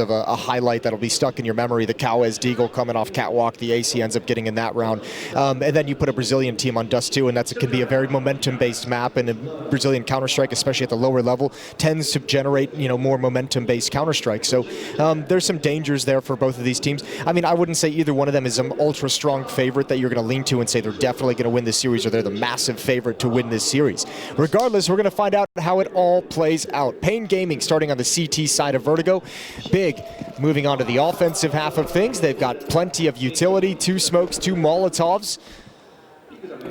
of a highlight that'll be stuck in your memory. The Cowes Deagle coming off catwalk, the AC ends up getting in that round. And then you put a Brazilian team on Dust 2, and that can be a very momentum-based map, and a Brazilian Counter-Strike, especially at the lower level, tends to generate, more momentum-based Counter-Strike. So there's some dangers there for both of these teams. I mean, I wouldn't say either one of them is an ultra-strong favorite that you're going to lean to and say they're definitely going to win this series, or they're the massive favorite to win this series. Regardless, we're going to find out how it all plays out. paiN Gaming starting on the CT side of Vertigo. Big. Moving on to the offensive half of things, they've got plenty of utility, 2 smokes, 2 Molotovs.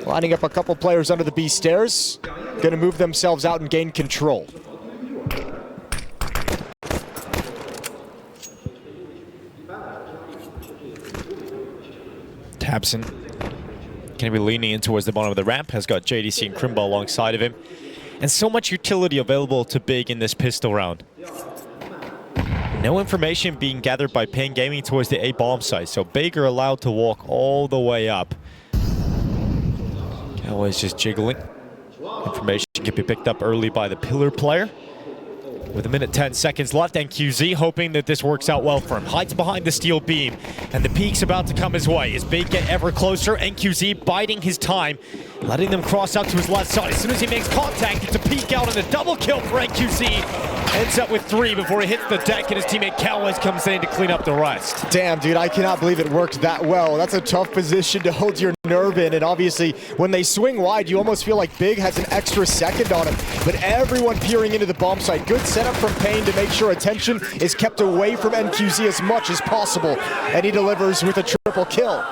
Lining up a couple players under the B stairs. Going to move themselves out and gain control. Tabson going to be leaning in towards the bottom of the ramp. Has got JDC and Krimbo alongside of him. And so much utility available to Big in this pistol round. No information being gathered by paiN Gaming towards the A bomb site, so Big are allowed to walk all the way up. Cowboys just jiggling. Information can be picked up early by the pillar player. With 1:10 seconds left, and QZ hoping that this works out well for him. Hides behind the steel beam, and the peek's about to come his way. As Big get ever closer, and QZ biding his time, letting them cross out to his left side. As soon as he makes contact, it's a peek out and a double kill for NQZ. Ends up with 3 before he hits the deck, and his teammate Cowes comes in to clean up the rest. Damn, dude, I cannot believe it worked that well. That's a tough position to hold your nerve in, and obviously, when they swing wide, you almost feel like Big has an extra second on him. But everyone peering into the bomb site. Good setup from paiN to make sure attention is kept away from NQZ as much as possible, and he delivers with a triple kill.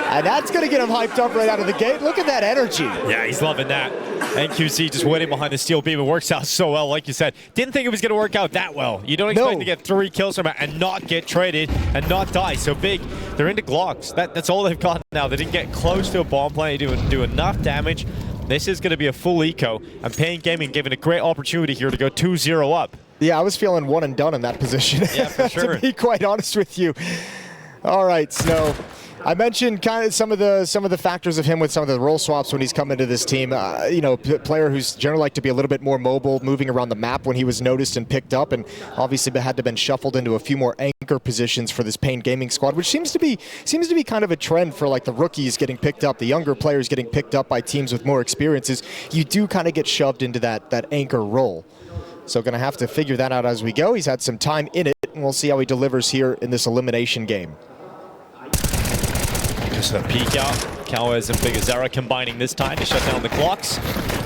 And that's going to get him hyped up right out of the gate. Look at that energy. Yeah, he's loving that. NQZ just waiting behind the steel beam. It works out so well, like you said. Didn't think it was going to work out that well. You don't expect to get 3 kills from it and not get traded and not die. So Big, they're into Glocks. That's all they've got now. They didn't get close to a bomb plant. They didn't do enough damage. This is going to be a full eco, and paiN Gaming given a great opportunity here to go 2-0 up. Yeah, I was feeling one and done in that position. Yeah, for sure. To be quite honest with you. All right, Snow. I mentioned kind of some of the factors of him with some of the role swaps when he's come into this team. Player who's generally like to be a little bit more mobile, moving around the map when he was noticed and picked up, and obviously had to been shuffled into a few more anchor positions for this paiN Gaming squad, which seems to be kind of a trend for like the rookies getting picked up, the younger players getting picked up by teams with more experiences. You do kind of get shoved into that anchor role. So going to have to figure that out as we go. He's had some time in it, and we'll see how he delivers here in this elimination game. Just a peek out. Cowes and Big Azera combining this time to shut down the clocks.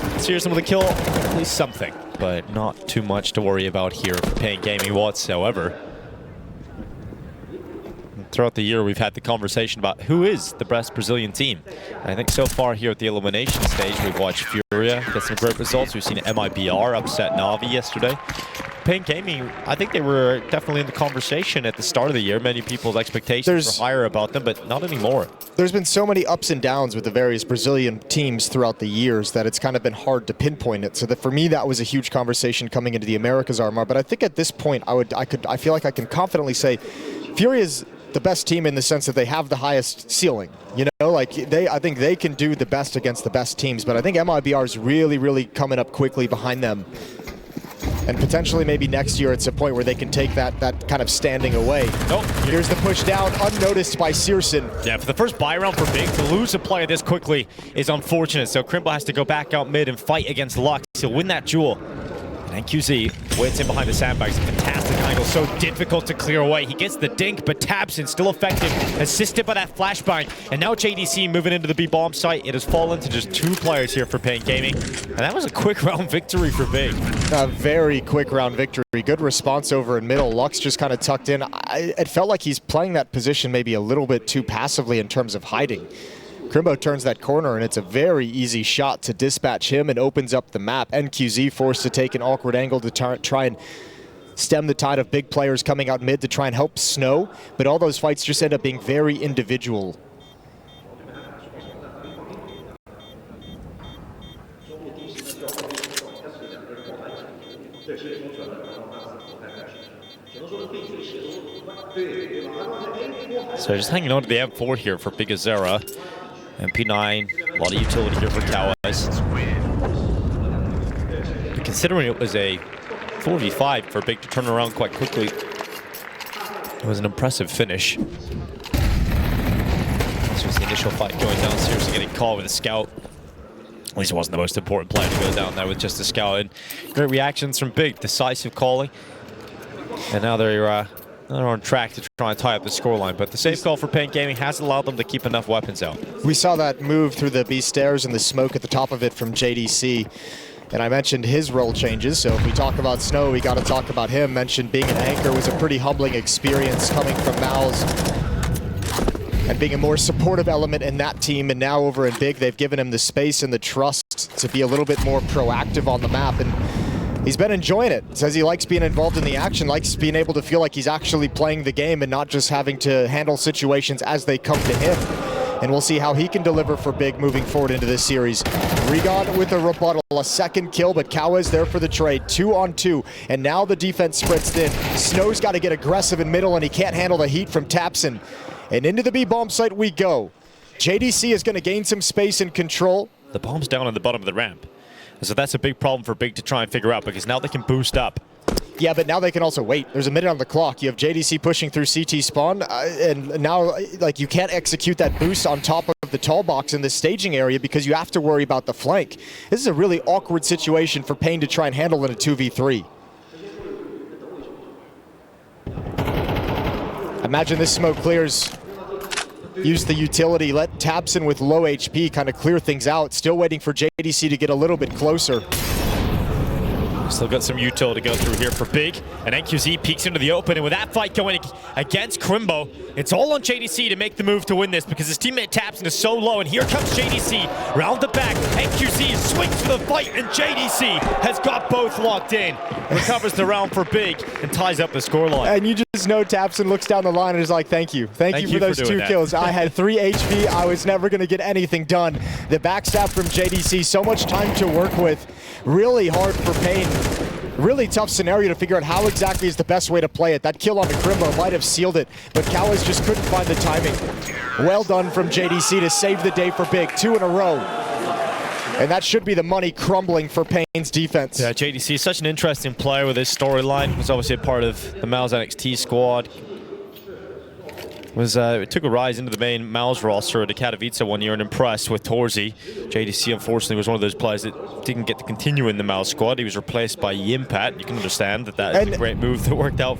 Let's hear some of the kill. At least something, but not too much to worry about here for paiN Gaming whatsoever. Throughout the year, we've had the conversation about who is the best Brazilian team. And I think so far here at the elimination stage, we've watched Furia get some great results. We've seen MIBR upset Na'Vi yesterday. paiN Gaming, I think they were definitely in the conversation at the start of the year. Many people's expectations were higher about them, but not anymore. There's been so many ups and downs with the various Brazilian teams throughout the years that it's kind of been hard to pinpoint it. So that for me, that was a huge conversation coming into the Americas Armor. But I think at this point, I feel like I can confidently say Furia is the best team in the sense that they have the highest ceiling. I think they can do the best against the best teams, but I think MIBR is really, really coming up quickly behind them. And potentially maybe next year it's a point where they can take that kind of standing away. Nope. Here's the push down, unnoticed by Searson. Yeah, for the first buy round for Big, to lose a player this quickly is unfortunate. So Krimbo has to go back out mid and fight against Lux. He'll win that duel. And QZ waits in behind the sandbags. A fantastic angle, so difficult to clear away. He gets the dink, but Tabson still effective, assisted by that flashbang. And now JDC moving into the B bomb site. It has fallen to just 2 players here for paiN Gaming. And that was a quick round victory for Big. A very quick round victory. Good response over in middle. Lux just kind of tucked in. It felt like he's playing that position maybe a little bit too passively in terms of hiding. Krimbo turns that corner, and it's a very easy shot to dispatch him and opens up the map. NQZ forced to take an awkward angle to try and stem the tide of big players coming out mid to try and help Snow, but all those fights just end up being very individual. So just hanging on to the M4 here for Big Azera. MP9, a lot of utility here for Cowes. But considering it was a 4v5 for Big to turn around quite quickly, It was an impressive finish. This was the initial fight going down, seriously getting caught with a scout. At least it wasn't the most important player to go down there with just a scout. And great reactions from Big, decisive calling. And now they're on track to try and tie up the scoreline. But the safe call for paiN Gaming has allowed them to keep enough weapons out. We saw that move through the B stairs and the smoke at the top of it from JDC. And I mentioned his role changes, so if we talk about Snow, we got to talk about him. Mentioned being an anchor was a pretty humbling experience coming from Mouse and being a more supportive element in that team. And now over in Big, they've given him the space and the trust to be a little bit more proactive on the map. And he's been enjoying it. Says he likes being involved in the action, likes being able to feel like he's actually playing the game and not just having to handle situations as they come to him. And we'll see how he can deliver for Big moving forward into this series. Rigon with a rebuttal, a second kill, but Kawa's there for the trade, 2-on-2. And now the defense spreads thin. Snow's got to get aggressive in middle, and he can't handle the heat from Tapson. And into the B-bomb site we go. JDC is going to gain some space and control. The bomb's down on the bottom of the ramp. So that's a big problem for Big to try and figure out, because now they can boost up. Yeah, but now they can also wait. There's a minute on the clock. You have JDC pushing through CT spawn, and now like you can't execute that boost on top of the tall box in the staging area because you have to worry about the flank. This is a really awkward situation for paiN to try and handle in a 2v3. Imagine this smoke clears. Use the utility, let Tapson with low HP kind of clear things out. Still waiting for JDC to get a little bit closer. Still got some util to go through here for Big. And NQZ peeks into the open, and with that fight going against Crimbo, it's all on JDC to make the move to win this because his teammate Tapson is so low, and here comes JDC round the back. NQZ swings for the fight, and JDC has got both locked in. Recovers the round for Big and ties up the scoreline. And you just know Tapson looks down the line and is like, thank you. Thank you for those 2 kills. I had 3 HP. I was never going to get anything done. The backstab from JDC, so much time to work with. Really hard for paiN. Really tough scenario to figure out how exactly is the best way to play it. That kill on the Crimbo might have sealed it, but Kawas just couldn't find the timing. Well done from JDC to save the day for Big. 2 in a row. And that should be the money crumbling for paiN's defense. Yeah, JDC is such an interesting player with his storyline. Was obviously a part of the Mal's NXT squad. It took a rise into the main Mal's roster at Katowice one year and impressed with Torzi. JDC unfortunately was one of those players that didn't get to continue in the Mal squad. He was replaced by Yimpat. You can understand that is a great move that worked out.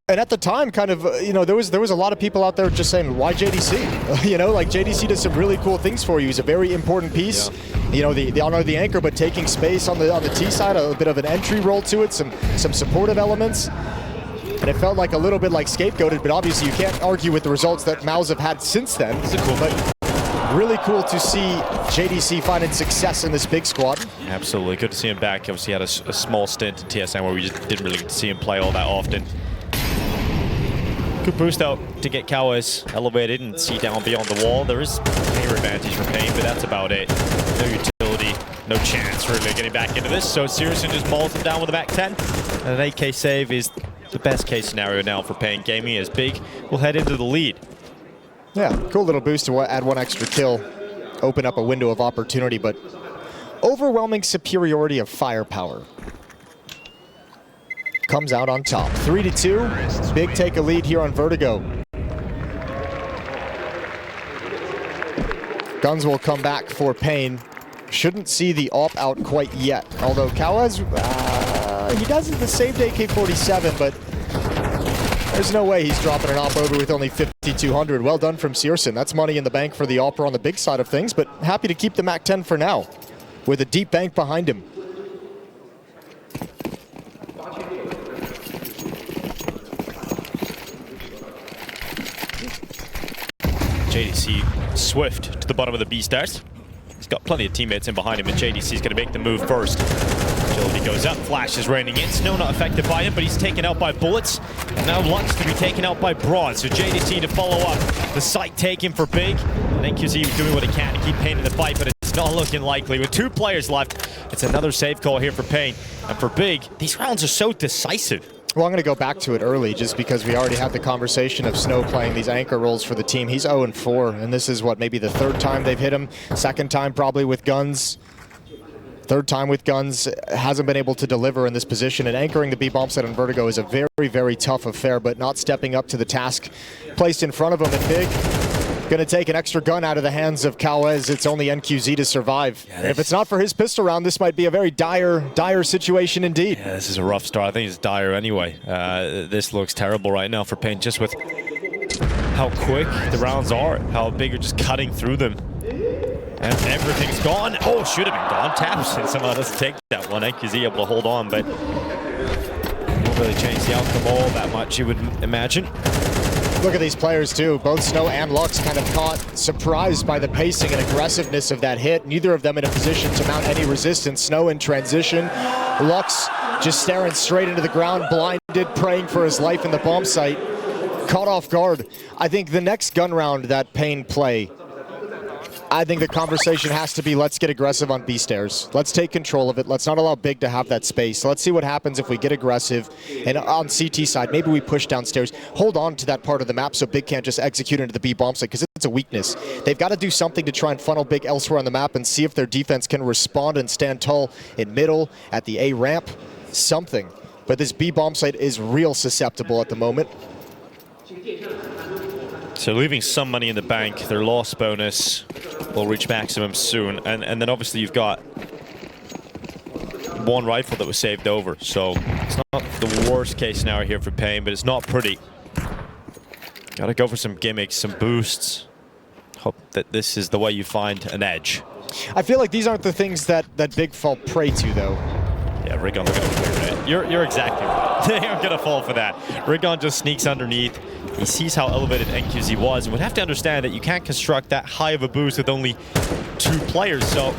And at the time, kind of, you know, there was a lot of people out there just saying, why JDC? You know, like JDC does some really cool things for you. He's a very important piece. Yeah. You know, the honor of the anchor, but taking space on the T side, a bit of an entry role to it, some supportive elements. And it felt like a little bit like scapegoated, but obviously you can't argue with the results that Mal's have had since then. It's a cool but really cool to see JDC finding success in this Big squad. Absolutely, good to see him back. Obviously he had a small stint in TSM where we just didn't really get to see him play all that often. Good boost out to get Kawas elevated and see down beyond the wall. There is clear advantage for paiN, but that's about it. No utility, no chance really getting back into this. So Sirius just mauls him down with a back 10. And an 8K save is the best case scenario now for paiN Gaming, as Big will head into the lead. Yeah, cool little boost to add 1 extra kill, open up a window of opportunity, but overwhelming superiority of firepower comes out on top. 3-2, Big take a lead here on Vertigo. Guns will come back for paiN. Shouldn't see the AWP out quite yet, although Kawas, he does it the saved AK-47, but there's no way he's dropping an AWP over with only 5,200. Well done from Searson. That's money in the bank for the AWPer on the Big side of things, but happy to keep the MAC-10 for now, with a deep bank behind him. JDC swift to the bottom of the B stairs. He's got plenty of teammates in behind him, and JDC's going to make the move first. Agility goes up, Flash is raining in. Snow not affected by him, but he's taken out by bullets. And now Lux to be taken out by Braun. So JDC to follow up the site taken for Big. And NQZ doing what he can to keep paiN in the fight, but it's not looking likely. With 2 players left, it's another save call here for paiN. And for Big, these rounds are so decisive. Well, I'm going to go back to it early just because we already had the conversation of Snow playing these anchor roles for the team. He's 0-4, and this is what, maybe the 3rd time they've hit him, 2nd time probably with guns. Third time with guns, hasn't been able to deliver in this position, and anchoring the B bomb site on Vertigo is a very, very tough affair, but not stepping up to the task placed in front of him. And Big going to take an extra gun out of the hands of paiN. It's only NQZ to survive. Yeah, if it's not for his pistol round, this might be a very dire situation indeed. Yeah, this is a rough start. I think it's dire anyway. This looks terrible right now for paiN, just with how quick the rounds are, how Big are just cutting through them. And everything's gone. Oh, should have been gone. Taps, and somehow doesn't take that one. NQZ able to hold on, but won't really change the outcome all that much, you would imagine. Look at these players too. Both Snow and Lux kind of caught surprised by the pacing and aggressiveness of that hit. Neither of them in a position to mount any resistance. Snow in transition. Lux just staring straight into the ground, blinded, praying for his life in the bomb site. Caught off guard. I think the next gun round that paiN play, I think the conversation has to be, let's get aggressive on B stairs. Let's take control of it. Let's not allow Big to have that space. Let's see what happens if we get aggressive. And on CT side, maybe we push downstairs. Hold on to that part of the map so Big can't just execute into the B bomb site, because it's a weakness. They've got to do something to try and funnel Big elsewhere on the map and see if their defense can respond and stand tall in middle, at the A ramp, something. But this B bomb site is real susceptible at the moment. So leaving some money in the bank, their loss bonus will reach maximum soon. And then obviously you've got one rifle that was saved over. So it's not the worst case scenario here for paiN, but it's not pretty. Gotta go for some gimmicks, some boosts. Hope that this is the way you find an edge. I feel like these aren't the things that Big fall prey to, though. Yeah, Rigon, they're gonna clear it. You're exactly right. They aren't gonna fall for that. Rigon just sneaks underneath. He sees how elevated NQZ was, and would have to understand that you can't construct that high of a boost with only 2 players. So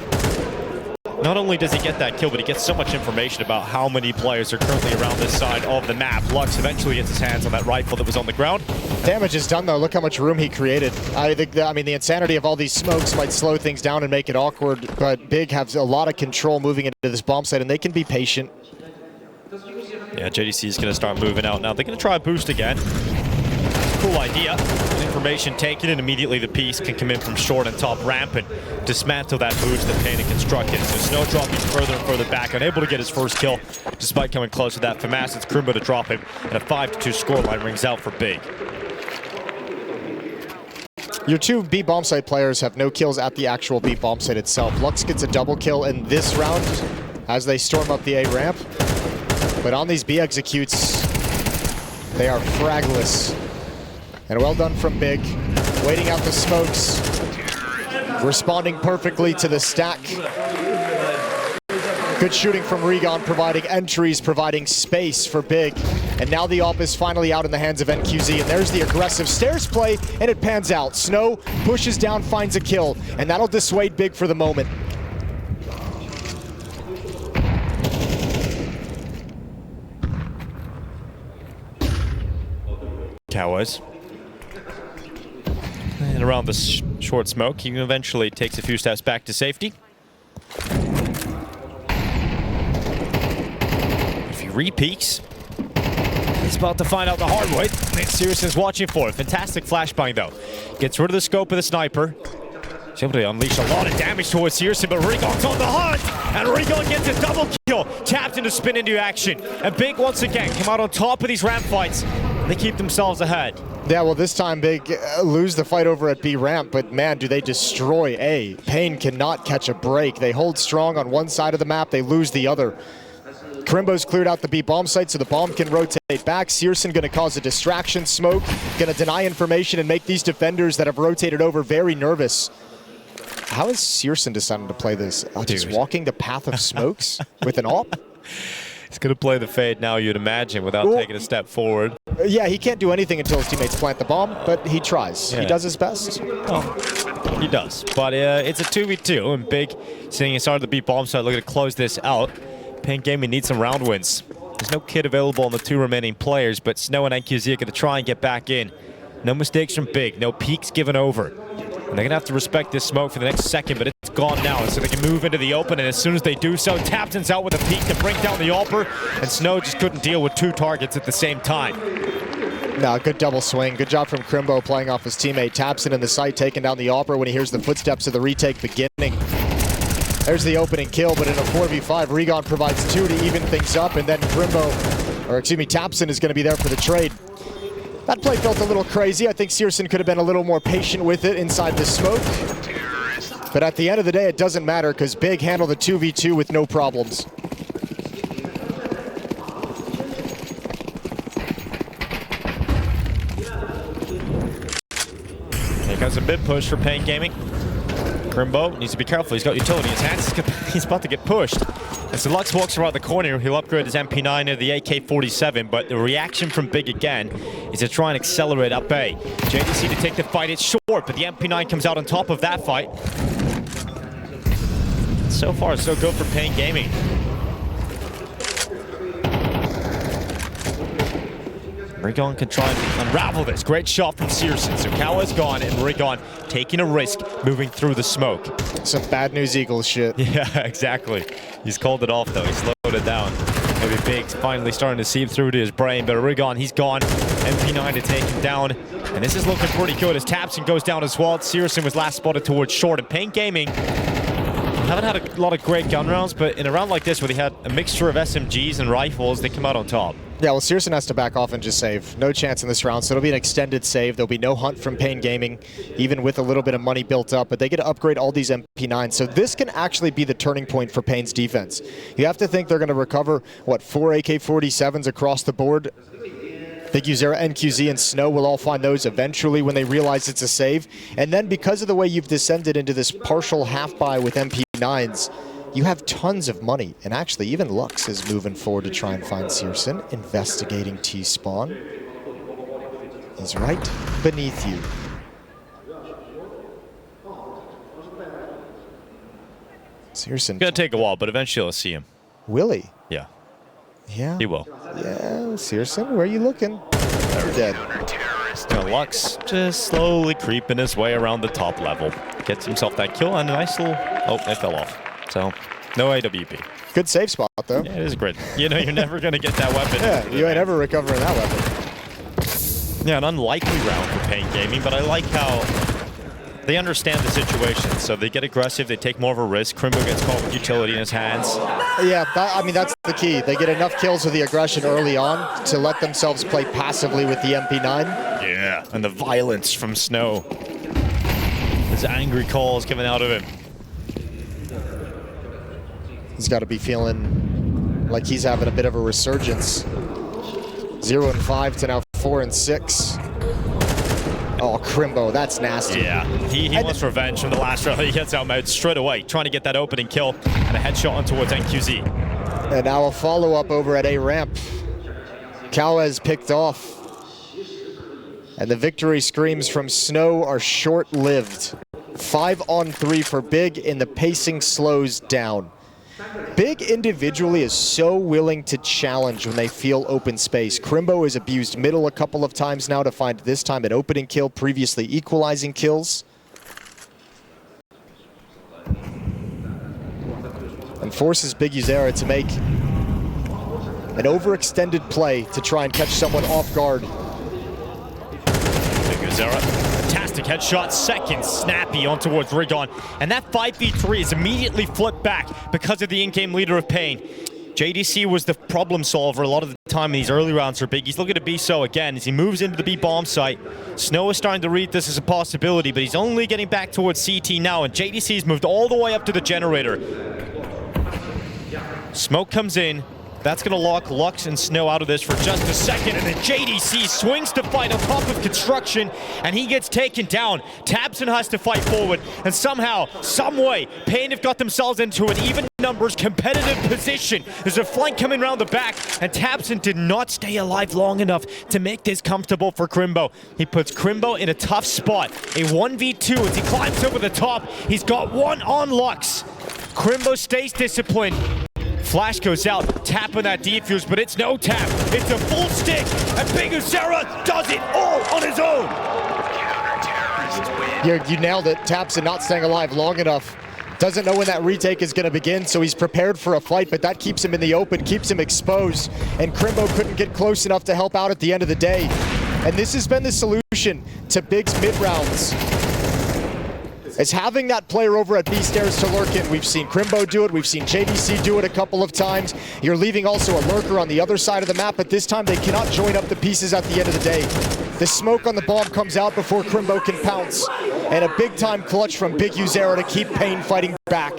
not only does he get that kill, but he gets so much information about how many players are currently around this side of the map. Lux eventually gets his hands on that rifle that was on the ground. Damage is done, though. Look how much room he created. I think that, I mean, the insanity of all these smokes might slow things down and make it awkward, but Big has a lot of control moving into this bomb site, and they can be patient. Yeah, JDC is going to start moving out now. They're going to try a boost again. Cool idea. Information taken, and immediately the piece can come in from short and top ramp and dismantle that boost that paiN had constructed. So Snow dropping further and further back, unable to get his first kill despite coming close to that. FAMAS, it's Krimbo to drop him, and a 5-2 scoreline rings out for Big. Your 2 B bomb site players have no kills at the actual B bomb site itself. Lux gets a double kill in this round as they storm up the A ramp. But on these B executes, they are fragless. And well done from Big, waiting out the smokes, responding perfectly to the stack. Good shooting from Rigon, providing entries, providing space for Big. And now the AWP is finally out in the hands of NQZ, and there's the aggressive stairs play, and it pans out. Snow pushes down, finds a kill, and that'll dissuade Big for the moment. Cowards. And around the short smoke, he eventually takes a few steps back to safety. If he re-peeks, he's about to find out the hard way. Searson's watching for it. Fantastic flashbang, though. Gets rid of the scope of the sniper. He's able to unleash a lot of damage towards Searson, but Rigon's on the hunt! And Rigon gets a double kill, tapped into spin into action. And Big, once again, come out on top of these ramp fights. They keep themselves ahead. Yeah, well, this time Big lose the fight over at B ramp, but man, do they destroy A. paiN cannot catch a break. They hold strong on one side of the map, they lose the other. Krimbo's cleared out the B bomb site so the bomb can rotate back. Searson going to cause a distraction smoke, going to deny information and make these defenders that have rotated over very nervous. How has Searson decided to play this? Just walking the path of smokes with an AWP? He's going to play the fade now, you'd imagine, without taking a step forward. Yeah, he can't do anything until his teammates plant the bomb, but he tries. Yeah. He does his best. Oh, he does. But it's a 2v2, and Big sitting inside the B bomb site looking to close this out. paiN Gaming needs some round wins. There's no kit available on the 2 remaining players, but Snow and NQZ are going to try and get back in. No mistakes from Big, no peeks given over. And they're going to have to respect this smoke for the next second, but it's gone now. And so they can move into the open, and as soon as they do so, Tapton's out with a peek to bring down the AWPer, and Snow just couldn't deal with 2 targets at the same time. No, good double swing. Good job from Krimbo playing off his teammate. Tapson in the site, taking down the AWPer when he hears the footsteps of the retake beginning. There's the opening kill, but in a 4v5, Regon provides 2 to even things up, and then tapsN is going to be there for the trade. That play felt a little crazy. I think scoreline could have been a little more patient with it inside the smoke. But at the end of the day, it doesn't matter because Big handled the 2v2 with no problems. Here comes a mid push for paiN Gaming. Crimbo needs to be careful. He's got utility in his hands. He's about to get pushed. As the Lux walks around the corner, he'll upgrade his MP9 to the AK-47, but the reaction from Big again is to try and accelerate up A. JDC to take the fight. It's short, but the MP9 comes out on top of that fight. So far, so good for paiN Gaming. Regon can try and unravel this. Great shot from scoreline. So Kawa's gone, and Regon taking a risk, moving through the smoke. Some bad news Eagles shit. Yeah, exactly. He's called it off, though. He slowed it down. Maybe Big's finally starting to seep through to his brain, but Regon, he's gone. MP9 to take him down. And this is looking pretty good as tapsN goes down as well. scoreline was last spotted towards short, and paiN Gaming haven't had a lot of great gun rounds, but in a round like this where they had a mixture of SMGs and rifles, they come out on top. Yeah, well, scoreline has to back off and just save. No chance in this round, so it'll be an extended save. There'll be no hunt from paiN Gaming, even with a little bit of money built up, but they get to upgrade all these MP9s. So this can actually be the turning point for paiN's defense. You have to think they're going to recover, what, 4 AK-47s across the board? Big Uzera, NQZ, and Snow will all find those eventually when they realize it's a save. And then because of the way you've descended into this partial half-buy with MP9s, you have tons of money. And actually, even Lux is moving forward to try and find scoreline. Investigating T-spawn. He's right beneath you. scoreline. Gonna take a while, but eventually I'll see him. Will he? Yeah. Yeah. He will. Yeah, scoreline, where are you looking? You're dead. Now Lux just slowly creeping his way around the top level. Gets himself that kill and a nice little... Oh, it fell off. So, no AWP. Good save spot, though. Yeah, it is great. You know, you're never going to get that weapon. Yeah, you ain't ever recovering that weapon. Yeah, an unlikely round for paiN Gaming, but I like how they understand the situation. So they get aggressive, they take more of a risk. Crimbo gets caught with utility in his hands. Yeah, I mean, that's the key. They get enough kills with the aggression early on to let themselves play passively with the MP9. Yeah, and the violence from Snow. His angry calls coming out of him. He's got to be feeling like he's having a bit of a resurgence. 0-5 to now 4-6. Oh, Crimbo, that's nasty. Yeah, he wants revenge from the last round. He gets outmatched straight away, trying to get that opening kill and a headshot on towards NQZ. And now a follow-up over at A ramp. Calwez picked off. And the victory screams from Snow are short-lived. 5-on-3 for Big, and the pacing slows down. Big individually is so willing to challenge when they feel open space. Crimbo has abused middle a couple of times now to find this time an opening kill, previously equalizing kills. And forces Big Uzera to make an overextended play to try and catch someone off guard. Big Uzera, fantastic headshot, second snappy on towards Regon. And that 5v3 is immediately flipped back because of the in-game leader of paiN. JDC was the problem solver a lot of the time in these early rounds for Big. He's looking to be so again as he moves into the B bomb site. Snow is starting to read this as a possibility, but he's only getting back towards CT now, and JDC's moved all the way up to the generator. Smoke comes in. That's going to lock Lux and Snow out of this for just a second, and then JDC swings to fight on top of construction, and he gets taken down. tapsN has to fight forward, and somehow, someway, paiN have got themselves into an even numbers competitive position. There's a flank coming around the back, and tapsN did not stay alive long enough to make this comfortable for Crimbo. He puts Crimbo in a tough spot. A 1v2 as he climbs over the top. He's got one on Lux. Crimbo stays disciplined. Flash goes out, tapping that defuse, but it's no tap. It's a full stick, and Big Uzera does it all on his own. You nailed it. tapsN not staying alive long enough. Doesn't know when that retake is going to begin, so he's prepared for a fight, but that keeps him in the open, keeps him exposed, and Crimbo couldn't get close enough to help out at the end of the day. And this has been the solution to Big's mid-rounds. is having that player over at B stairs to lurk in. We've seen Crimbo do it, we've seen JDC do it a couple of times. You're leaving also a lurker on the other side of the map, but this time they cannot join up the pieces at the end of the day. The smoke on the bomb comes out before Crimbo can pounce. And a big time clutch from Big Uzero to keep paiN fighting back.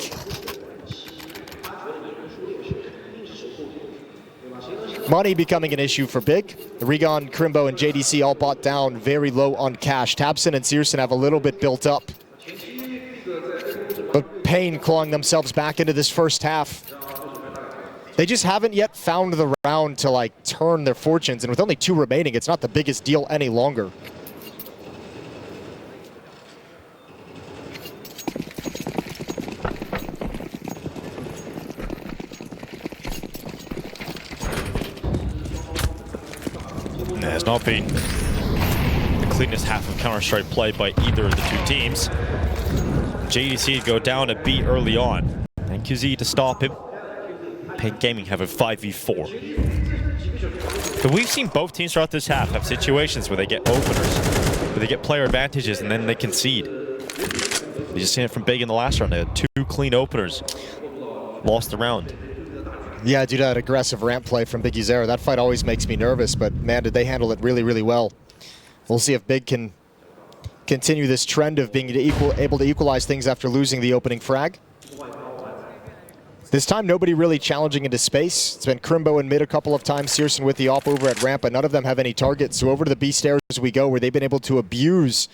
Money becoming an issue for Big. Regon, Crimbo, and JDC all bought down very low on cash. tabseN and searson have a little bit built up. But paiN clawing themselves back into this first half. They just haven't yet found the round to like turn their fortunes, and with only 2 remaining, it's not the biggest deal any longer. Has not been the cleanest half of Counter-Strike play by either of the 2 teams. JDC go down a beat early on, and QZ to stop him. paiN Gaming have a 5v4. But we've seen both teams throughout this half have situations where they get openers, where they get player advantages, and then they concede. We just seen it from Big in the last round. They had 2 clean openers, lost the round. Yeah, due to that aggressive ramp play from Big Uzero, that fight always makes me nervous, but man, did they handle it really, really well. We'll see if Big can continue this trend of being able to equalize things after losing the opening frag. This time, nobody really challenging into space. It's been Crimbo in mid a couple of times, searson with the op over at ramp, but none of them have any targets. So over to the B stairs we go, where they've been able to abuse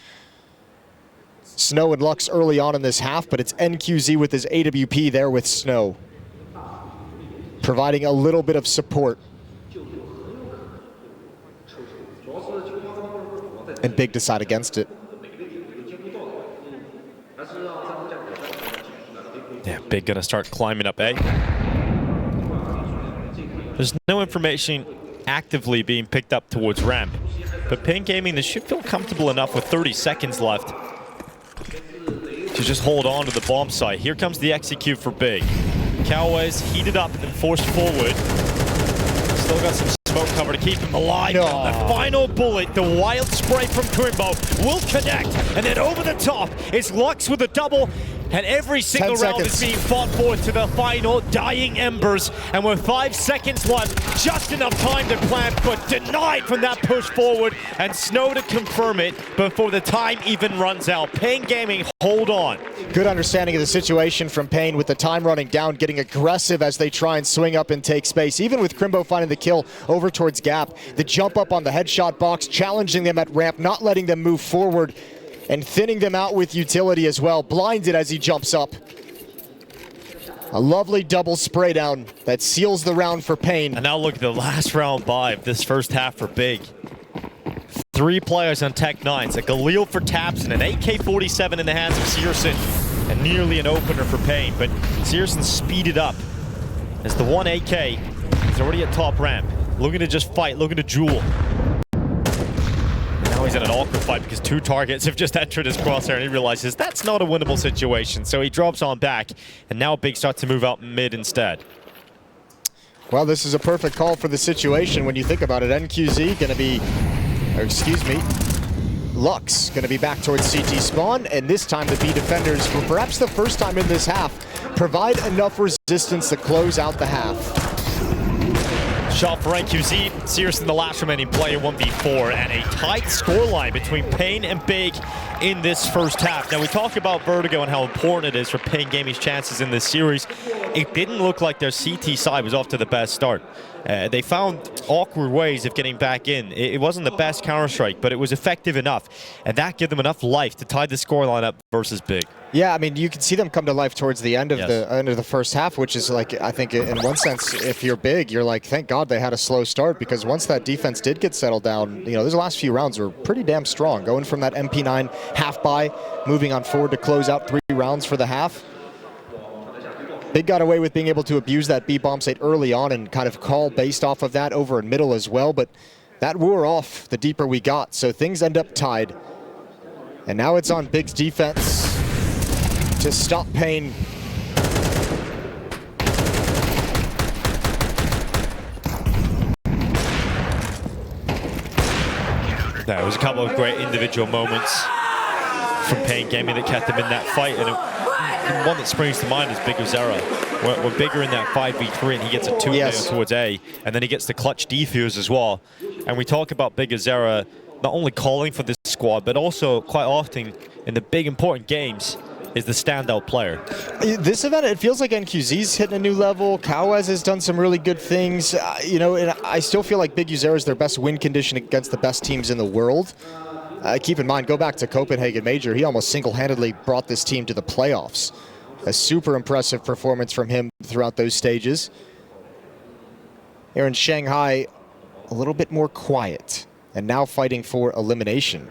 Snow and Lux early on in this half, but it's NQZ with his AWP there with Snow, providing a little bit of support. And Big decide against it. Yeah, Big gonna start climbing up A. There's no information actively being picked up towards ramp, but paiN Gaming, they should feel comfortable enough with 30 seconds left to just hold on to the bomb site. Here comes the execute for Big. Cowes heated up and forced forward. Still got some smoke cover to keep him alive. No. The final bullet, the wild spray from Crimbo will connect, and then over the top is Lux with a double. And every single round is being fought forth to the final dying embers. And with 5 seconds left, just enough time to plant, but denied from that push forward. And Snow to confirm it before the time even runs out. paiN Gaming, hold on. Good understanding of the situation from paiN with the time running down, getting aggressive as they try and swing up and take space. Even with Crimbo finding the kill over towards Gap, the jump up on the headshot box, challenging them at ramp, not letting them move forward, and thinning them out with utility as well. Blinded as he jumps up. A lovely double spray down that seals the round for paiN. And now look at the last round by of this first half for Big. 3 players on Tech 9s, a Galil for tabseN, an AK-47 in the hands of searson, and nearly an opener for paiN. But searson speeded up as the 1 AK is already at top ramp, looking to just fight, looking to duel. He's in an awkward fight because 2 targets have just entered his crosshair, and he realizes that's not a winnable situation. So he drops on back, and now Big starts to move out mid instead. Well, this is a perfect call for the situation when you think about it. NQZ gonna be, or excuse me, Lux gonna be back towards CT spawn, and this time the B defenders, for perhaps the first time in this half, provide enough resistance to close out the half. Shot for NQZ, searson the last remaining player, 1v4, and a tight scoreline between paiN and Big in this first half. Now we talk about Vertigo and how important it is for paiN Gaming's chances in this series. It didn't look like their CT side was off to the best start. They found awkward ways of getting back in. It wasn't the best Counter-Strike, but it was effective enough, and that gave them enough life to tie the scoreline up versus Big. Yeah, I mean, you can see them come to life towards the end of the first half, which is like, I think in one sense, if you're Big, you're like, thank God they had a slow start, because once that defense did get settled down, you know, those last few rounds were pretty damn strong. Going from that MP9 half buy, moving on forward to close out 3 rounds for the half. Big got away with being able to abuse that B bomb site early on and kind of call based off of that over in middle as well, but that wore off the deeper we got, so things end up tied. And now it's on Big's defense to stop paiN. There was a couple of great individual moments from paiN Gaming that kept him in that fight. And one that springs to mind is Big Uzera. We're bigger in that 5v3, and he gets a 2 towards A, and then he gets the clutch defuse as well. And we talk about Big Uzera not only calling for this squad, but also quite often in the big important games is the standout player. This event, it feels like NQZ's hitting a new level. Cowes has done some really good things. You know, and I still feel like Big Uzera is their best win condition against the best teams in the world. Keep in mind, go back to Copenhagen Major. He almost single-handedly brought this team to the playoffs. A super impressive performance from him throughout those stages. Here in Shanghai, a little bit more quiet, and now fighting for elimination,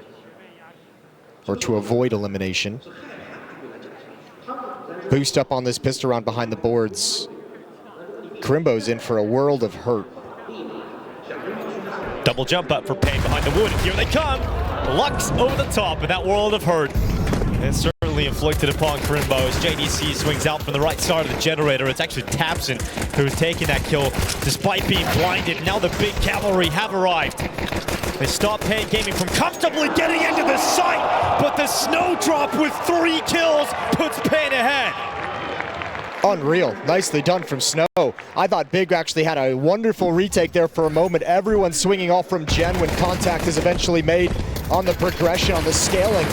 or to avoid elimination. Boost up on this pistol round behind the boards. Crimbo's in for a world of hurt. Double jump up for paiN behind the wood, and here they come. Lux over the top in that world of hurt. And certainly inflicted upon Crimbo as JDC swings out from the right side of the generator. It's actually Tapson who's taking that kill despite being blinded. Now the big cavalry have arrived. They stop paiN Gaming from comfortably getting into the site, but the snowdrop with 3 kills puts paiN ahead. Unreal. Nicely done from Snow. I thought Big actually had a wonderful retake there for a moment. Everyone swinging off from Gen when contact is eventually made on the progression, on the scaling.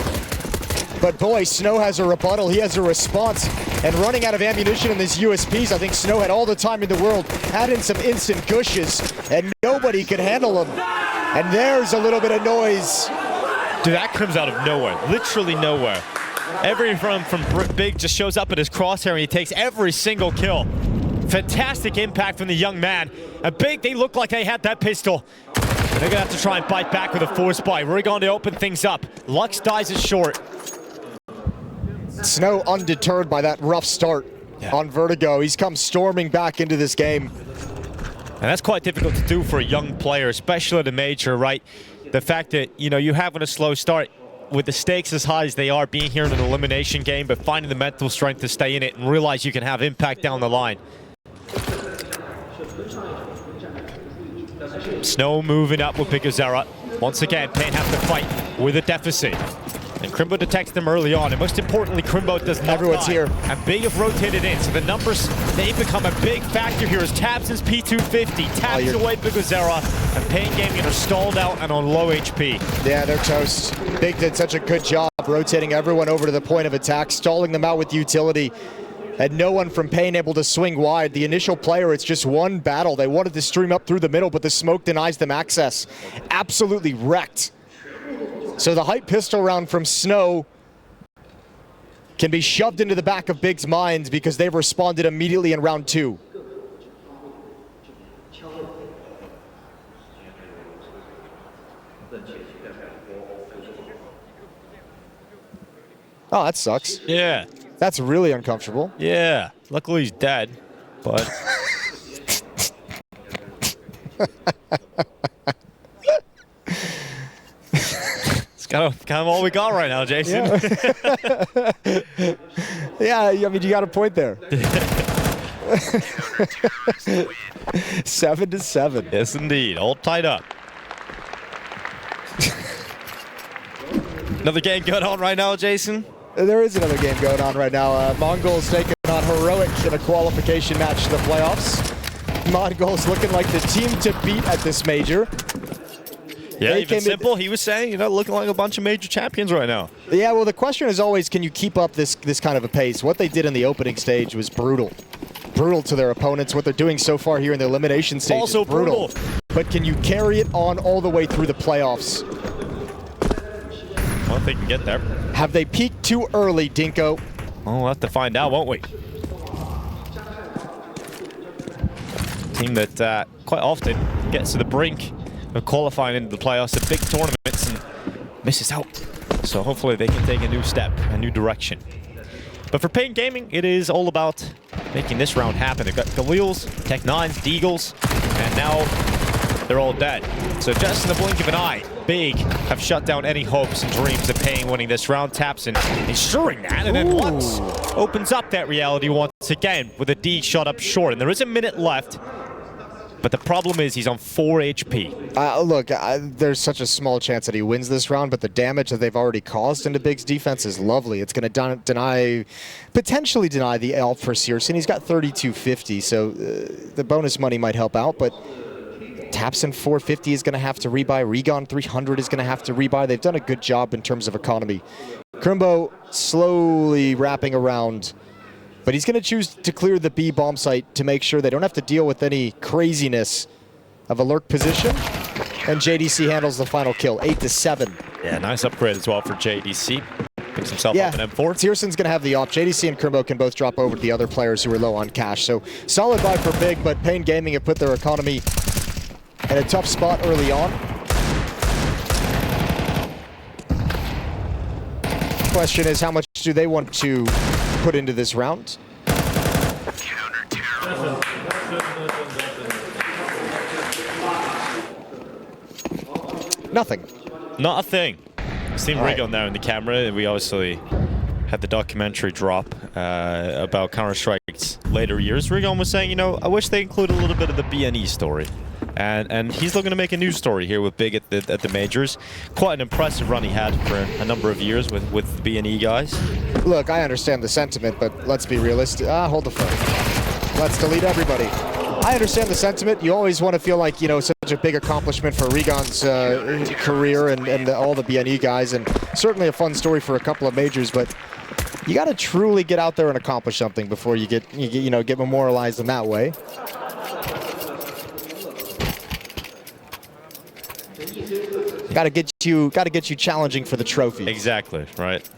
But boy, Snow has a rebuttal. He has a response. And running out of ammunition in these USPs, I think Snow had all the time in the world. Add in some instant gushes, and nobody could handle him. And there's a little bit of noise. Dude, that comes out of nowhere. Literally nowhere. Every from Big just shows up at his crosshair and he takes every single kill. Fantastic impact from the young man. And Big, they look like they had that pistol. They're gonna have to try and bite back with a force buy. We're going to open things up. Lux dies is short. Snow undeterred by that rough start on Vertigo. He's come storming back into this game. And that's quite difficult to do for a young player, especially at a major, right? The fact that, you know, you're having a slow start with the stakes as high as they are, being here in an elimination game, but finding the mental strength to stay in it and realize you can have impact down the line. Snow moving up with Big Uzera. Once again, paiN has to fight with a deficit. And Crimbo detects them early on, and most importantly, Crimbo does not Everyone's die. here. And Big have rotated in, so the numbers, they've become a big factor here as Tabson's P250 taps away Big Uzera, and paiN Gaming are stalled out and on low HP. Yeah, they're toast. Big did such a good job rotating everyone over to the point of attack, stalling them out with utility, and no one from paiN able to swing wide. The initial player, it's just one battle. They wanted to stream up through the middle, but the smoke denies them access. Absolutely wrecked. So the hype pistol round from Snow can be shoved into the back of Big's minds because they've responded immediately in round 2. Oh, that sucks. Yeah. That's really uncomfortable. Yeah. Luckily he's dead, but... Kind of all we got right now, Jason. Yeah, I mean, you got a point there. 7-7. Yes, indeed. All tied up. Another game going on right now, Jason? There is another game going on right now. Mongols taking on Heroic in a qualification match to the playoffs. Mongols looking like the team to beat at this major. Yeah, even simple. He was saying, you know, looking like a bunch of major champions right now. Yeah, well, the question is always, can you keep up this kind of a pace? What they did in the opening stage was brutal. Brutal to their opponents. What they're doing so far here in the elimination stage also is brutal. But can you carry it on all the way through the playoffs? I don't think they can get there. Have they peaked too early, Dinko? Well, we'll have to find out, won't we? Team that quite often gets to the brink of qualifying into the playoffs at big tournaments and misses out. So hopefully they can take a new step, a new direction. But for paiN Gaming, it is all about making this round happen. They've got Galils, Tech9s, Deagles, and now they're all dead. So just in the blink of an eye, Big have shut down any hopes and dreams of paiN winning this round. Tapson ensuring that, and then Lux opens up that reality once again with a D shot up short. And there is a minute left. But the problem is he's on 4 HP. Look, there's such a small chance that he wins this round, but the damage that they've already caused into Big's defense is lovely. It's going to potentially deny the AWP for syrsoN. He's got 3250, so the bonus money might help out, but Tapson 450 is going to have to rebuy. Regon 300 is going to have to rebuy. They've done a good job in terms of economy. Crimbo slowly wrapping around, but he's going to choose to clear the B bomb site to make sure they don't have to deal with any craziness of a lurk position. And JDC handles the final kill, 8-7. Yeah, nice upgrade as well for JDC. Picks himself up in M4. syrsoN's going to have the op. JDC and Crimbo can both drop over to the other players who are low on cash. So solid buy for Big, but paiN Gaming have put their economy in a tough spot early on. Question is, how much do they want to put into this round? Nothing. Not a thing. Seen Rigon there in the camera. We obviously had the documentary drop about Counter-Strike's later years. Rigon was saying, you know, I wish they included a little bit of the BNE story. And he's looking to make a new story here with Big at the majors. Quite an impressive run he had for a number of years with the BNE guys. Look, I understand the sentiment, but let's be realistic. Hold the phone. Let's delete everybody. I understand the sentiment. You always want to feel like, you know, such a big accomplishment for Rigon's career and all the BNE guys, and certainly a fun story for a couple of majors, but you got to truly get out there and accomplish something before you get memorialized in that way. Got to get you challenging for the trophy. Exactly, right.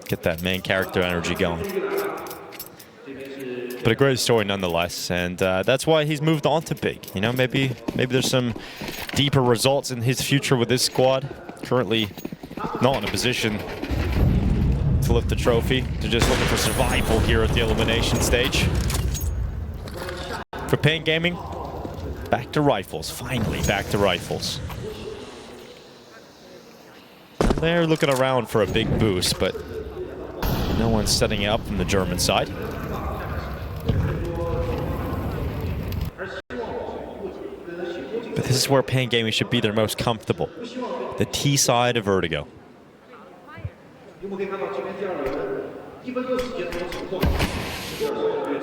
Get that main character energy going. But a great story nonetheless, and that's why he's moved on to Big. You know, maybe there's some deeper results in his future with this squad. Currently not in a position to lift the trophy. They're just looking for survival here at the elimination stage. For paiN Gaming, back to rifles. Finally, back to rifles. They're looking around for a big boost, but no one's setting it up from the German side. But this is where paiN Gaming should be their most comfortable. The T side of Vertigo.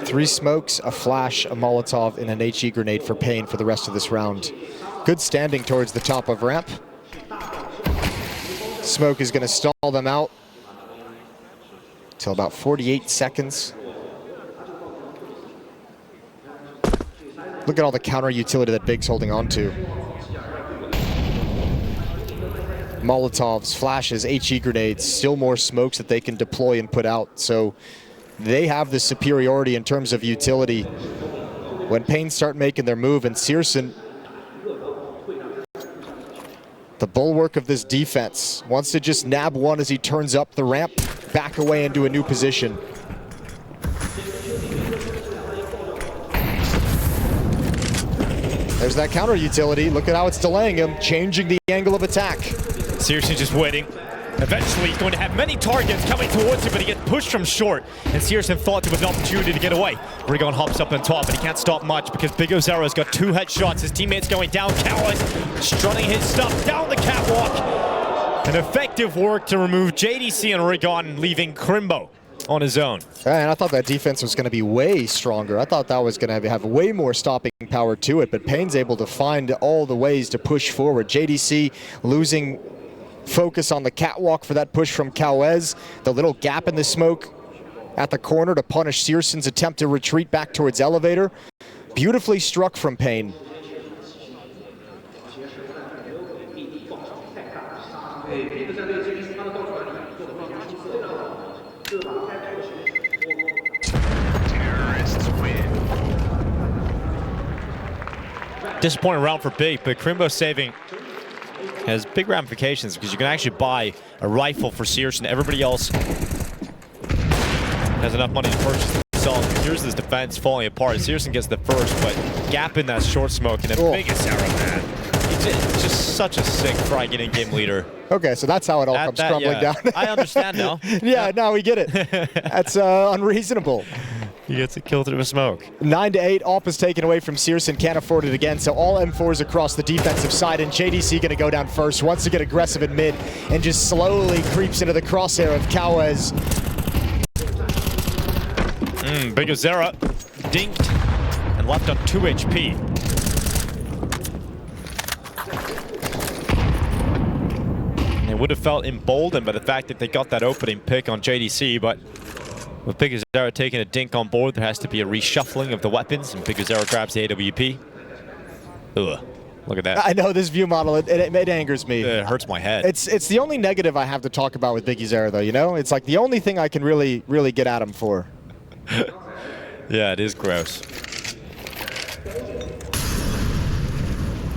Three smokes, a flash, a Molotov, and an HE grenade for paiN for the rest of this round. Good standing towards the top of ramp. Smoke is going to stall them out till about 48 seconds. Look at all the counter utility that Big's holding on to. Molotovs, flashes, HE grenades, still more smokes that they can deploy and put out. So they have the superiority in terms of utility when paiN start making their move, and syrsoN, the bulwark of this defense, wants to just nab one as he turns up the ramp, back away into a new position. There's that counter utility. Look at how it's delaying him, changing the angle of attack. syrsoN just waiting. Eventually, he's going to have many targets coming towards him, but he gets pushed from short. And syrsoN thought there was an opportunity to get away. Rigon hops up on top, but he can't stop much because Big Ozero's got 2 headshots. His teammate's going down. Cowless strutting his stuff down the catwalk. An effective work to remove JDC and Rigon, leaving Crimbo on his own. And I thought that defense was going to be way stronger. I thought that was going to have way more stopping power to it, but paiN's able to find all the ways to push forward. JDC losing focus on the catwalk for that push from Cowez. The little gap in the smoke at the corner to punish syrsoN's attempt to retreat back towards elevator. Beautifully struck from paiN. Disappointing round for Big, but Crimbo saving has big ramifications because you can actually buy a rifle for syrsoN. Everybody else has enough money to purchase themselves. Here's this defense falling apart. syrsoN gets the first, but gap in that short smoke and a big Azera, man. It's just such a sick fragging in-game leader. Okay, so that's how it all comes crumbling down. I understand now. Yeah, now we get it. That's unreasonable. He gets a kill through a smoke. 9-8, AWP is taken away from Searson, can't afford it again, so all M4s across the defensive side, and JDC gonna go down first, wants to get aggressive in mid, and just slowly creeps into the crosshair of Kawes. Big Azera dinked and left on 2 HP. They would have felt emboldened by the fact that they got that opening pick on JDC, but with Big Azera taking a dink on board, there has to be a reshuffling of the weapons, and Big Azera grabs the AWP. Ugh, look at that. I know this view model, it angers me. It hurts my head. It's the only negative I have to talk about with Big Azera, though, you know? It's like the only thing I can really get at him for. Yeah, it is gross.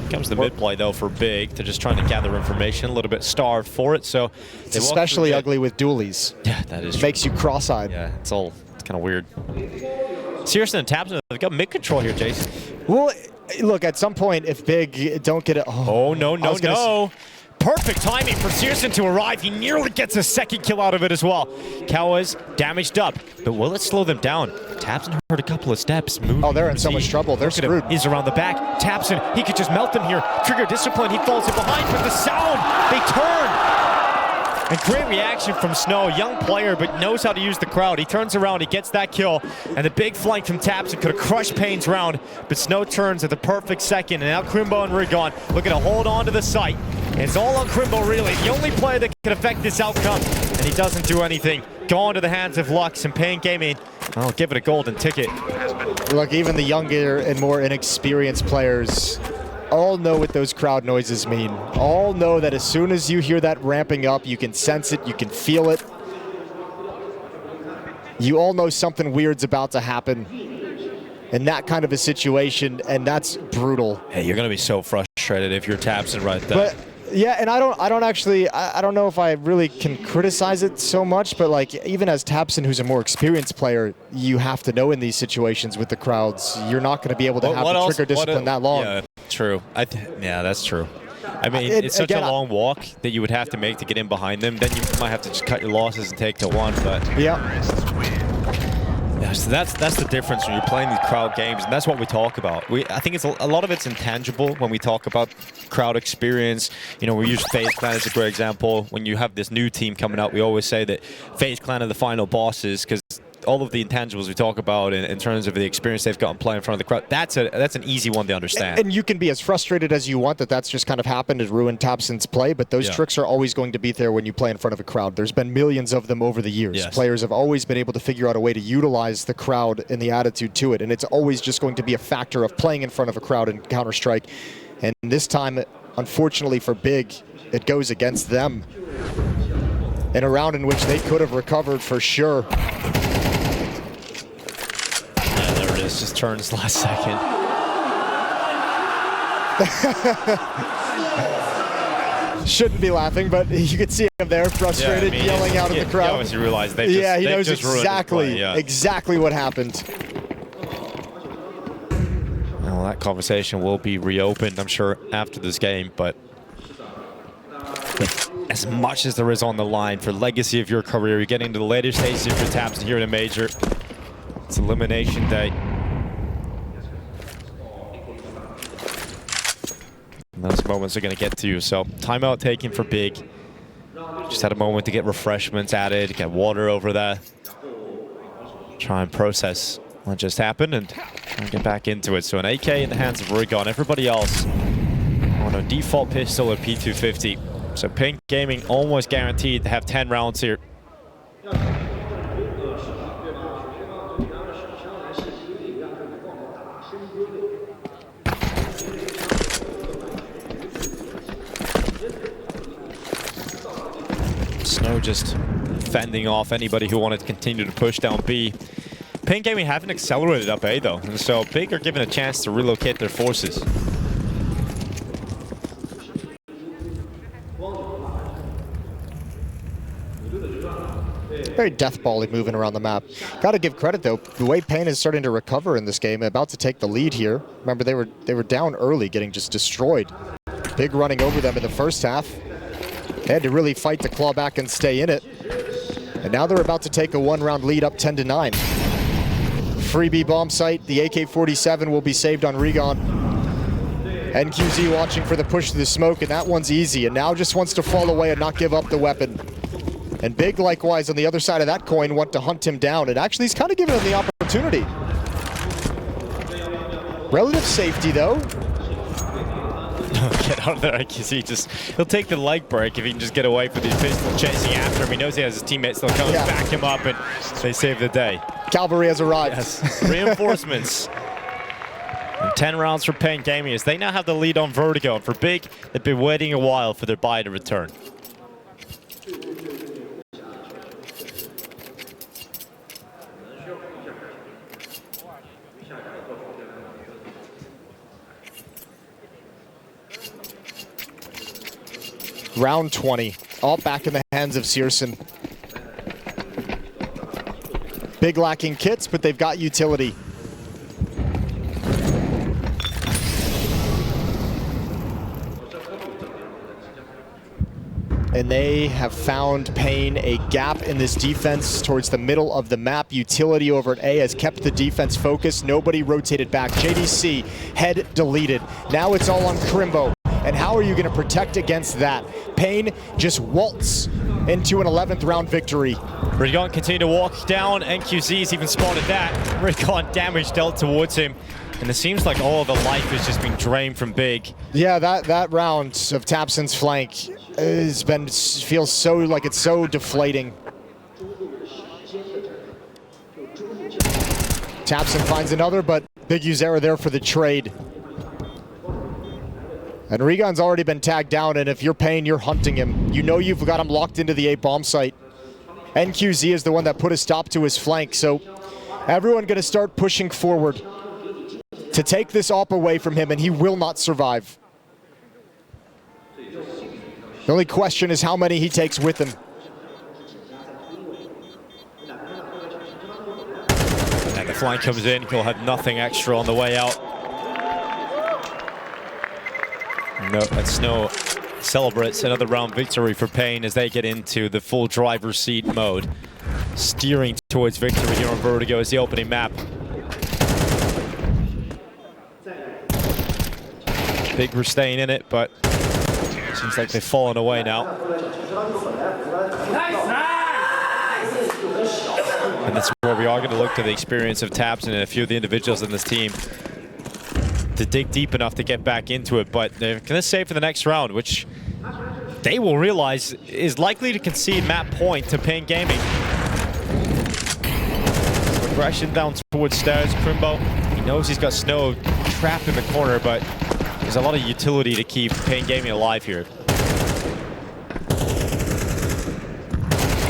Comes the mid play though for Big. They're just trying to gather information, a little bit starved for it. So it's especially ugly with dualies. Yeah, that is. It makes you cross-eyed. Yeah, it's kind of weird. Searson and Tabson, they've got mid control here, Jason. Well, look, at some point, if Big don't get it. Oh no. Perfect timing for Searson to arrive. He nearly gets a second kill out of it as well. Kawes damaged up, but will it slow them down? Tabson heard a couple of steps. Oh, they're in so much trouble. They're screwed. He's around the back. Tabson, he could just melt them here. Trigger discipline. He falls in behind, but the sound, they turn. And great reaction from Snow, young player, but knows how to use the crowd. He turns around, he gets that kill, and the big flank from Tabson could have crushed paiN's round, but Snow turns at the perfect second, and now Crimbo and Rigon looking to hold on to the site. And it's all on Crimbo, really, the only player that can affect this outcome, and he doesn't do anything. Gone to the hands of Lux, and paiN Gaming, I'll give it a golden ticket. Look, even the younger and more inexperienced players all know what those crowd noises mean. All know that as soon as you hear that ramping up, you can sense it, you can feel it. You all know something weird's about to happen in that kind of a situation, and that's brutal. Hey, you're gonna be so frustrated if you're Tabson right there. But yeah, and I don't know if I really can criticize it so much, but like even as Tabson, who's a more experienced player, you have to know in these situations with the crowds, you're not going to be able to have the trigger discipline that long. Yeah, true. Yeah, that's true. I mean, it's such a long walk that you would have to make to get in behind them. Then you might have to just cut your losses and take to one. But yeah, so that's the difference when you're playing these crowd games, and that's what we talk about. I think it's a lot of it's intangible when we talk about crowd experience. You know, we use FaZe Clan as a great example. When you have this new team coming out, we always say that FaZe Clan are the final bosses because all of the intangibles we talk about in terms of the experience they've gotten playing in front of the crowd, that's an easy one to understand. And you can be as frustrated as you want that that's just kind of happened and ruined Tabson's play, but those tricks are always going to be there when you play in front of a crowd. There's been millions of them over the years. Yes. Players have always been able to figure out a way to utilize the crowd and the attitude to it, and it's always just going to be a factor of playing in front of a crowd in Counter-Strike. And this time, unfortunately for Big, it goes against them in a round in which they could have recovered for sure. Just turns last second. Shouldn't be laughing, but you could see him there, frustrated, yelling out at the crowd. He obviously realized he knows exactly what happened. Well, that conversation will be reopened, I'm sure, after this game, but as much as there is on the line for legacy of your career, you're getting to the later stages of your Tabson here in a major. It's elimination day. And those moments are going to get to you. So timeout taken for Big. Just had a moment to get refreshments added, get water over there. Try and process what just happened and try and get back into it. So an AK in the hands of Rigon. Everybody else on a default pistol or P250. So paiN Gaming almost guaranteed to have 10 rounds here. Snow just fending off anybody who wanted to continue to push down B. paiN Gaming haven't accelerated up A though, and so Big are given a chance to relocate their forces. Very deathball-y moving around the map. Got to give credit though, the way paiN is starting to recover in this game, about to take the lead here. Remember, they were down early, getting just destroyed. Big running over them in the first half. They had to really fight to claw back and stay in it. And now they're about to take a one-round lead up 10-9. freebie bomb site. The AK-47 will be saved on Regon. NQZ watching for the push to the smoke, and that one's easy. And now just wants to fall away and not give up the weapon. And Big, likewise, on the other side of that coin, want to hunt him down. And actually, he's kind of giving him the opportunity. Relative safety, though. Get out of there, NQZ. He'll take the leg break if he can just get away from these pistols chasing after him. He knows he has his teammates. They'll come and back him up, and they save the day. Cavalry has arrived. Yes. Reinforcements. And 10 rounds for paiN Gaming as they now have the lead on Vertigo. And for Big, they've been waiting a while for their buy to return. Round 20, all back in the hands of Searson. Big lacking kits, but they've got utility. And they have found paiN a gap in this defense towards the middle of the map. Utility over at A has kept the defense focused. Nobody rotated back. JDC, head deleted. Now it's all on Crimbo. And how are you going to protect against that? paiN just waltz into an 11th round victory. Regon continue to walk down. NQZ's even spotted that. Regon damage dealt towards him. And it seems like all the life is just being drained from Big. Yeah, that round of tabseN's flank feels so like it's so deflating. tabseN finds another, but Big Uzera there for the trade. And Regon's already been tagged down, and if you're paiN, you're hunting him. You know you've got him locked into the A bomb site. NQZ is the one that put a stop to his flank, so everyone gonna start pushing forward to take this op away from him, and he will not survive. The only question is how many he takes with him. And the flank comes in, he'll have nothing extra on the way out. No, that's Snow celebrates another round victory for paiN as they get into the full driver's seat mode. Steering towards victory here on Vertigo is the opening map. Big were staying in it, but it seems like they've fallen away now. And that's where we are going to look to the experience of tabseN and a few of the individuals in this team to dig deep enough to get back into it, but they're going to save for the next round, which they will realize is likely to concede map point to paiN Gaming. Aggression down towards stairs. Crimbo, he knows he's got Snow trapped in the corner, but there's a lot of utility to keep paiN Gaming alive here.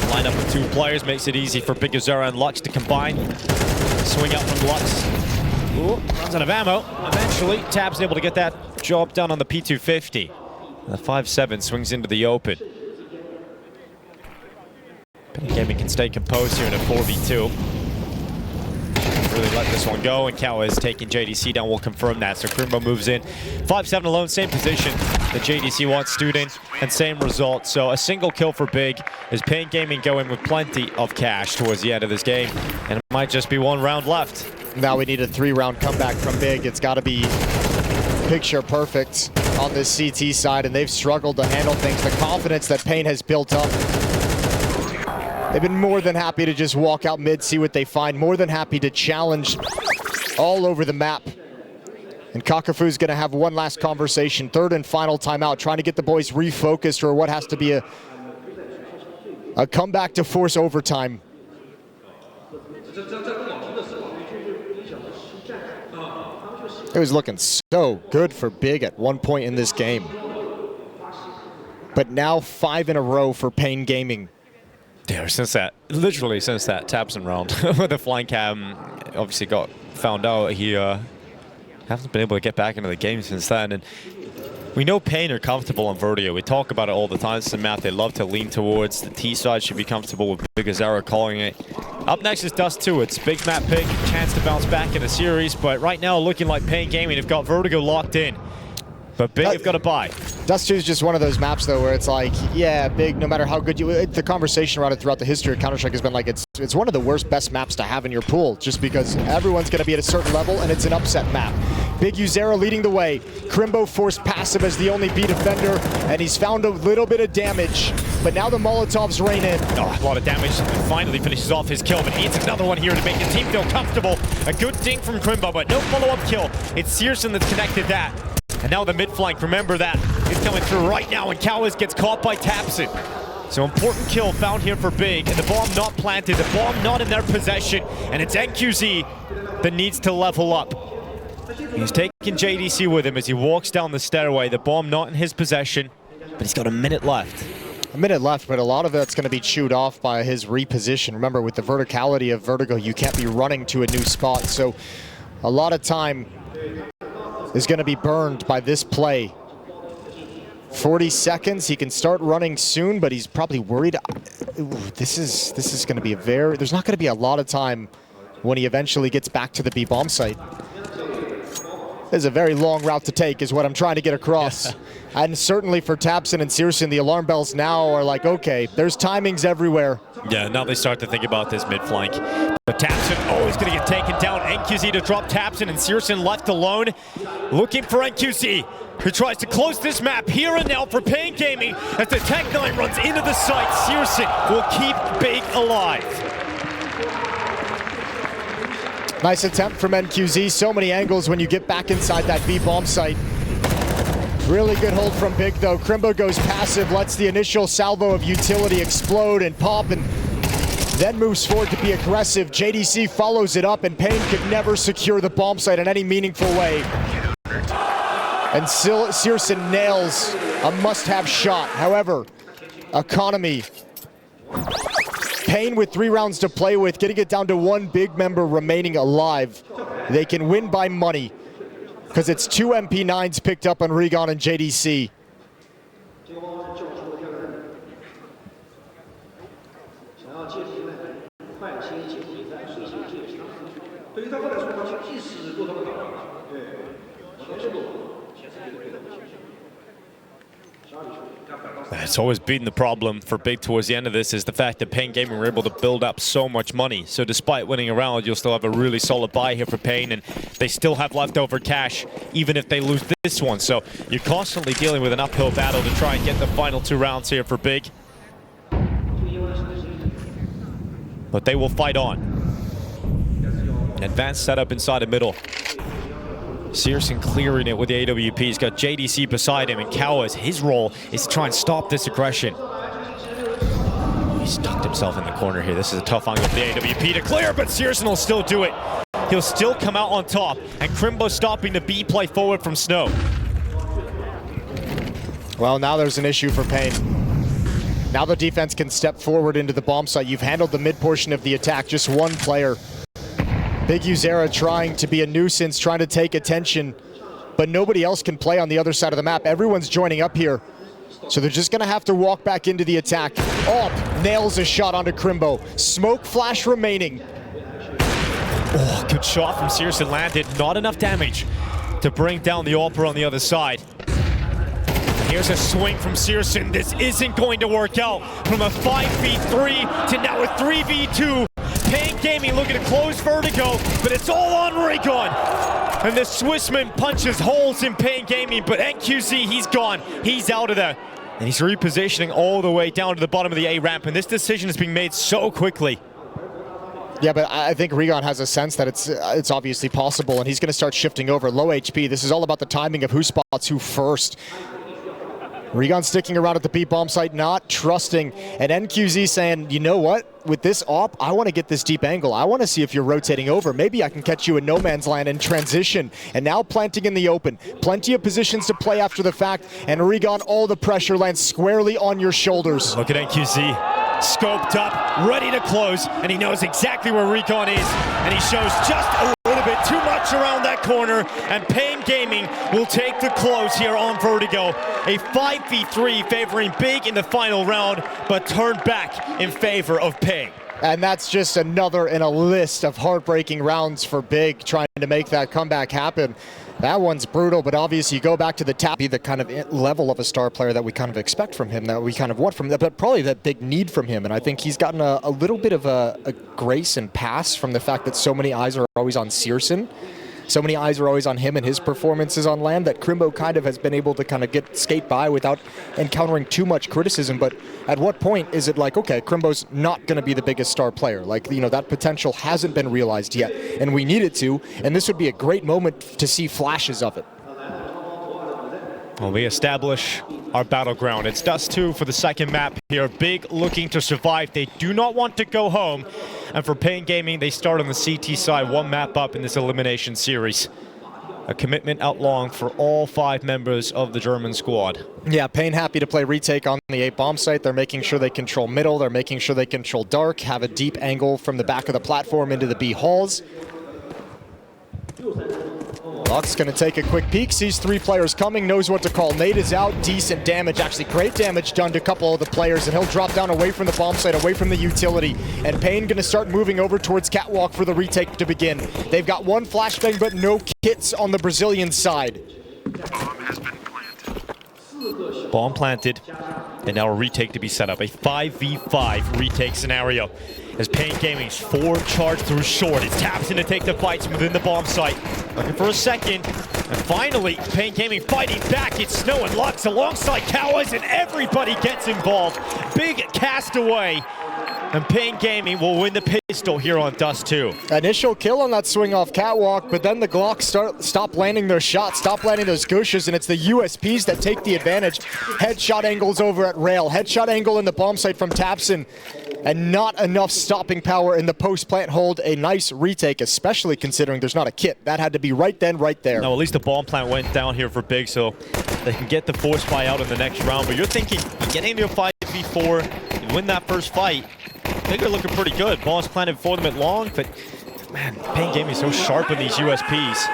Line up with two players makes it easy for Big Uzera and Lux to combine. Swing out from Lux. Ooh, runs out of ammo. Eventually, tabseN able to get that job done on the P250. The 5.7 swings into the open. paiN Gaming can stay composed here in a 4v2. Really let this one go, and Kao is taking JDC down. We'll confirm that. So Crimbo moves in. 5-7 alone, same position that JDC wants student, and same result. So a single kill for Big as paiN Gaming going with plenty of cash towards the end of this game. And it might just be one round left. Now we need a 3-round comeback from Big. It's got to be picture perfect on this CT side, and they've struggled to handle things. The confidence that paiN has built up, they've been more than happy to just walk out mid, see what they find. More than happy to challenge all over the map. And Kakafu's going to have one last conversation. Third and final timeout, trying to get the boys refocused for what has to be a comeback to force overtime. It was looking so good for Big at one point in this game. But now 5 in a row for paiN Gaming. Yeah, literally since that tabseN round, where the flying cam obviously got found out, he hasn't been able to get back into the game since then. And we know paiN are comfortable on Vertigo. We talk about it all the time. It's a map they love to lean towards. The T side should be comfortable with Big Uzera calling it. Up next is Dust 2. It's big map pick, chance to bounce back in the series, but right now looking like paiN Gaming have got Vertigo locked in. But Big have got to buy. Dust 2 is just one of those maps, though, where it's like, yeah, Big, no matter how good you... The conversation around it throughout the history of Counter-Strike has been like, it's one of the worst, best maps to have in your pool, just because everyone's going to be at a certain level, and it's an upset map. Big Uzera leading the way. Crimbo forced passive as the only B defender, and he's found a little bit of damage, but now the Molotovs rain in. Oh, a lot of damage, and finally finishes off his kill, but he needs another one here to make the team feel comfortable. A good ding from Crimbo, but no follow-up kill. It's Searson that's connected that. And now the mid flank, remember that, is coming through right now, and Cowes gets caught by Tapson. So important kill found here for Big, and the bomb not planted, the bomb not in their possession, and it's NQZ that needs to level up. He's taking JDC with him as he walks down the stairway, the bomb not in his possession, but he's got a minute left. A minute left, but a lot of that's going to be chewed off by his reposition. Remember, with the verticality of Vertigo, you can't be running to a new spot, so a lot of time is going to be burned by this play. 40 seconds, he can start running soon, but he's probably worried. Ooh, this is going to be there's not going to be a lot of time when he eventually gets back to the B bomb site. This is a very long route to take, is what I'm trying to get across. And certainly for Tapson and Searson, the alarm bells now are like, okay, there's timings everywhere. Yeah, now they start to think about this mid flank. But Tapson always going to get taken down. NQZ to drop Tapson, and Searson left alone, looking for NQZ, who tries to close this map here and now for paiN Gaming as the Tech-9 runs into the site. Searson will keep Big alive. Nice attempt from NQZ. So many angles when you get back inside that B bomb site. Really good hold from Big, though. Crimbo goes passive, lets the initial salvo of utility explode and pop, and then moves forward to be aggressive. JDC follows it up, and paiN could never secure the bomb site in any meaningful way. And Searson nails a must-have shot. However, economy. paiN with 3 rounds to play with, getting it down to 1 big member remaining alive. They can win by money, because it's 2 MP9s picked up on Regon and JDC. It's always been the problem for Big towards the end of this, is the fact that paiN Gaming were able to build up so much money. So despite winning a round, you'll still have a really solid buy here for paiN, and they still have leftover cash even if they lose this one. So you're constantly dealing with an uphill battle to try and get the final 2 rounds here for Big. But they will fight on. An advanced setup inside the middle. Searson clearing it with the AWP. He's got JDC beside him, and Cowes, his role is to try and stop this aggression. He's stuck himself in the corner here. This is a tough angle for the AWP to clear, but Searson will still do it. He'll still come out on top, and Crimbo stopping the B play forward from Snow. Well, now there's an issue for paiN. Now the defense can step forward into the bomb site. You've handled the mid portion of the attack, just 1 player. Big Uzera trying to be a nuisance, trying to take attention, but nobody else can play on the other side of the map. Everyone's joining up here, so they're just going to have to walk back into the attack. Op nails a shot onto Crimbo. Smoke flash remaining. Oh, good shot from Searson, landed. Not enough damage to bring down the AWPer on the other side. Here's a swing from Searson. This isn't going to work out. From a 5v3 to now a 3v2. paiN Gaming looking to close Vertigo, but it's all on Regon. And the Swissman punches holes in paiN Gaming, but NQZ, he's gone. He's out of there. And he's repositioning all the way down to the bottom of the A ramp, and this decision is being made so quickly. Yeah, but I think Regon has a sense that it's obviously possible, and he's going to start shifting over. Low HP, this is all about the timing of who spots who first. Regon sticking around at the B bomb site, not trusting, and NQZ saying, you know what? With this AWP, I want to get this deep angle. I want to see if you're rotating over. Maybe I can catch you in no man's land and transition. And now planting in the open. Plenty of positions to play after the fact, and Regon, all the pressure lands squarely on your shoulders. Look at NQZ, scoped up, ready to close, and he knows exactly where Regon is, and he shows just a little bit too much around that corner, and paiN Gaming will take the close here on Vertigo. A 5v3 favoring Big in the final round, but turned back in favor of paiN. And that's just another in a list of heartbreaking rounds for Big, trying to make that comeback happen. That one's brutal, but obviously you go back to the tap, be the kind of level of a star player that we kind of expect from him, that we kind of want from him, but probably that big need from him. And I think he's gotten a little bit of a grace and pass from the fact that so many eyes are always on Searson. So many eyes are always on him and his performances on land that Crimbo kind of has been able to kind of skate by without encountering too much criticism. But at what point is it like, okay, Crimbo's not going to be the biggest star player? Like, you know, that potential hasn't been realized yet, and we need it to, and this would be a great moment to see flashes of it. Well, we establish our battleground. It's Dust 2 for the second map here. Big looking to survive. They do not want to go home. And for paiN Gaming, they start on the CT side, one map up in this elimination series. A commitment out long for all 5 members of the German squad. Yeah, paiN happy to play retake on the 8 bomb site. They're making sure they control middle. They're making sure they control dark, have a deep angle from the back of the platform into the B halls. Luck's going to take a quick peek, sees 3 players coming, knows what to call. Nade is out, decent damage, actually great damage done to a couple of the players, and he'll drop down away from the bomb site, away from the utility. And paiN going to start moving over towards Catwalk for the retake to begin. They've got 1 flashbang, but no kits on the Brazilian side. Bomb planted, and now a retake to be set up. A 5v5 retake scenario. As paiN Gaming's 4 charge through short. It's tabs in to take the fights within the bomb site. Looking for a second. And finally, paiN Gaming fighting back. It's Snow and Lux alongside Cowas, and everybody gets involved. Big castaway. And paiN Gaming will win the pistol here on Dust 2. Initial kill on that swing off Catwalk, but then the Glocks stop landing their shots, stop landing those Gushes, and it's the USPs that take the advantage. Headshot angles over at Rail, headshot angle in the bomb site from Tapson, and not enough stopping power in the post-plant hold. A nice retake, especially considering there's not a kit. That had to be right then, right there. No, at least the bomb plant went down here for Big, so they can get the force buy out in the next round. But you're thinking, getting into a 5v4, you win that first fight, Big are looking pretty good. Bombs planted for them at long, but man, paiN Gaming is so sharp in these USPs.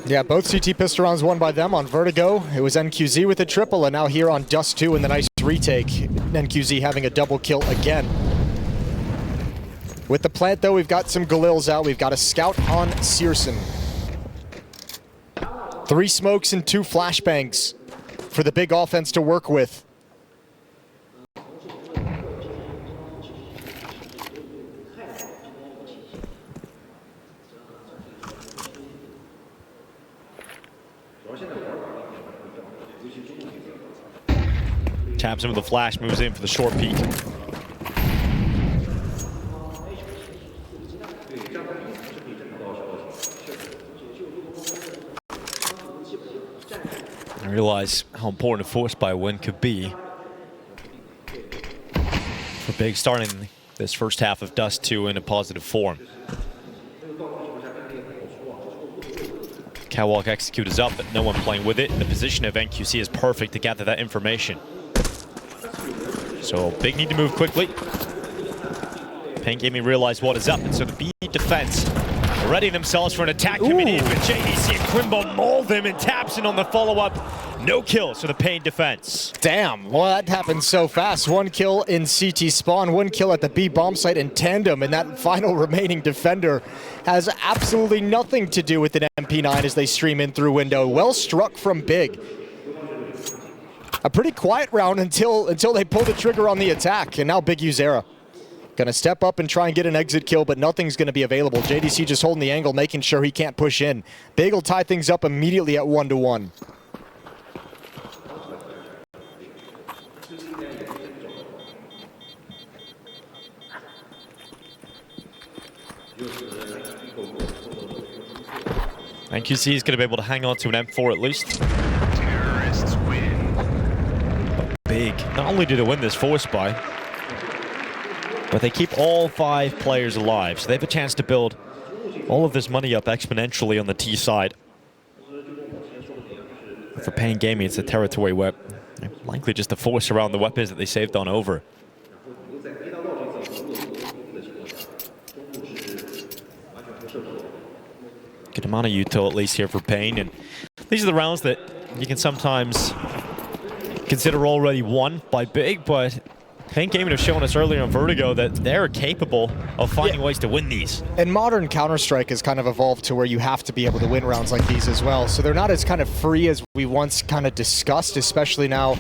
Yeah, both CT pistol rounds won by them on Vertigo. It was NQZ with a triple, and now here on Dust 2 in the nice retake. NQZ having a double kill again. With the plant, though, we've got some Galils out. We've got a scout on Searson. 3 smokes and 2 flashbangs for the Big offense to work with. Taps him with the flash, moves in for the short peek. I realize how important a force buy win could be for Big starting this first half of Dust 2 in a positive form. Catwalk execute is up, but no one playing with it. And the position of NQC is perfect to gather that information. So Big need to move quickly. paiN Gaming realize what is up, and so the B defense ready themselves for an attack coming in, but JDC and Crimbo maul them, and Tapson on the follow-up. No kills for the paiN defense. Damn, well that happened so fast. 1 kill in CT spawn, 1 kill at the B bomb site in tandem, and that final remaining defender has absolutely nothing to do with an MP9 as they stream in through window. Well struck from Big. A pretty quiet round until they pull the trigger on the attack, and now Big Uzera. Gonna step up and try and get an exit kill, but nothing's gonna be available. JDC just holding the angle, making sure he can't push in. Big will tie things up immediately at 1-1. NQC is going to be able to hang on to an M4 at least. Terrorists win. But Big, not only do they win this force buy, but they keep all 5 players alive, so they have a chance to build all of this money up exponentially on the T side. For paiN Gaming, it's a territory where likely just the force around the weapons that they saved on over. Good amount of util at least here for paiN, and these are the rounds that you can sometimes consider already won by Big, but paiN Gaming have shown us earlier on Vertigo that they're capable of finding ways to win these. And modern Counter-Strike has kind of evolved to where you have to be able to win rounds like these as well. So they're not as kind of free as we once kind of discussed, especially now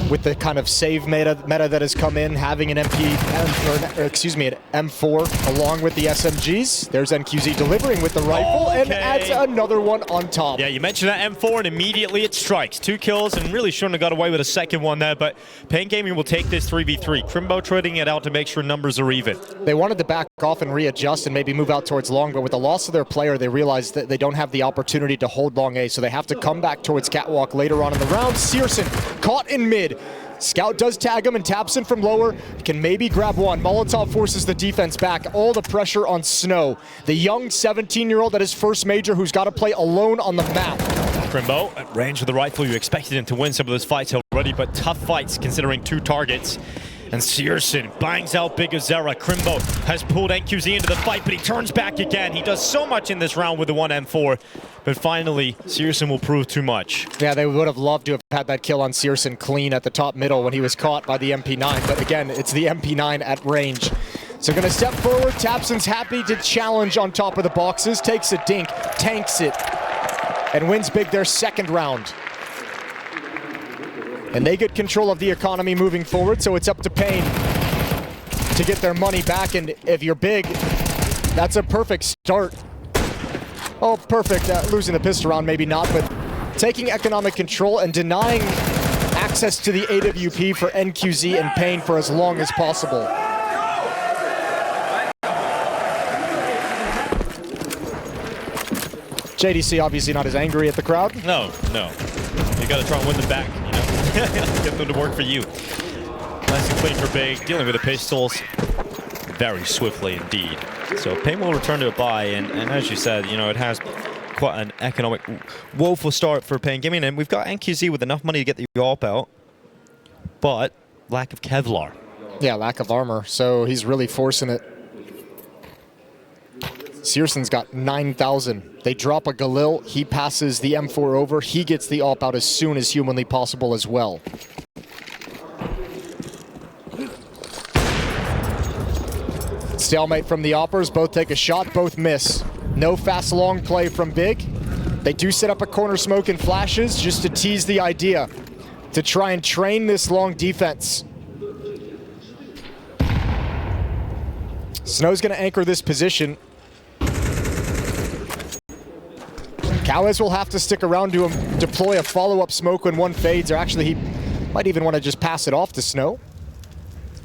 with the kind of save meta that has come in, having an an M4 along with the SMGs. There's NQZ delivering with the rifle and adds another one on top. Yeah, you mentioned that M4 and immediately it strikes. 2 kills and really shouldn't have got away with a second one there, but paiN Gaming will take this 3v3. Crimbo trading it out to make sure numbers are even. They wanted to back off and readjust and maybe move out towards long, but with the loss of their player, they realized that they don't have the opportunity to hold long A, so they have to come back towards Catwalk later on in the round. Searson caught in mid. Scout does tag him and taps him from lower. Can maybe grab one. Molotov forces the defense back. All the pressure on Snow. The young 17-year-old at his first major who's got to play alone on the map. Crimbo at range of the rifle. You expected him to win some of those fights already, but tough fights considering 2 targets. And Searson bangs out Big Azera. Crimbo has pulled NQZ into the fight, but he turns back again. He does so much in this round with the 1 M4, but finally, Searson will prove too much. Yeah, they would have loved to have had that kill on Searson clean at the top middle when he was caught by the MP9, but again, it's the MP9 at range. So gonna step forward, Tapson's happy to challenge on top of the boxes, takes a dink, tanks it, and wins big their second round. And they get control of the economy moving forward, so it's up to paiN to get their money back, and if you're big, that's a perfect start. Oh, perfect. Losing the pistol round, maybe not, but taking economic control and denying access to the AWP for NQZ and paiN for as long as possible. JDC obviously not as angry at the crowd. No. You gotta try and win them back, you know? Get them to work for you. Nice and clean for Big, dealing with the pistols very swiftly indeed. So paiN will return to a buy, and as you said, you know, it has quite an economic woeful start for paiN Gaming, and we've got NQZ with enough money to get the AWP out, but lack of Kevlar. Yeah, lack of armor, so he's really forcing it. Searson's got 9,000. They drop a Galil, he passes the M4 over, he gets the AWP out as soon as humanly possible as well. Stalemate from the Oppers, both take a shot, both miss. No fast long play from Big. They do set up a corner smoke and flashes just to tease the idea, to try and train this long defense. Snow's gonna anchor this position. Cowes will have to stick around to him, deploy a follow-up smoke when one fades, or actually he might even want to just pass it off to Snow.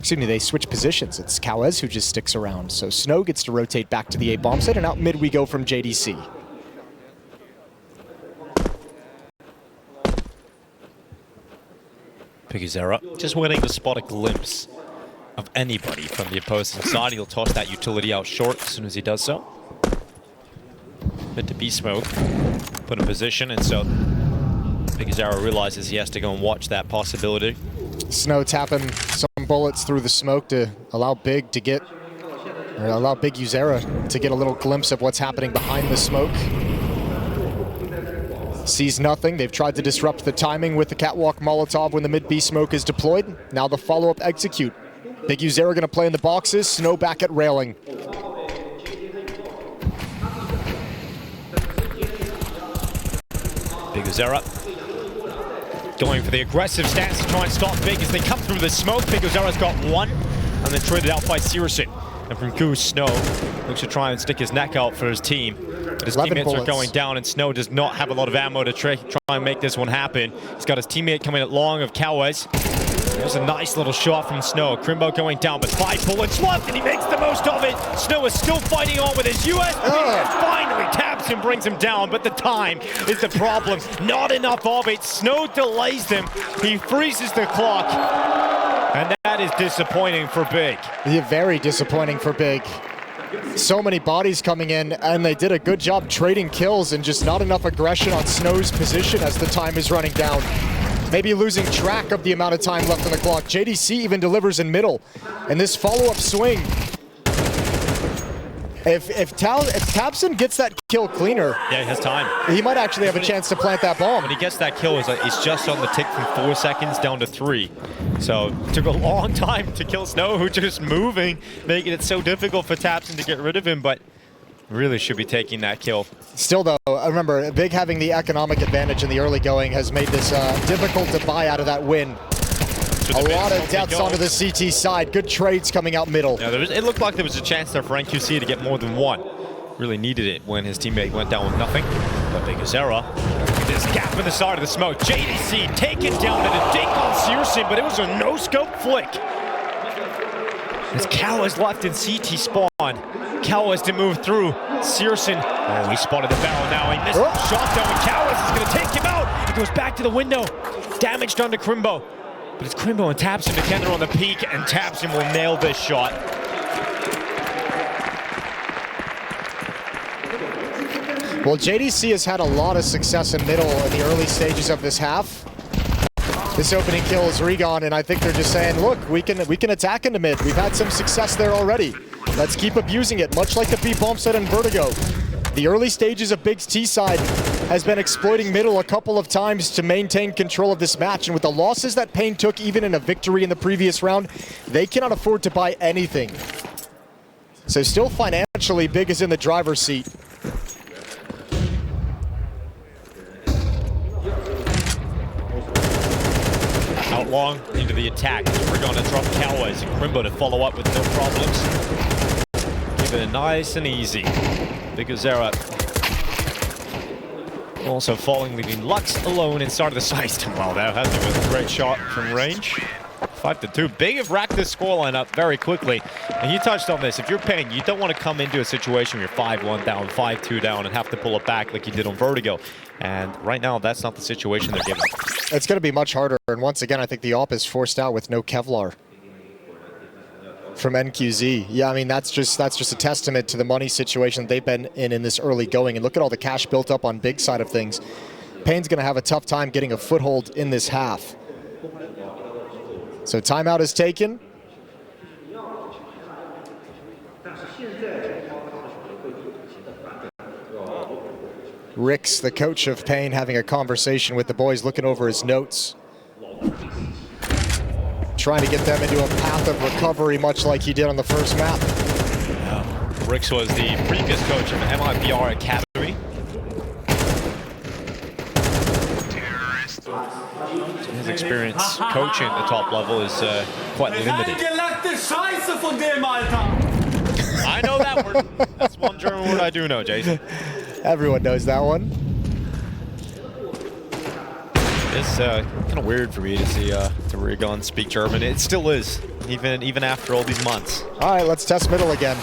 Excuse me, they switch positions. It's Cowes who just sticks around. So Snow gets to rotate back to the A bomb site, and out mid we go from JDC. Big Azera just waiting to spot a glimpse of anybody from the opposing side. He'll toss that utility out short as soon as he does so. Mid to B smoke, put in position, and so Big Azera realizes he has to go and watch that possibility. Snow tapping some bullets through the smoke to allow Big to get, or allow Big Azera to get a little glimpse of what's happening behind the smoke. Sees nothing. They've tried to disrupt the timing with the catwalk Molotov when the mid B smoke is deployed. Now the follow-up execute. Big Azera gonna play in the boxes, Snow back at railing. Big Azera going for the aggressive stance to try and stop Big as they come through the smoke. Big Azera's got one, and then traded out by Searson. And from Goose, Snow looks to try and stick his neck out for his team. But his teammates are going down, and Snow does not have a lot of ammo to try and make this one happen. He's got his teammate coming at long of Cowes. There's a nice little shot from Snow. Crimbo going down, but 5 bullets left, and he makes the most of it. Snow is still fighting on with his USP, and finally taps and brings him down, but the time is the problem. Not enough of it. Snow delays them. He freezes the clock, and that is disappointing for Big. Yeah, very disappointing for Big. So many bodies coming in, and they did a good job trading kills, and just not enough aggression on Snow's position as the time is running down. Maybe losing track of the amount of time left on the clock. JDC even delivers in middle, and this follow-up swing. If Tapson gets that kill cleaner, Yeah, he has time. he might actually have a chance to plant that bomb. When he gets that kill, it's just on the tick from 4 seconds down to 3. So it took a long time to kill Snow, who just moving, making it so difficult for Tapson to get rid of him, but really should be taking that kill. Still though, remember, Big having the economic advantage in the early going has made this difficult to buy out of that win. A lot of deaths onto the CT side. Good trades coming out middle. Yeah, it looked like there was a chance there for NQC to get more than one. Really needed it when his teammate went down with nothing. But Bigazera, this gap in the side of the smoke. JDC taken down and a dink on Searson, but it was a no-scope flick. As Cal is left in CT spawn. Cal has to move through. Searson, oh, he spotted the barrel now. He missed the shot down, and Cowis is going to take him out. He goes back to the window. Damage done to Crimbo. But it's Crimbo and Tapson together on the peak, and Tapson will nail this shot. Well, JDC has had a lot of success in middle in the early stages of this half. This opening kill is Regon, and I think they're just saying, look, we can attack into mid. We've had some success there already. Let's keep abusing it, much like the B bomb set and Vertigo. The early stages of Big's T side has been exploiting middle a couple of times to maintain control of this match, and with the losses that paiN took even in a victory in the previous round, they cannot afford to buy anything. So still financially, Big is in the driver's seat. Out long into the attack. We're going to drop Cowis and Crimbo to follow up with no problems. Keep it nice and easy. Bigazera also falling, leaving Lux alone inside of the side. Well, that has been a great shot from range. 5-2. Big have racked this scoreline up very quickly. And you touched on this. If you're paiN, you don't want to come into a situation where you're 5-1 down, 5-2 down, and have to pull it back like you did on Vertigo. And right now, that's not the situation they're given. It's going to be much harder. And once again, I think the op is forced out with no Kevlar from NQZ. Yeah, I mean, that's just a testament to the money situation they've been in this early going. And look at all the cash built up on Big side of things. paiN's going to have a tough time getting a foothold in this half. So timeout is taken. Rix, the coach of paiN, having a conversation with the boys, looking over his notes. Trying to get them into a path of recovery, much like he did on the first map. Yeah. Rix was the previous coach of MIBR Academy. His experience coaching at the top level is quite limited. I know that word. That's one German word I do know, Jason. Everyone knows that one. It's kind of weird for me to see Regon speak German. It still is, even after all these months. All right, let's test middle again.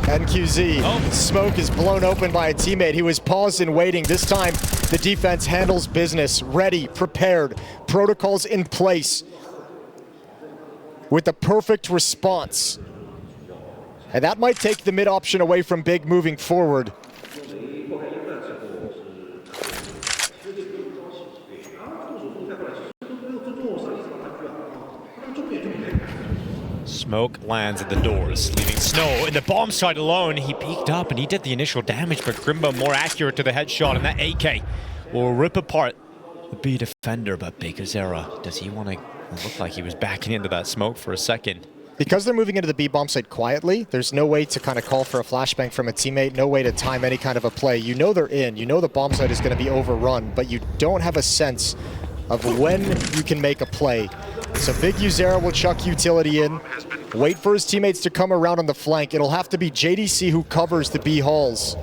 NQZ, smoke is blown open by a teammate. He was paused and waiting. This time, the defense handles business. Ready, prepared, protocols in place. With the perfect response. And that might take the mid option away from Big moving forward. Smoke lands at the doors, leaving Snow in the bomb side alone. He peeked up and he did the initial damage, but Crimbo more accurate to the headshot, and that AK will rip apart the B defender. But Bigazera, does he want to? It looked like he was backing into that smoke for a second. Because they're moving into the B bomb site quietly, there's no way to kind of call for a flashbang from a teammate, no way to time any kind of a play. You know they're in, you know the bomb site is going to be overrun, but you don't have a sense of when you can make a play. So Big Uzera will chuck utility in, wait for his teammates to come around on the flank. It'll have to be JDC who covers the B halls.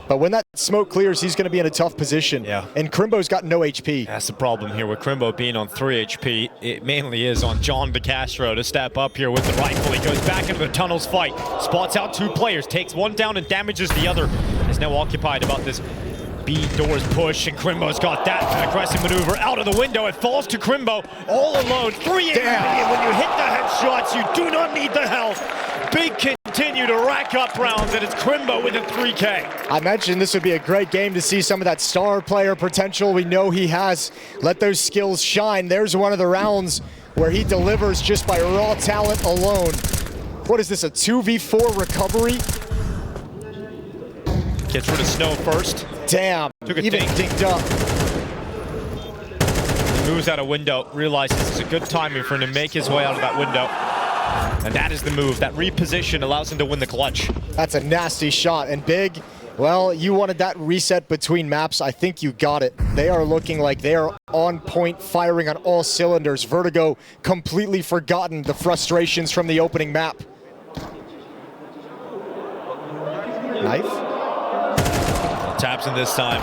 But when that smoke clears, he's going to be in a tough position. Yeah. And Crimbo's got no HP. That's the problem here with Crimbo being on 3 HP. It mainly is on John DeCastro to step up here with the rifle. He goes back into the tunnels fight, spots out 2 players, takes one down and damages the other. Is now occupied about this B doors push, and Crimbo's got that aggressive maneuver out of the window. It falls to Crimbo all alone. 3 HP, and when you hit the headshots, you do not need the health. Big continue to rack up rounds, and it's Crimbo with a 3K. I mentioned this would be a great game to see some of that star player potential we know he has. Let those skills shine. There's one of the rounds where he delivers just by raw talent alone. What is this, a 2v4 recovery? Gets rid of Snow first. Damn, Took a even dink. dinked up. Moves out a window, realizes it's a good timing for him to make his way out of that window. And that is the move. That reposition allows him to win the clutch. That's a nasty shot. And Big, well, you wanted that reset between maps. I think you got it. They are looking like they are on point, firing on all cylinders. Vertigo completely forgotten the frustrations from the opening map. Knife? Taps in this time.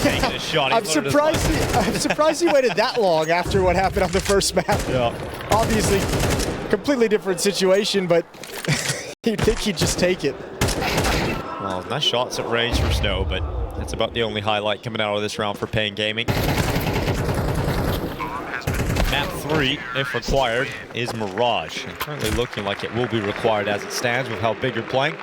Taking a shot. I'm surprised he waited that long after what happened on the first map. Yeah. Obviously, completely different situation, but you'd think he'd just take it. Well, nice shots at range for Snow, but that's about the only highlight coming out of this round for paiN Gaming. Map 3, if required, is Mirage. And currently looking like it will be required as it stands with how big you're playing.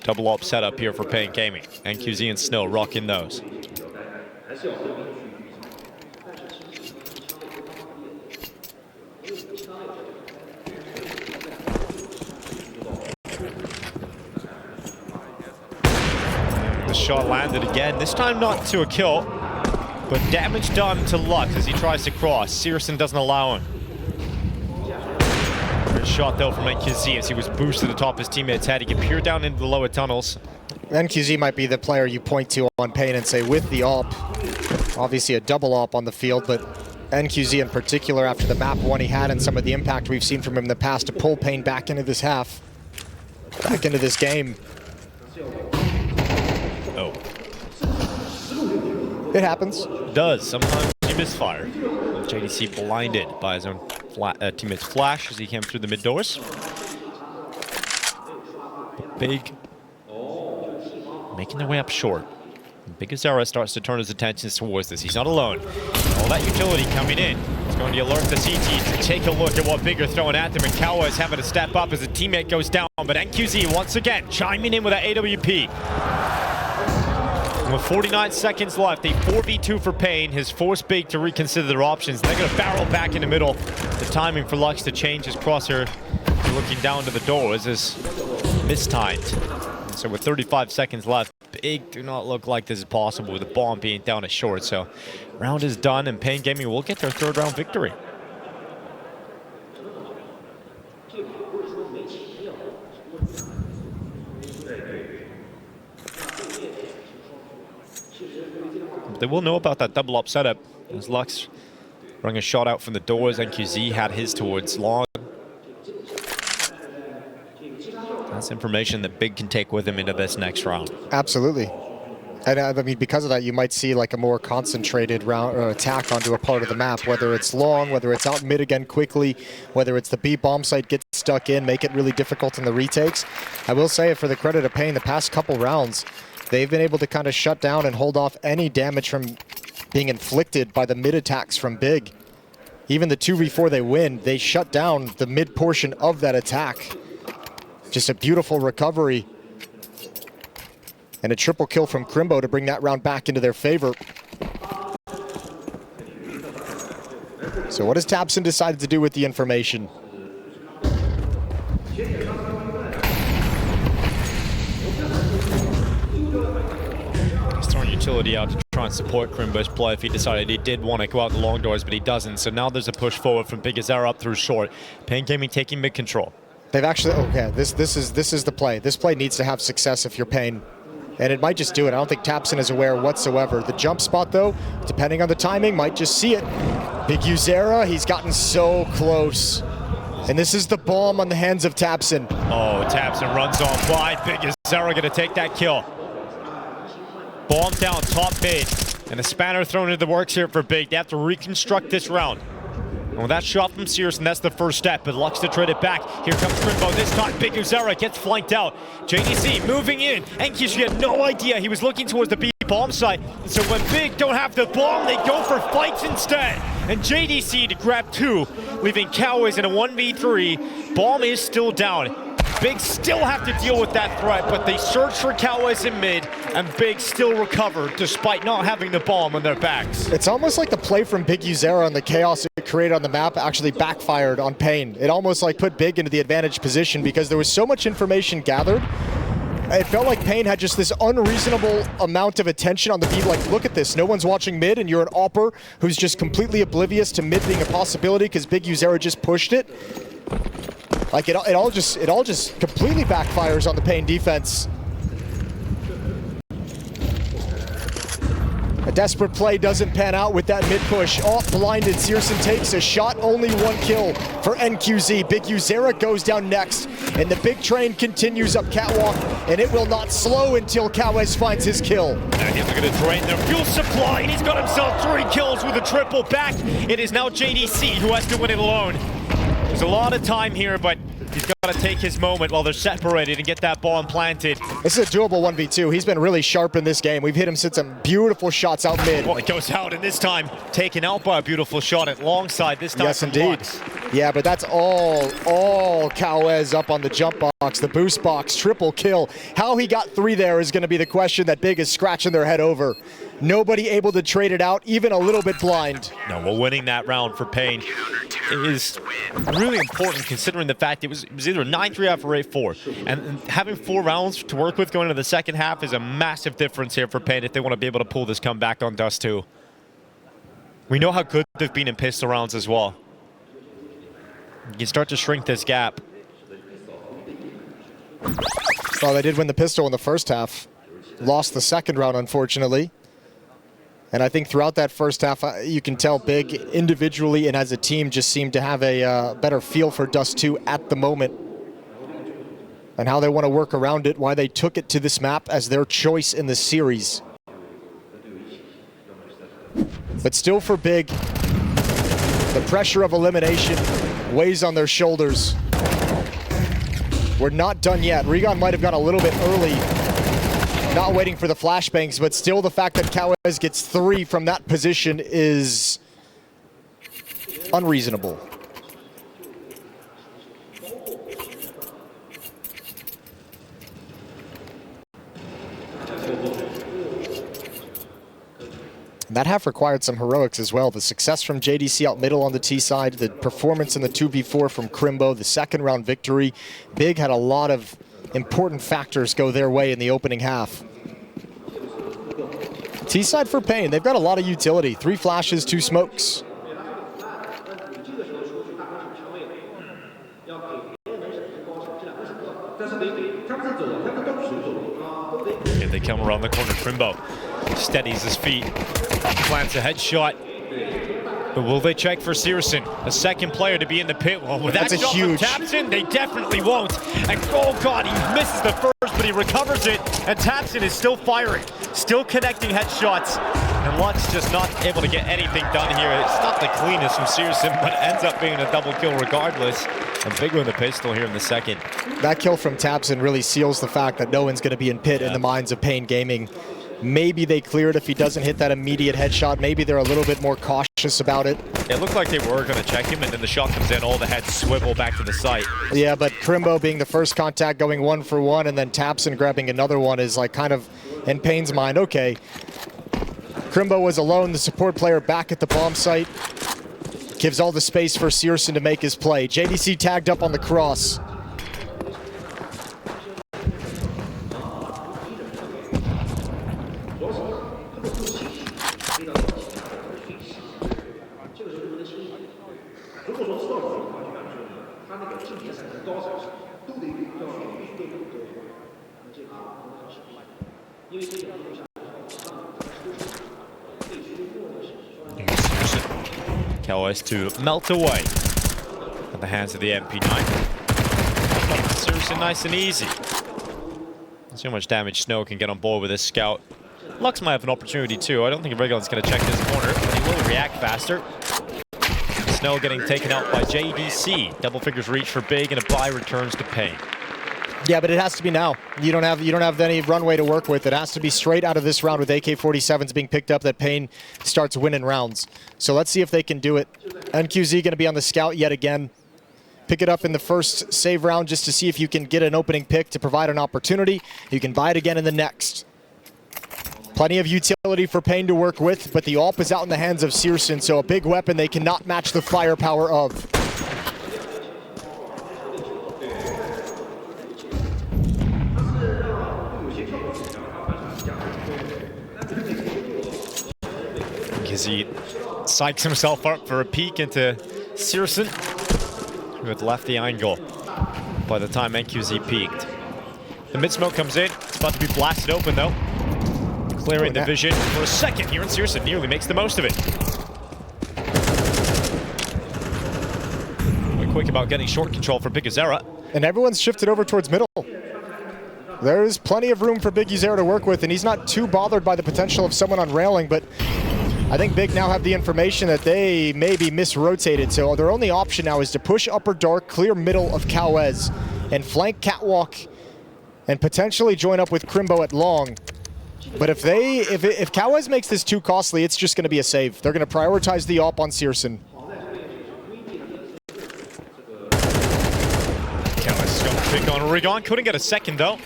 Double op setup here for paiN Gaming. NQZ and Snow rocking those. The shot landed again, this time not to a kill, but damage done to Lux as he tries to cross. Searson doesn't allow him. Good shot though from NQZ as he was boosted atop his teammate's head. He can peer down into the lower tunnels. NQZ might be the player you point to on paiN and say with the op. Obviously a double op on the field, but NQZ in particular after the map one he had and some of the impact we've seen from him in the past to pull paiN back into this half. Back into this game. Oh. It happens. It does. Sometimes you misfire. JDC blinded by his own teammate's flash as he came through the mid doors. Big making their way up short. Big Azera starts to turn his attentions towards this. He's not alone. All that utility coming in. He's going to alert the CT to take a look at what Big are throwing at them, and Kawa is having to step up as a teammate goes down. But NQZ once again chiming in with that AWP. With 49 seconds left, a 4v2 for paiN has forced Big to reconsider their options. They're going to barrel back in the middle. The timing for Lux to change his crosshair, looking down to the doors, is mistimed. And so with 35 seconds left, Big do not look like this is possible with the bomb being down as short. So round is done, and paiN Gaming will get their third round victory. They will know about that double up setup as Lux running a shot out from the doors. NQZ had his towards long. That's information that Big can take with him into this next round. Absolutely. And I mean, because of that, you might see like a more concentrated round or attack onto a part of the map, whether it's long, whether it's out mid again quickly, whether it's the B bomb site gets stuck in, make it really difficult in the retakes. I will say, for the credit of paiN, the past couple rounds, they've been able to kind of shut down and hold off any damage from being inflicted by the mid attacks from Big. Even the 2v4 they win, they shut down the mid portion of that attack. Just a beautiful recovery. And a triple kill from Crimbo to bring that round back into their favor. So what has tabseN decided to do with the information? Utility out to try and support Crimbo's play if he decided he did want to go out the long doors, but he doesn't. So now there's a push forward from Big Azera up through short. paiN Gaming taking mid control. They've actually, okay, this is the play. This play needs to have success if you're paiN. And it might just do it. I don't think tabseN is aware whatsoever. The jump spot though, depending on the timing, might just see it. Big Azera, he's gotten so close. And this is the bomb on the hands of tabseN. Oh, tabseN runs off wide. Big Azera gonna take that kill. Bomb down, top mid, and a spanner thrown into the works here for Big. They have to reconstruct this round. And with that shot from Searson, that's the first step, but Lux to trade it back. Here comes Crimbo. This time, Big Azera gets flanked out. JDC moving in. NQZ had no idea he was looking towards the B bomb site. And so when Big don't have the bomb, they go for fights instead. And JDC to grab two, leaving Cowboys in a 1v3. Bomb is still down. Big still have to deal with that threat, but they search for Cowes in mid, and Big still recover despite not having the bomb on their backs. It's almost like the play from Big Uzera and the chaos it created on the map actually backfired on paiN. It almost like put Big into the advantage position because there was so much information gathered. It felt like paiN had just this unreasonable amount of attention on the beat. Like, look at this, no one's watching mid, and you're an AWPer who's just completely oblivious to mid being a possibility because Big Uzera just pushed it. Like, it all just completely backfires on the paiN defense. A desperate play doesn't pan out with that mid push. Oh, blinded. syrsoN takes a shot. Only one kill for NQZ. Big Uzera goes down next, and the big train continues up catwalk, and it will not slow until Cowes finds his kill. And he's going to drain their fuel supply, and he's got himself 3 kills with a triple back. It is now JDC who has to win it alone. There's a lot of time here, but he's got to take his moment while they're separated and get that bomb planted. This is a doable 1v2. He's been really sharp in this game. We've hit him since some beautiful shots out mid. Well, it goes out, and this time taken out by a beautiful shot at long side. This time, yes, indeed. Yeah, but that's all Cowes up on the jump box, the boost box, triple kill. How he got 3 there is going to be the question that Big is scratching their head over. Nobody able to trade it out, even a little bit blind. No, well, winning that round for paiN is really important considering the fact it was either a 9-3 after 8-4. And having 4 rounds to work with going into the second half is a massive difference here for paiN if they want to be able to pull this comeback on Dust 2. We know how good they've been in pistol rounds as well. You can start to shrink this gap. Well, they did win the pistol in the first half. Lost the second round, unfortunately. And I think throughout that first half, you can tell Big individually and as a team just seemed to have a better feel for Dust 2 at the moment. And how they want to work around it, why they took it to this map as their choice in the series. But still for Big, the pressure of elimination weighs on their shoulders. We're not done yet. Regon might have gone a little bit early, not waiting for the flashbangs, but still the fact that Cowes gets 3 from that position is unreasonable. That half required some heroics as well. The success from JDC out middle on the T side, the performance in the 2v4 from Crimbo, the second round victory. Big had a lot of important factors go their way in the opening half. T side for paiN, they've got a lot of utility. 3 flashes, 2 smokes. And they come around the corner. Crimbo steadies his feet, plants a headshot. But will they check for syrsoN? A second player to be in the pit. Well, with that shot from taps:n, they definitely won't. And oh god, he misses the first, but he recovers it. And taps:n is still firing, still connecting headshots. And Lux just not able to get anything done here. It's not the cleanest from syrsoN, but ends up being a double kill regardless. And Big with the pistol here in the second. That kill from taps:n really seals the fact that no one's going to be in pit in the minds of paiN Gaming. Maybe they clear it if he doesn't hit that immediate headshot. Maybe they're a little bit more cautious about it. It looked like they were going to check him, and then the shot comes in, all the heads swivel back to the site. Yeah, but Crimbo being the first contact going 1 for 1, and then taps:n grabbing another one is like kind of in paiN's mind, okay. Crimbo was alone, the support player back at the bomb site. Gives all the space for syrsoN to make his play. JDC tagged up on the cross. Cowes to melt away at the hands of the MP9. syrsoN nice and easy. See how much damage Snow can get on board with this scout. Lux might have an opportunity too. I don't think Regon's going to check this corner, but he will react faster. Snow getting taken out by JDC. Double figures reach for Big, and a buy returns to paiN. Yeah, but it has to be now. You don't have any runway to work with. It has to be straight out of this round with AK-47s being picked up that paiN starts winning rounds. So let's see if they can do it. NQZ going to be on the scout yet again. pick it up in the first save round just to see if you can get an opening pick to provide an opportunity. You can buy it again in the next. Plenty of utility for paiN to work with, but the AWP is out in the hands of scoreline, so a big weapon they cannot match the firepower of. As he psychs himself up for a peek into scoreline, who had left the angle by the time NQZ peeked. The mid smoke comes in. It's about to be blasted open though. Clearing the vision for a second here, and scoreline nearly makes the most of it. We're quick about getting short control for Big Uzera. And everyone's shifted over towards middle. There's plenty of room for Big Uzera to work with, and he's not too bothered by the potential of someone unrailing, but I think Big now have the information that they may be misrotated, so their only option now is to push upper dark, clear middle of Cowes, and flank Catwalk, and potentially join up with Crimbo at long. But if Cowes makes this too costly, it's just going to be a save. They're going to prioritize the AWP on scoreline. Cowes got a pick on Rigon, couldn't get a second though.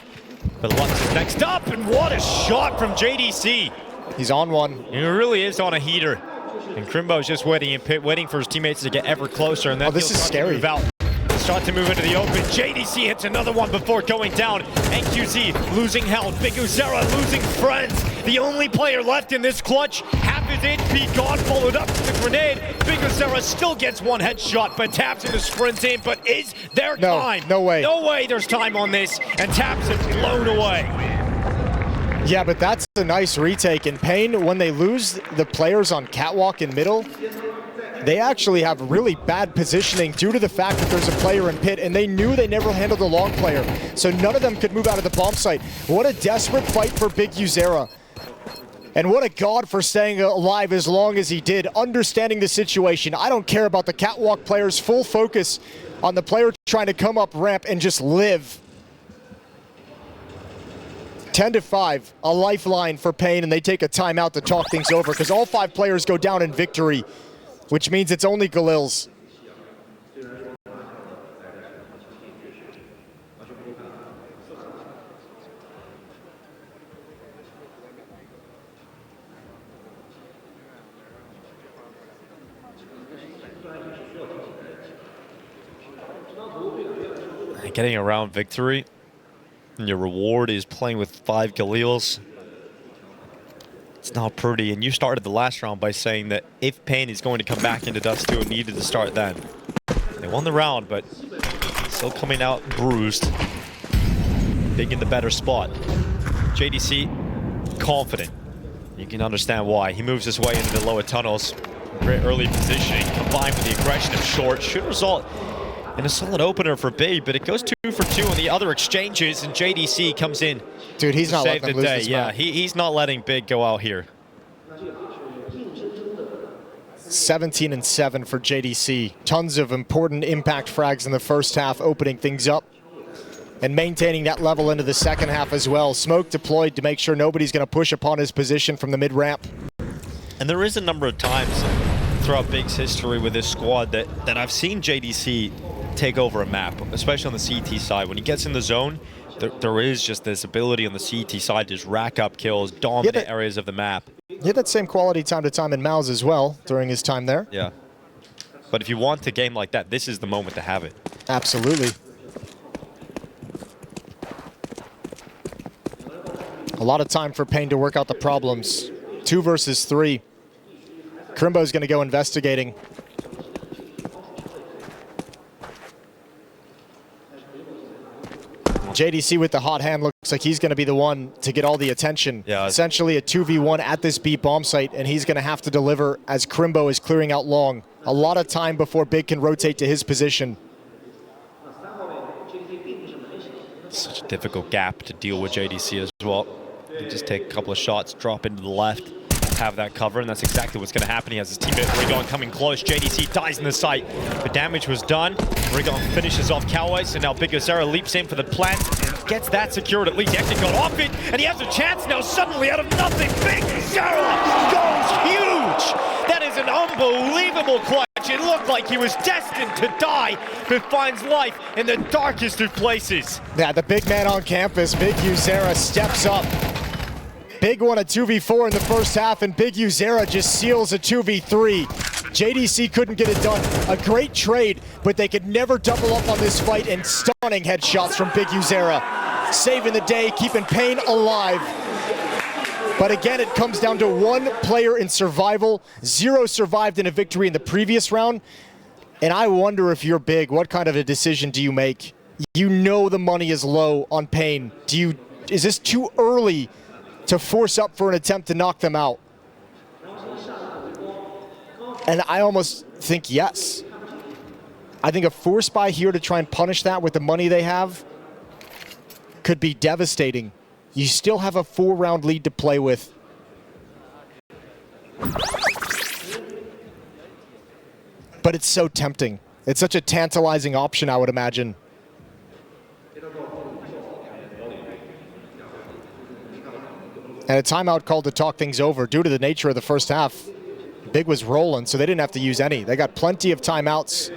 But Lux is next up, and what a shot from JDC. He's on one. He really is on a heater. And Crimbo's just waiting in pit, waiting for his teammates to get ever closer. And then this is scary. Start to move into the open. JDC hits another one before going down. NQZ losing health. Big Uzera losing friends. The only player left in this clutch. Half his HP gone, followed up with the grenade. Big Uzera still gets one headshot, but Taps in the sprint in. But is there time? No way. No way there's time on this. And Taps is blown away. Yeah, but that's a nice retake. And paiN, when they lose the players on Catwalk and middle, they actually have really bad positioning due to the fact that there's a player in pit, and they knew they never handled a long player, so none of them could move out of the bomb site. What a desperate fight for Big Uzera. And what a god for staying alive as long as he did, understanding the situation. I don't care about the Catwalk players, full focus on the player trying to come up ramp and just live. 10-5, a lifeline for paiN, and they take a timeout to talk things over because all 5 players go down in victory, which means it's only Galil's. Getting around victory, and your reward is playing with 5 Galils. It's not pretty, and you started the last round by saying that if paiN is going to come back into Dust 2, it needed to start then. They won the round, but still coming out bruised. Big in the better spot. JDC, confident. You can understand why. He moves his way into the lower tunnels. Great early positioning, combined with the aggression of short, should result in a solid opener for Big, but it goes 2 for 2 on the other exchanges, and JDC comes in. Dude, he's not letting them lose this Yeah, map. he's not letting Big go out here. 17-7 for JDC. Tons of important impact frags in the first half, opening things up and maintaining that level into the second half as well. Smoke deployed to make sure nobody's going to push upon his position from the mid-ramp. And there is a number of times throughout Big's history with this squad that I've seen JDC take over a map, especially on the CT side. When he gets in the zone, there is just this ability on the CT side to just rack up kills, dominate areas of the map. He had that same quality time to time in Mao's as well during his time there. Yeah. But if you want a game like that, this is the moment to have it. Absolutely. A lot of time for paiN to work out the problems. 2 versus 3. Crimbo's going to go investigating. JDC with the hot hand looks like he's going to be the one to get all the attention. Yeah. Essentially a 2v1 at this B bomb site, and he's going to have to deliver as Crimbo is clearing out long. A lot of time before Big can rotate to his position. Such a difficult gap to deal with JDC as well. You just take a couple of shots, drop into the left, have that cover, and that's exactly what's going to happen. He has his teammate Rigon coming close. JDC dies in the site. The damage was done. Rigon finishes off Cowes, and now Big Uzera leaps in for the plant and gets that secured at least. He actually got off it, and he has a chance now suddenly out of nothing. Big Uzera goes huge! That is an unbelievable clutch Mirage, it looked like he was destined to die, but finds life in the darkest of places. Yeah, the big man on campus, Big Uzera, steps up. Big won a 2v4 in the first half, and Big Uzera just seals a 2v3. JDC couldn't get it done. A great trade, but they could never double up on this fight, and stunning headshots from Big Uzera. Saving the day, keeping paiN alive. But again, it comes down to one player in survival. 0 survived in a victory in the previous round. And I wonder if you're Big, what kind of a decision do you make? You know the money is low on paiN. Is this too early to force up for an attempt to knock them out? And I almost think yes. I think a force buy here to try and punish that with the money they have could be devastating. You still have a 4-round lead to play with. But it's so tempting. It's such a tantalizing option, I would imagine. And a timeout called to talk things over due to the nature of the first half. Big was rolling, so they didn't have to use any. They got plenty of timeouts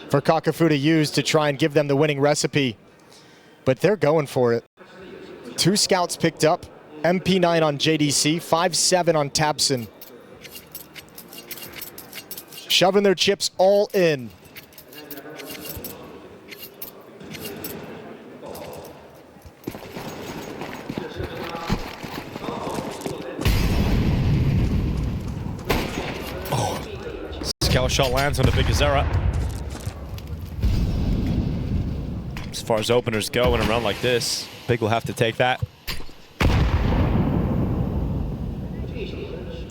for Kakafu to use to try and give them the winning recipe. But they're going for it. 2 scouts picked up. MP9 on JDC, 5-7 on Tabson. Shoving their chips all in. Scout shot lands on the Big Uzera. As far as openers go in a round like this, Big will have to take that.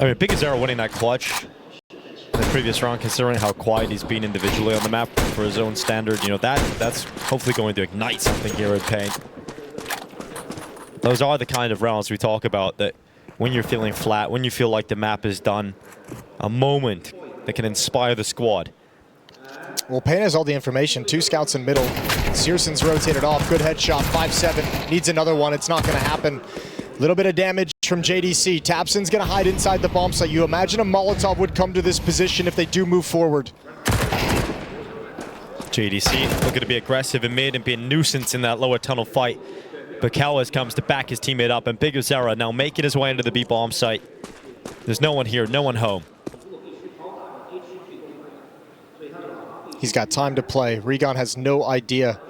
I mean, Big Uzera winning that clutch in the previous round, considering how quiet he's been individually on the map for his own standard, you know, that's hopefully going to ignite something here at paiN. Those are the kind of rounds we talk about, that when you're feeling flat, when you feel like the map is done, a moment that can inspire the squad. Well, paiN has all the information. 2 scouts in middle. Searson's rotated off. Good headshot. 5-7. Needs another one. It's not going to happen. Little bit of damage from JDC. Tabson's going to hide inside the bomb site. You imagine a Molotov would come to this position if they do move forward. JDC looking to be aggressive in mid and be a nuisance in that lower tunnel fight. Buchholz comes to back his teammate up, and Big Uzera now making his way into the B bomb site. There's no one here, no one home. He's got time to play. Regon has no idea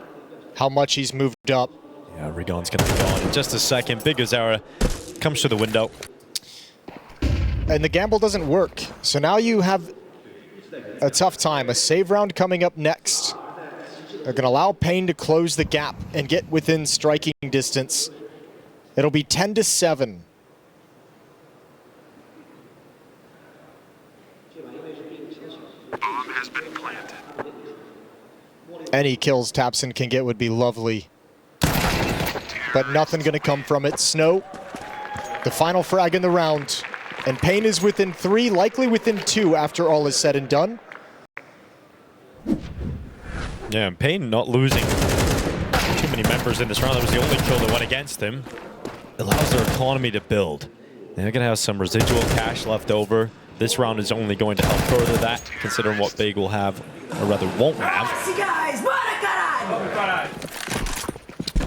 how much he's moved up. Yeah, Regon's going to be gone in just a second. Big Uzera comes to the window. And the gamble doesn't work. So now you have a tough time. A save round coming up next. They're going to allow paiN to close the gap and get within striking distance. It'll be 10-7. Bomb has been planted. Any kills Tabson can get would be lovely. But nothing going to come from it. Snow, the final frag in the round. And paiN is within 3, likely within 2 after all is said and done. Yeah, and paiN not losing too many members in this round. That was the only kill that went against him. Allows their economy to build. They're going to have some residual cash left over. This round is only going to help further that, considering what Big will have, or rather won't have.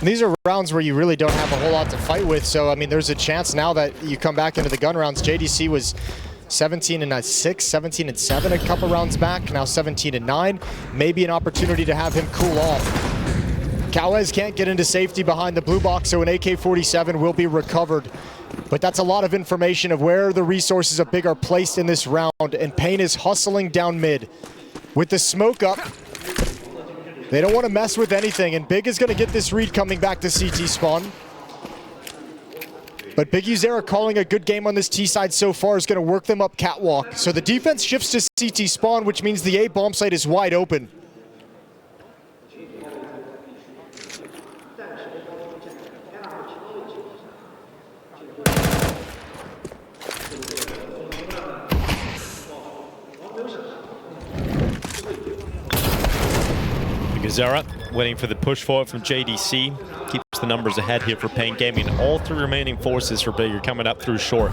These are rounds where you really don't have a whole lot to fight with, so I mean, there's a chance now that you come back into the gun rounds. JDC was 17-6, 17-7 a couple rounds back, now 17-9. Maybe an opportunity to have him cool off. Cowes can't get into safety behind the blue box, so an AK-47 will be recovered. But that's a lot of information of where the resources of Big are placed in this round, and paiN is hustling down mid. With the smoke up, they don't want to mess with anything, and Big is going to get this read coming back to CT spawn. But Big Uzera calling a good game on this T side so far is going to work them up catwalk. So the defense shifts to CT spawn, which means the A bomb site is wide open. Uzera waiting for the push forward from JDC. Keeps the numbers ahead here for paiN Gaming. All 3 remaining forces for Big are coming up through short.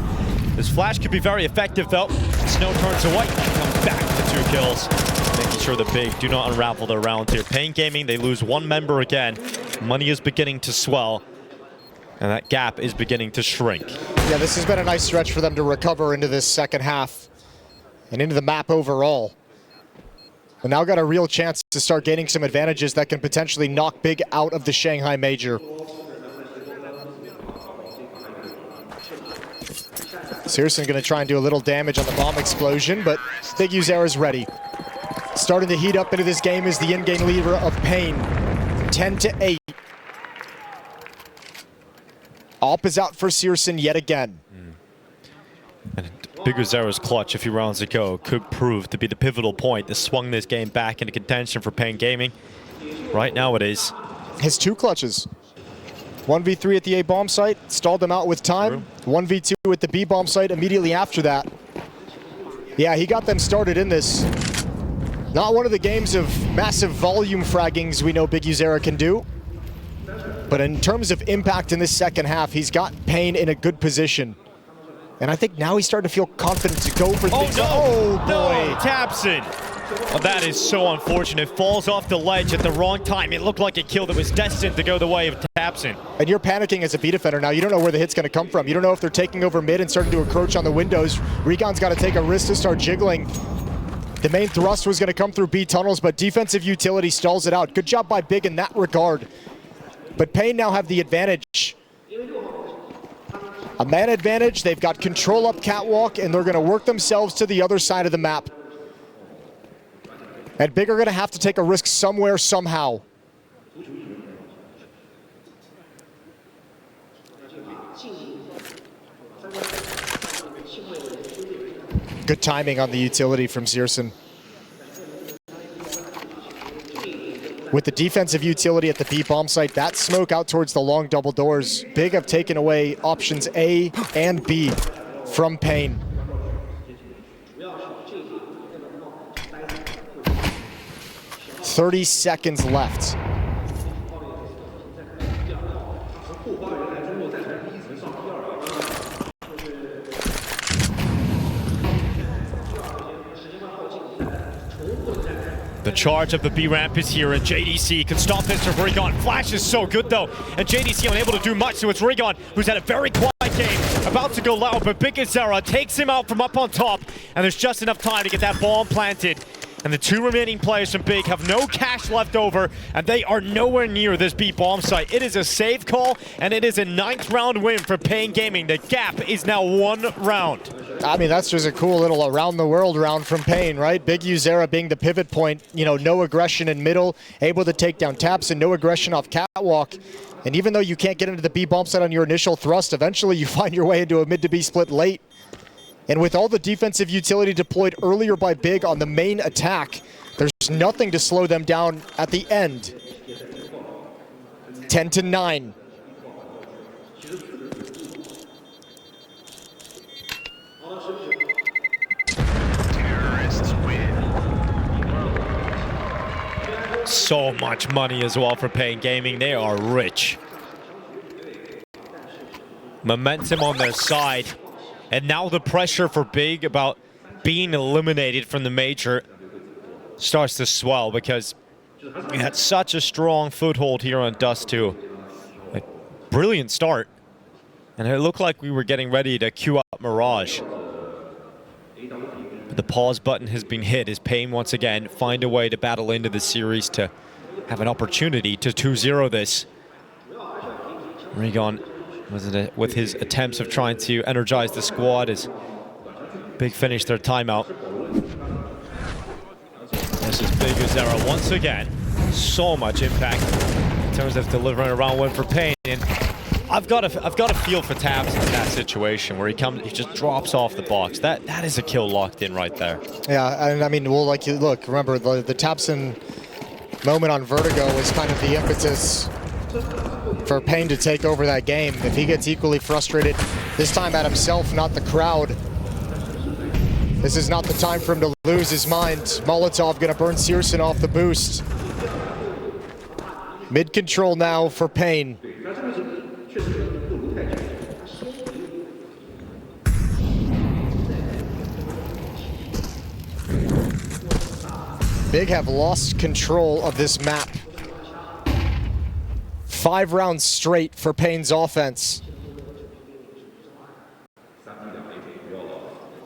This flash could be very effective though. Snow turns to white and comes back to 2 kills, making sure the big do not unravel their round here. paiN Gaming, they lose 1 member again. Money is beginning to swell, and that gap is beginning to shrink. Yeah, this has been a nice stretch for them to recover into this second half and into the map overall. And now got a real chance to start gaining some advantages that can potentially knock Big out of the Shanghai Major. Searson going to try and do a little damage on the bomb explosion, but Big Uzera is ready. Starting to heat up into this game is the in-game leader of paiN, 10-8. Op is out for Searson yet again. And Big Uzera's clutch a few rounds ago could prove to be the pivotal point that swung this game back into contention for paiN Gaming. Right now it is. His 2 clutches. 1v3 at the A bomb site, stalled them out with time. 1v2 at the B bomb site immediately after that. Yeah, he got them started in this. Not one of the games of massive volume fraggings we know Big Uzera can do. But in terms of impact in this second half, he's got paiN in a good position. And I think now he's starting to feel confident to go for the big. Oh, boy. No, tabseN. Oh, that is so unfortunate. Falls off the ledge at the wrong time. It looked like a kill that was destined to go the way of tabseN. And you're panicking as a B defender now. You don't know where the hit's going to come from. You don't know if they're taking over mid and starting to encroach on the windows. Regon's got to take a risk to start jiggling. The main thrust was going to come through B tunnels, but defensive utility stalls it out. Good job by Big in that regard. But paiN now have the advantage. A man advantage. They've got control up catwalk, and they're going to work themselves to the other side of the map. And Big are going to have to take a risk somewhere, somehow. Good timing on the utility from Searson. With the defensive utility at the B bomb site, that smoke out towards the long double doors. Big have taken away options A and B from paiN. "30 seconds left. The charge of the B ramp is here, and JDC can stop this with Rigon. Flash is so good though, and JDC unable to do much, so it's Rigon who's had a very quiet game, about to go loud, but Big Uzera takes him out from up on top, and there's just enough time to get that bomb planted. And the 2 remaining players from Big have no cash left over, and they are nowhere near this B bomb site. It is a save call, and it is a 9th round win for paiN Gaming. The gap is now 1 round. I mean, that's just a cool little around the world round from paiN, right? Big Uzera being the pivot point, you know, no aggression in middle, able to take down taps and no aggression off catwalk. And even though you can't get into the B bomb site on your initial thrust, eventually you find your way into a mid to B split late. And with all the defensive utility deployed earlier by Big on the main attack, there's nothing to slow them down at the end. 10-9. Terrorists win. So much money as well for paiN Gaming. They are rich. Momentum on their side. And now the pressure for Big about being eliminated from the major starts to swell, because we had such a strong foothold here on Dust 2. A brilliant start. And it looked like we were getting ready to queue up Mirage. But the pause button has been hit as paiN once again find a way to battle into the series to have an opportunity to 2-0 this. Rigon with his attempts of trying to energize the squad as Big finished their timeout. This is Big Uzera once again. So much impact in terms of delivering a round win for paiN. And I've got a feel for tabseN in that situation where he just drops off the box. That is a kill locked in right there. Yeah, and I mean, well, like, look, remember the tabseN moment on Vertigo was kind of the impetus for paiN to take over that game. If he gets equally frustrated, this time at himself, not the crowd, this is not the time for him to lose his mind. Molotov gonna burn Searson off the boost. Mid control now for paiN. Big have lost control of this map. 5 rounds straight for paiN's offense.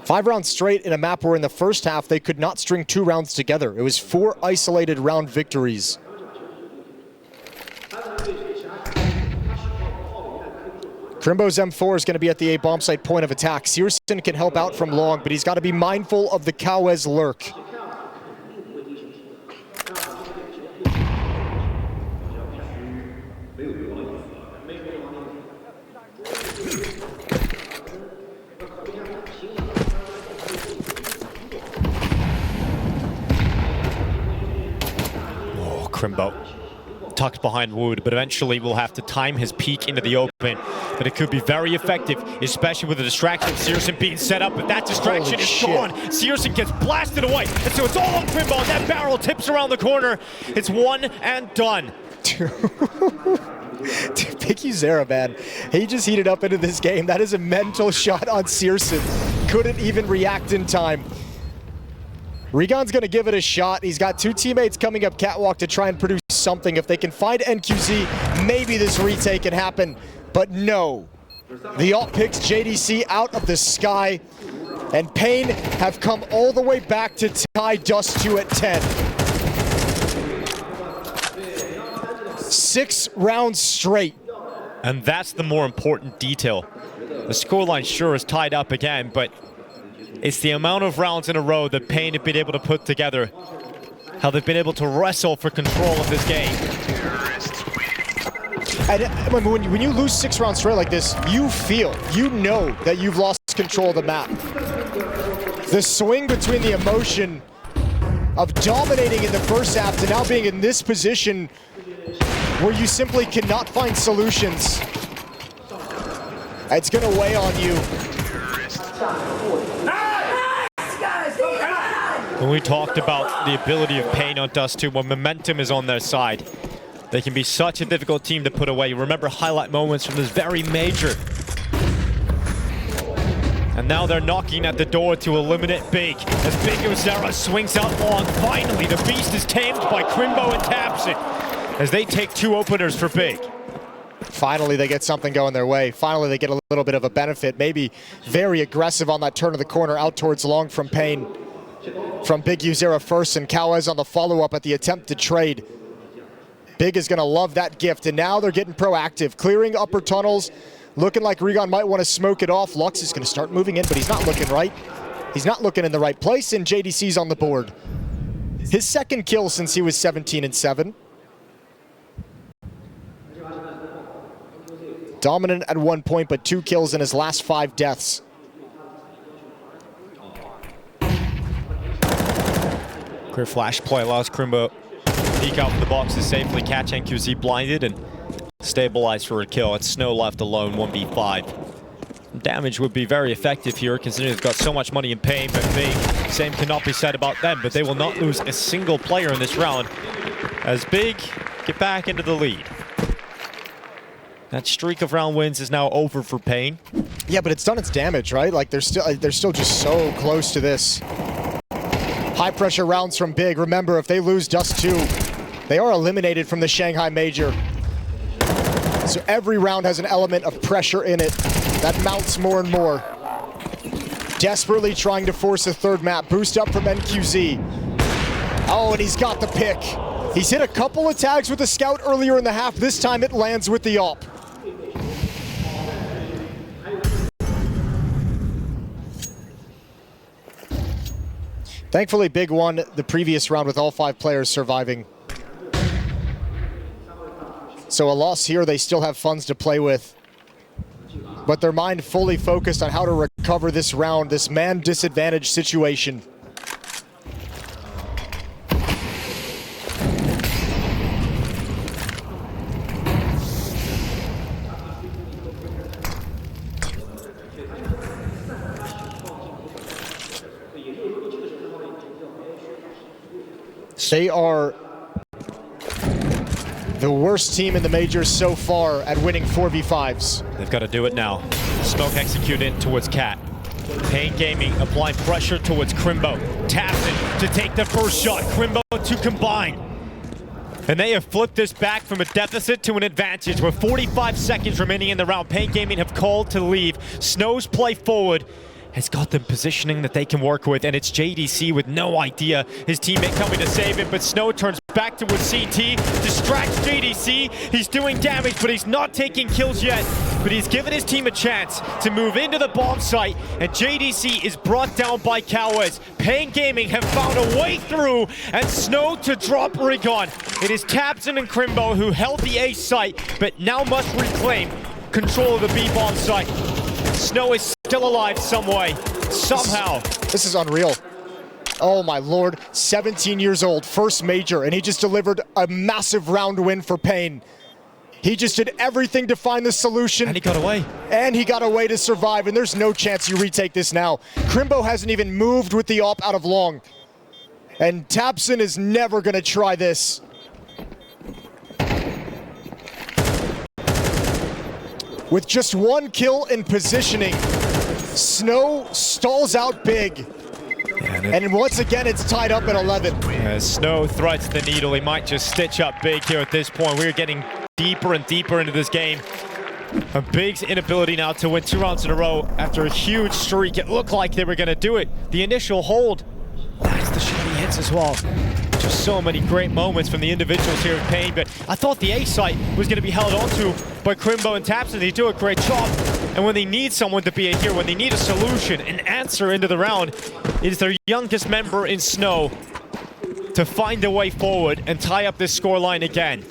5 rounds straight in a map where in the first half they could not string 2 rounds together. It was 4 isolated round victories. Crimbo's M4 is going to be at the A bomb site point of attack. Searson can help out from long, but he's got to be mindful of the Cowes lurk. Oh, Crimbo tucked behind Wood, but eventually will have to time his peek into the open. But it could be very effective, especially with the distraction of Searson being set up, but that distraction is gone. Searson gets blasted away, and so it's all on Crimbo, and that barrel tips around the corner. It's one and done. PWE Shanghai, man, he just heated up into this game. That is a mental shot on Searson. Couldn't even react in time. Regon's gonna give it a shot. He's got 2 teammates coming up catwalk to try and produce something. If they can find NQZ, maybe this retake can happen, but no. The alt picks JDC out of the sky, and paiN have come all the way back to tie Dust2 at 10. 6 rounds straight. And that's the more important detail. The scoreline sure is tied up again, but it's the amount of rounds in a row that paiN have been able to put together. How they've been able to wrestle for control of this game. And when you lose 6 rounds straight like this, you know that you've lost control of the map. The swing between the emotion of dominating in the first half to now being in this position where you simply cannot find solutions. It's gonna weigh on you. When we talked about the ability of paiN on Dust2, when momentum is on their side, they can be such a difficult team to put away. Remember highlight moments from this very major. And now they're knocking at the door to eliminate Big. As Big Ozera swings out long. Finally, the beast is tamed by Crimbo and taps it. As they take 2 openers for Big. Finally, they get something going their way. Finally, they get a little bit of a benefit. Maybe very aggressive on that turn of the corner out towards long from paiN. From Big Ozera first, and Cowes on the follow-up at the attempt to trade. Big is gonna love that gift, and now they're getting proactive. Clearing upper tunnels, looking like Regon might want to smoke it off. Lux is gonna start moving in, but he's not looking right. He's not looking in the right place, and JDC's on the board. His 2nd kill since he was 17-7. Dominant at 1 point, but 2 kills in his last 5 deaths. Clear flash play allows Crimbo peek out from the box to safely catch NQZ blinded and stabilize for a kill. It's Snow left alone, 1v5. Damage would be very effective here, considering they've got so much money in paiN, but Big, same cannot be said about them, but they will not lose a single player in this round as Big get back into the lead. That streak of round wins is now over for paiN. Yeah, but it's done its damage, right? Like they're still just so close to this. High pressure rounds from Big. Remember, if they lose Dust2, they are eliminated from the Shanghai Major. So every round has an element of pressure in it that mounts more and more. Desperately trying to force a 3rd map. Boost up from NQZ. Oh, and he's got the pick. He's hit a couple of tags with the scout earlier in the half. This time it lands with the AWP. Thankfully, Big won the previous round with all 5 players surviving. So a loss here, they still have funds to play with. But their mind fully focused on how to recover this round, this man disadvantage situation. They are the worst team in the majors so far at winning 4v5s. They've got to do it now. Smoke execute in towards Cat. paiN Gaming applying pressure towards Crimbo. Tapson to take the first shot. Crimbo to combine. And they have flipped this back from a deficit to an advantage with 45 seconds remaining in the round. paiN Gaming have called to leave. Snow's play forward has got them positioning that they can work with, and it's JDC with no idea his teammate coming to save him, but Snow turns back towards CT, distracts JDC. He's doing damage, but he's not taking kills yet, but he's given his team a chance to move into the bomb site, and JDC is brought down by Cowes. paiN Gaming have found a way through, and Snow to drop Rigon. It is Tapson and Crimbo who held the A site, but now must reclaim control of the B bomb site. Snow is still alive some way, somehow. This is unreal. Oh my lord, 17 years old, first major, and he just delivered a massive round win for paiN. He just did everything to find the solution. And he got away. And he got away to survive, and there's no chance you retake this now. Crimbo hasn't even moved with the AWP out of long. And Tapson is never gonna try this. With just one kill in positioning, Snow stalls out big. And once again, it's tied up at 11. As Snow threads the needle, he might just stitch up Big here at this point. We're getting deeper and deeper into this game. And Big's inability now to win 2 rounds in a row after a huge streak. It looked like they were going to do it. The initial hold, that's the shot he hits as well. Just so many great moments from the individuals here in paiN, but I thought the A site was going to be held onto by Crimbo and Tapson. They do a great job. And when they need someone to be a hero, when they need a solution, an answer into the round, it is their youngest member in Snow to find a way forward and tie up this scoreline again.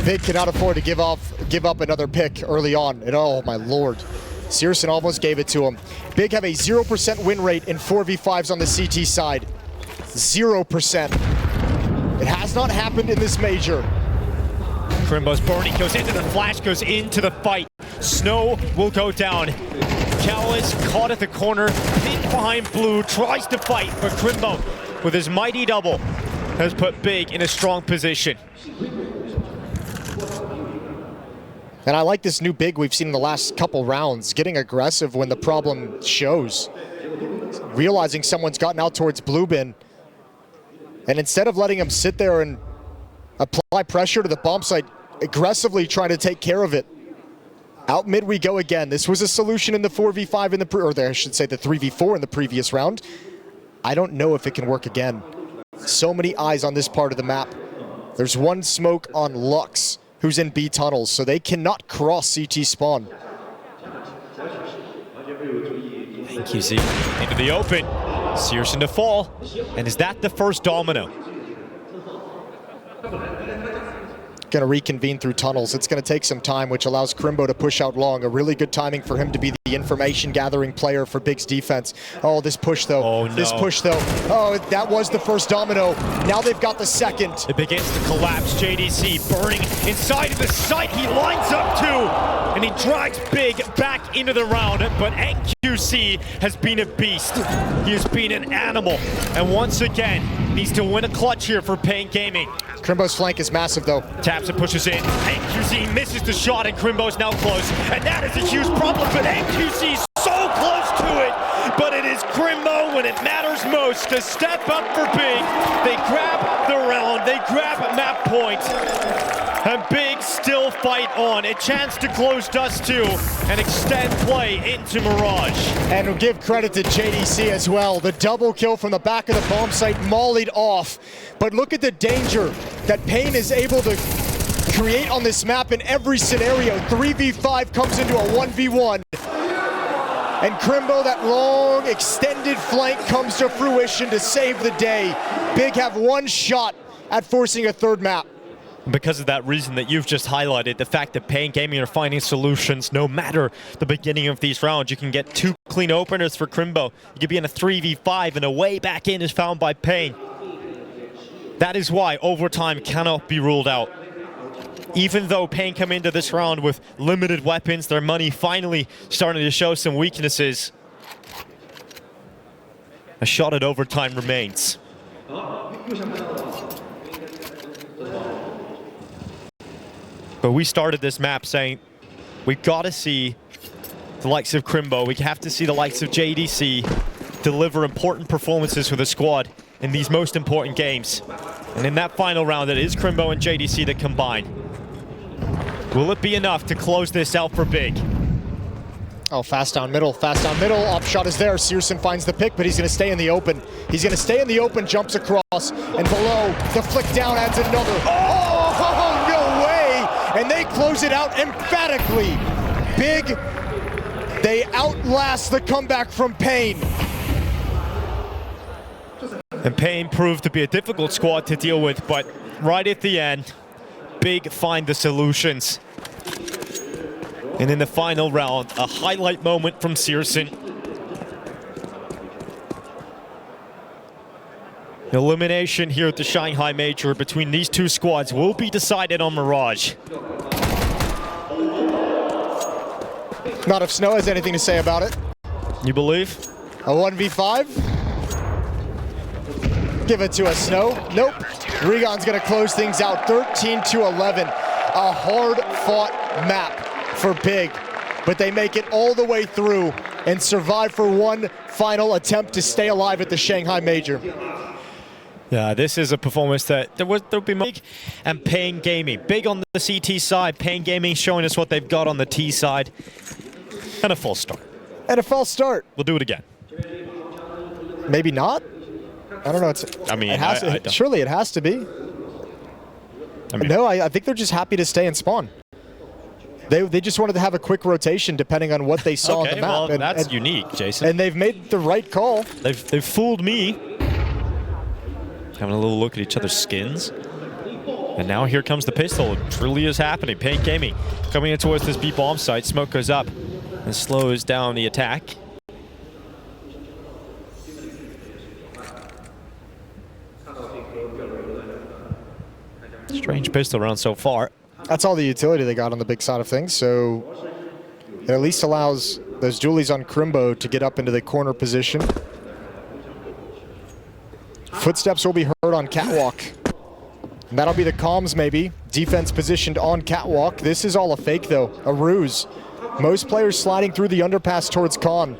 Big cannot afford to give up another pick early on. And oh my lord, Searson almost gave it to him. Big have a 0% win rate in 4v5s on the CT side. 0%. It has not happened in this major. Crimbo's burning, goes into the flash, goes into the fight. Snow will go down. Cowes caught at the corner, pinned behind blue, tries to fight, but Crimbo, with his mighty double, has put Big in a strong position. And I like this new Big we've seen in the last couple rounds, getting aggressive when the problem shows. Realizing someone's gotten out towards blue bin, and instead of letting him sit there and apply pressure to the bomb site, aggressively trying to take care of it. Out mid we go again. This was a solution in the 4v5 in the I should say the 3v4 in the previous round. I don't know if it can work again. So many eyes on this part of the map. There's one smoke on Lux, who's in B tunnels, so they cannot cross CT spawn. Thank you, Z. Into the open. Searson to fall. And is that the first domino? Going to reconvene through tunnels. It's going to take some time, which allows Crimbo to push out long. A really good timing for him to be the information gathering player for Big's defense. Oh, this push though. Oh, no. This push though. Oh, that was the first domino. Now they've got the second. It begins to collapse. JDC burning inside of the site. He lines up too, and he drags Big back into the round. But NQC has been a beast. He has been an animal, and once again needs to win a clutch here for paiN Gaming. Crimbo's flank is massive though. Tapson pushes in. NQC misses the shot, and Crimbo's now close. And that is a huge problem, but NQC's so close to it. But it is Crimbo when it matters most to step up for Big. They grab the round, they grab map point. And Big still fight on. A chance to close Dust 2 and extend play into Mirage. And we'll give credit to JDC as well. The double kill from the back of the bomb site, mollied off. But look at the danger that paiN is able to create on this map in every scenario. 3v5 comes into a 1v1. And Crimbo, that long extended flank comes to fruition to save the day. Big have one shot at forcing a third map. Because of that reason that you've just highlighted, the fact that paiN Gaming are finding solutions no matter the beginning of these rounds. You can get 2 clean openers for Crimbo. You could be in a 3v5 and a way back in is found by paiN. That is why overtime cannot be ruled out. Even though paiN come into this round with limited weapons, their money finally starting to show some weaknesses. A shot at overtime remains. But we started this map saying we've got to see the likes of Crimbo. We have to see the likes of JDC deliver important performances for the squad in these most important games. And in that final round, it is Crimbo and JDC that combine. Will it be enough to close this out for Big? Oh, fast down middle, fast down middle. Op shot is there. Searson finds the pick, but he's going to stay in the open. He's going to stay in the open, jumps across, and below, the flick down adds another. Oh, no way! And they close it out emphatically. Big, they outlast the comeback from paiN. And paiN proved to be a difficult squad to deal with, but right at the end, Big find the solutions. And in the final round, a highlight moment from Searson. Elimination here at the Shanghai Major between these two squads will be decided on Mirage. Not if Snow has anything to say about it. You believe? A 1v5? Give it to us, Snow. Nope. Regon's gonna close things out 13-11. A hard-fought map for Big, but they make it all the way through and survive for one final attempt to stay alive at the Shanghai Major. Yeah, this is a performance that there'll be Big and paiN Gaming. Big on the CT side, paiN Gaming showing us what they've got on the T side. And a false start. And a false start. We'll do it again. Maybe not? I don't know. Surely it has to be. No, I think they're just happy to stay and spawn. They just wanted to have a quick rotation depending on what they saw on the map. Well, that's unique, Jason. And they've made the right call. They've fooled me. Having a little look at each other's skins. And now here comes the pistol. It truly is happening. paiN Gaming coming in towards this B bomb site. Smoke goes up and slows down the attack. Strange pistol round so far. That's all the utility they got on the big side of things, so it at least allows those dualies on Crimbo to get up into the corner position. Footsteps will be heard on Catwalk. And that'll be the comms maybe. Defense positioned on Catwalk. This is all a fake though, a ruse. Most players sliding through the underpass towards Con.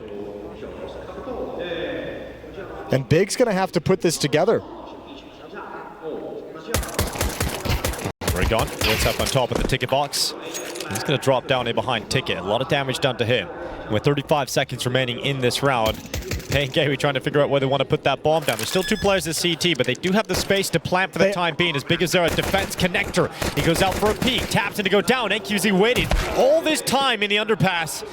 And Big's gonna have to put this together. Gone. What's up on top of the ticket box? He's going to drop down in behind Ticket. A lot of damage done to him. With 35 seconds remaining in this round, paiN Gaming trying to figure out where they want to put that bomb down. There's still two players at CT, but they do have the space to plant for the time being. As Big as they're a defense connector. He goes out for a peek, taps in to go down. NQZ waited all this time in the underpass.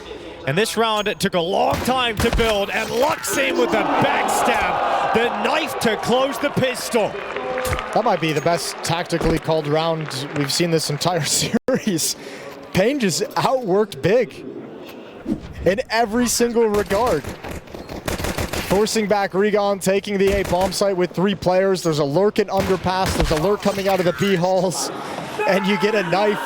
And this round, it took a long time to build. And Lux in with the backstab. The knife to close the pistol. That might be the best tactically called round we've seen this entire series. paiN just outworked Big in every single regard. Forcing back Regon, taking the A bomb site with 3 players. There's a lurk in underpass. There's a lurk coming out of the B halls. And you get a knife.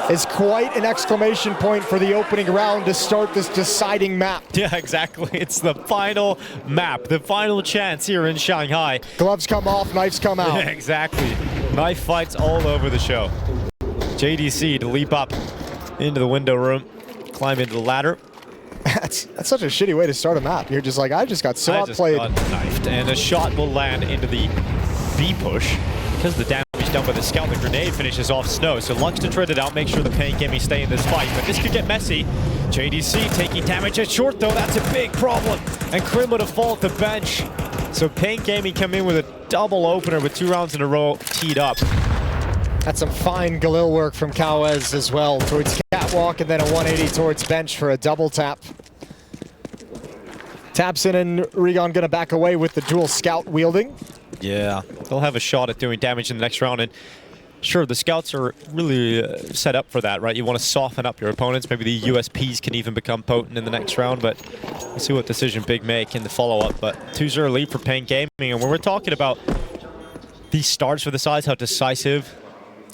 Is quite an exclamation point for the opening round to start this deciding map. Yeah, exactly. It's the final map, the final chance here in Shanghai. Gloves come off, knives come out. Yeah, exactly. Knife fights all over the show. JDC to leap up into the window room, climb into the ladder. That's such a shitty way to start a map. You're just like, I just got so outplayed. I just got knifed, and a shot will land into the B push because the damage done by the scout. The grenade finishes off Snow, so Lux to trade it out, make sure the paiN Gaming stay in this fight, but this could get messy. JDC taking damage at short though, that's a big problem, and Crimbo to fall at the bench. So paiN Gaming come in with a double opener with 2 rounds in a row teed up. That's some fine Galil work from Cowes as well, towards Catwalk, and then a 180 towards bench for a double tap. Taps in, and Regon gonna back away with the dual scout wielding. Yeah, they'll have a shot at doing damage in the next round, and sure, the scouts are really set up for that, right? You want to soften up your opponents. Maybe the USPs can even become potent in the next round, but we'll see what decision Big make in the follow-up. But 2-0 lead for paiN Gaming, and when we're talking about these starts for the sides, how decisive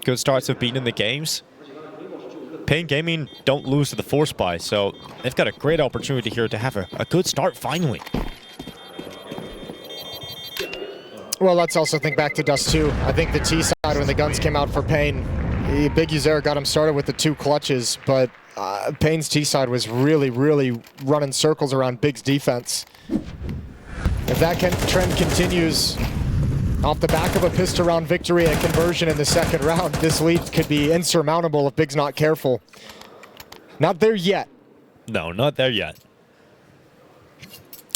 good starts have been in the games, paiN Gaming don't lose to the force buy, so they've got a great opportunity here to have a good start finally. Well, let's also think back to Dust 2. I think the T side, when the guns came out for paiN, Big User got him started with the 2 clutches, but paiN's T-side was really, really running circles around Big's defense. If that trend continues off the back of a pistol round victory and a conversion in the second round, this lead could be insurmountable if Big's not careful. Not there yet. No, not there yet.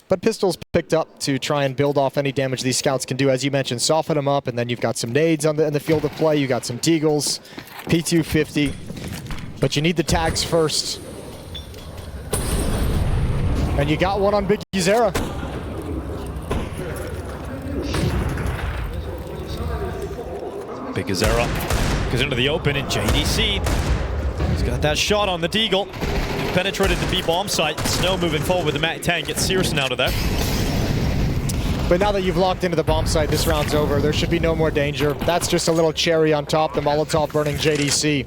But Pistol's picked up to try and build off any damage these scouts can do. As you mentioned, soften them up, and then you've got some nades in the field of play. You got some Deagles, P250. But you need the tags first. And you got one on Big Uzera. Big Uzera goes into the open, and JDC, he's got that shot on the Deagle. Penetrated the B bomb site. Snow moving forward with the MAC-10, gets Searson out of there. But now that you've locked into the bomb site, this round's over. There should be no more danger. That's just a little cherry on top, the Molotov burning JDC.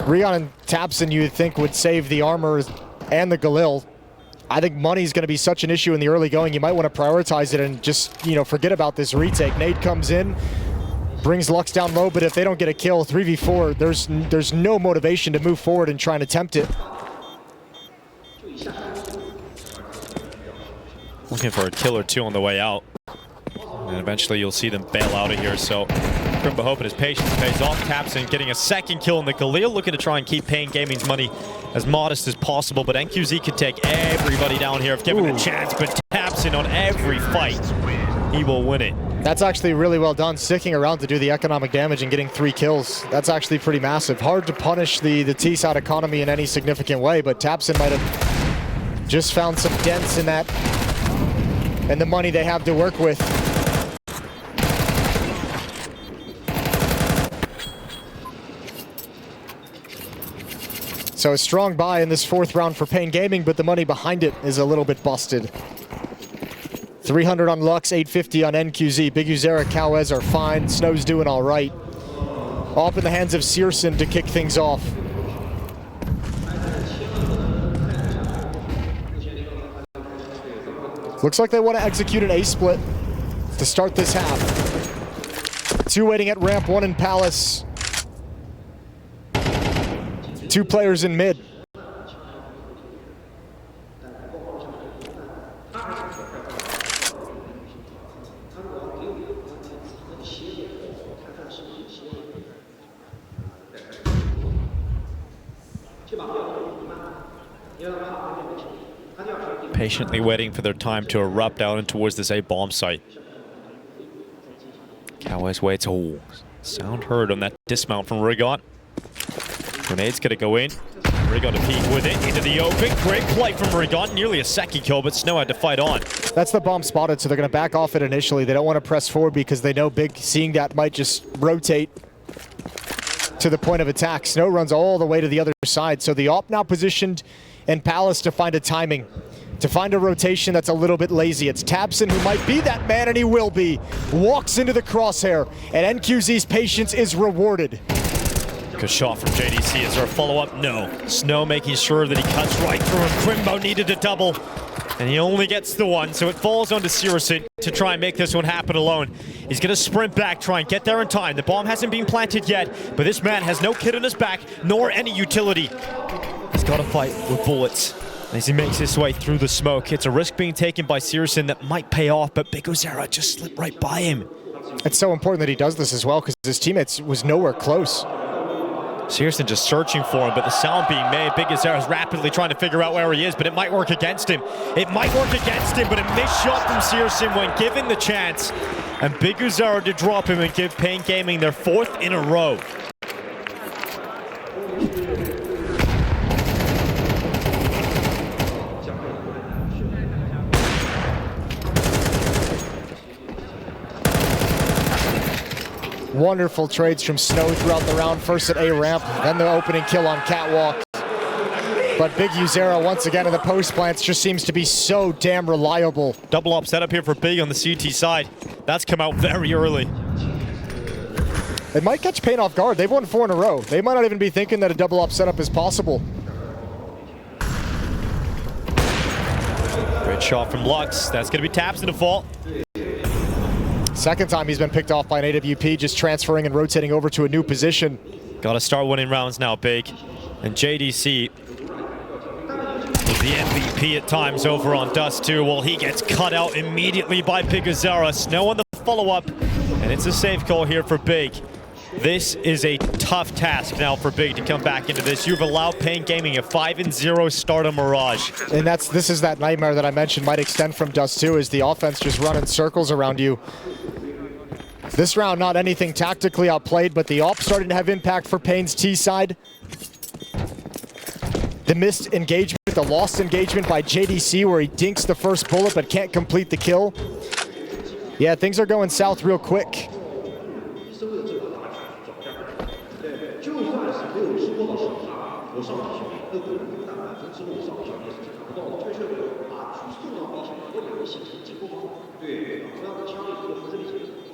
Rion and Tapson, you would think, would save the armor and the Galil. I think money's going to be such an issue in the early going. You might want to prioritize it and just, you know, forget about this retake. Nade comes in, brings Lux down low, but if they don't get a kill, 3v4, there's no motivation to move forward and try and attempt it. Looking for a kill or two on the way out. And eventually you'll see them bail out of here, so Crimbo hoping his patience pays off. Tapson getting a second kill in the Galil, looking to try and keep paiN Gaming's money as modest as possible, but NQZ could take everybody down here if given a chance, but Tapson on every fight, he will win it. That's actually really well done, sticking around to do the economic damage and getting 3 kills. That's actually pretty massive. Hard to punish the T-side economy in any significant way, but Tapson might have just found some dents in that and the money they have to work with. So a strong buy in this 4th round for paiN Gaming, but the money behind it is a little bit busted. 300 on Lux, 850 on NQZ. Big Uzera, Cowes are fine. Snow's doing all right. Off in the hands of Searson to kick things off. Looks like they want to execute an A-split to start this half. 2 waiting at ramp, 1 in Palace. 2 players in mid. Patiently waiting for their time to erupt out and towards this A bomb site. Cowboys waits. Oh, sound heard on that dismount from Rigon. Grenade's gonna go in. Rigon to peek with it into the open. Great play from Rigon. Nearly a second kill, but Snow had to fight on. That's the bomb spotted, so they're gonna back off it initially. They don't want to press forward because they know Big, seeing that, might just rotate to the point of attack. Snow runs all the way to the other side, so the op now positioned in Palace to find a timing, to find a rotation that's a little bit lazy. It's Tapson who might be that man, and he will be. Walks into the crosshair, and NQZ's patience is rewarded. Good shot from JDC. Is there a follow-up? No. Snow making sure that he cuts right through him. Crimbo needed a double, and he only gets the one, so it falls onto Searson to try and make this one happen alone. He's going to sprint back, try and get there in time. The bomb hasn't been planted yet, but this man has no kit on his back, nor any utility. He's got to fight with bullets. As he makes his way through the smoke, it's a risk being taken by Searson that might pay off, but Big Uzera just slipped right by him. It's so important that he does this as well, because his teammates was nowhere close. Searson just searching for him, but the sound being made. Big Uzera is rapidly trying to figure out where he is, but it might work against him. It might work against him, but a missed shot from Searson when given the chance. And Big Uzera to drop him and give paiN Gaming their 4th in a row. Wonderful trades from Snow throughout the round. First at A ramp, then the opening kill on Catwalk. But Big Uzera once again in the post plants just seems to be so damn reliable. Double up setup here for Big on the CT side. That's come out very early. It might catch paiN off guard. They've won 4 in a row. They might not even be thinking that a double up setup is possible. Great shot from Lux. That's going to be Tapson to fall. Second time he's been picked off by an AWP, just transferring and rotating over to a new position. Got to start winning rounds now, Big. And JDC was the MVP at times over on Dust 2. Well, he gets cut out immediately by Pigazera. Snow on the follow-up, and it's a safe call here for Big. This is a tough task now for Big to come back into this. You've allowed paiN Gaming a 5-0 start on Mirage. And this is that nightmare that I mentioned might extend from Dust 2, is the offense just running circles around you. This round, not anything tactically outplayed, but the op starting to have impact for paiN's T side. The missed engagement, the lost engagement by JDC where he dinks the first bullet but can't complete the kill. Yeah, things are going south real quick.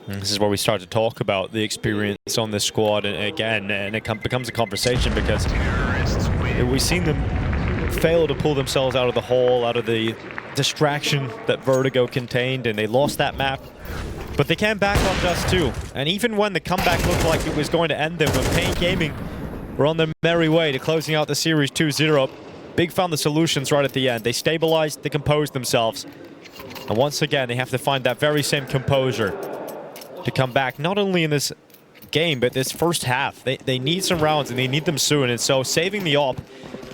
This is where we start to talk about the experience on this squad, and again, and it becomes a conversation because we've seen them fail to pull themselves out of the hole, out of the distraction that Vertigo contained, and they lost that map. But they came back on Dust 2, and even when the comeback looked like it was going to end them, when paiN Gaming were on their merry way to closing out the series 2-0, Big found the solutions right at the end. They stabilized, they composed themselves, and once again, they have to find that very same composure to come back, not only in this game, but this first half. They need some rounds, and they need them soon, and so saving the op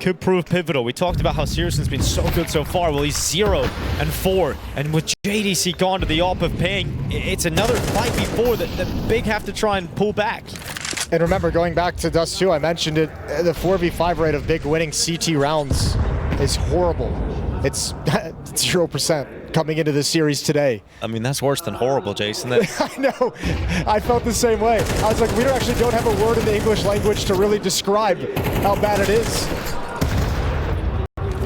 could prove pivotal. We talked about how Searson's been so good so far. Well, he's 0-4, and with JDC gone to the op of paiN, it's another fight before that Big have to try and pull back. And remember, going back to Dust 2, I mentioned it, the 4v5 rate of Big winning CT rounds is horrible. It's 0% coming into this series today. I mean, that's worse than horrible, Jason. I know. I felt the same way. I was like, we actually don't have a word in the English language to really describe how bad it is.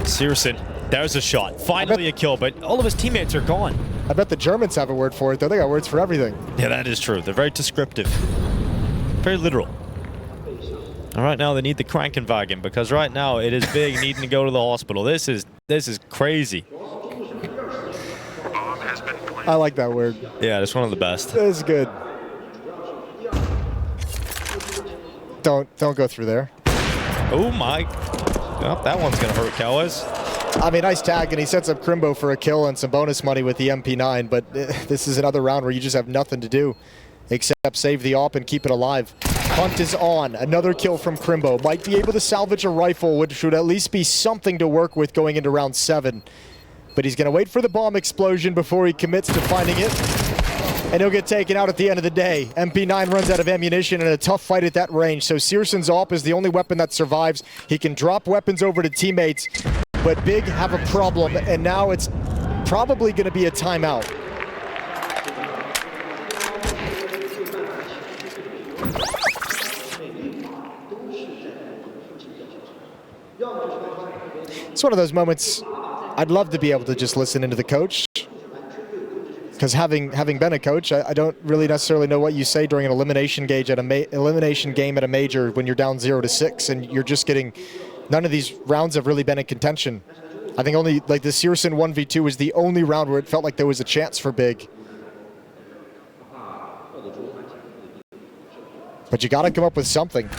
Searson, there's a shot. Finally a kill, but all of his teammates are gone. I bet the Germans have a word for it, though. They got words for everything. Yeah, that is true. They're very descriptive. Very literal. All right, now they need the Krankenwagen, because right now it is Big needing to go to the hospital. This is crazy. I like that word. Yeah, it's one of the best. It's good. Don't go through there. Oh my. Oh, that one's gonna hurt Cowes. I mean, nice tag, and he sets up Crimbo for a kill and some bonus money with the MP9, but this is another round where you just have nothing to do except save the op and keep it alive. Hunt is on. Another kill from Crimbo. Might be able to salvage a rifle, which should at least be something to work with going into round 7. But he's going to wait for the bomb explosion before he commits to finding it. And he'll get taken out at the end of the day. MP9 runs out of ammunition in a tough fight at that range. So Searson's op is the only weapon that survives. He can drop weapons over to teammates, but Big have a problem. And now it's probably going to be a timeout. It's one of those moments I'd love to be able to just listen into the coach, because having been a coach, I don't really necessarily know what you say during an elimination game at a major when you're down 0-6 and you're just getting, none of these rounds have really been in contention. I think only like the Searson 1v2 was the only round where it felt like there was a chance for Big. But you got to come up with something.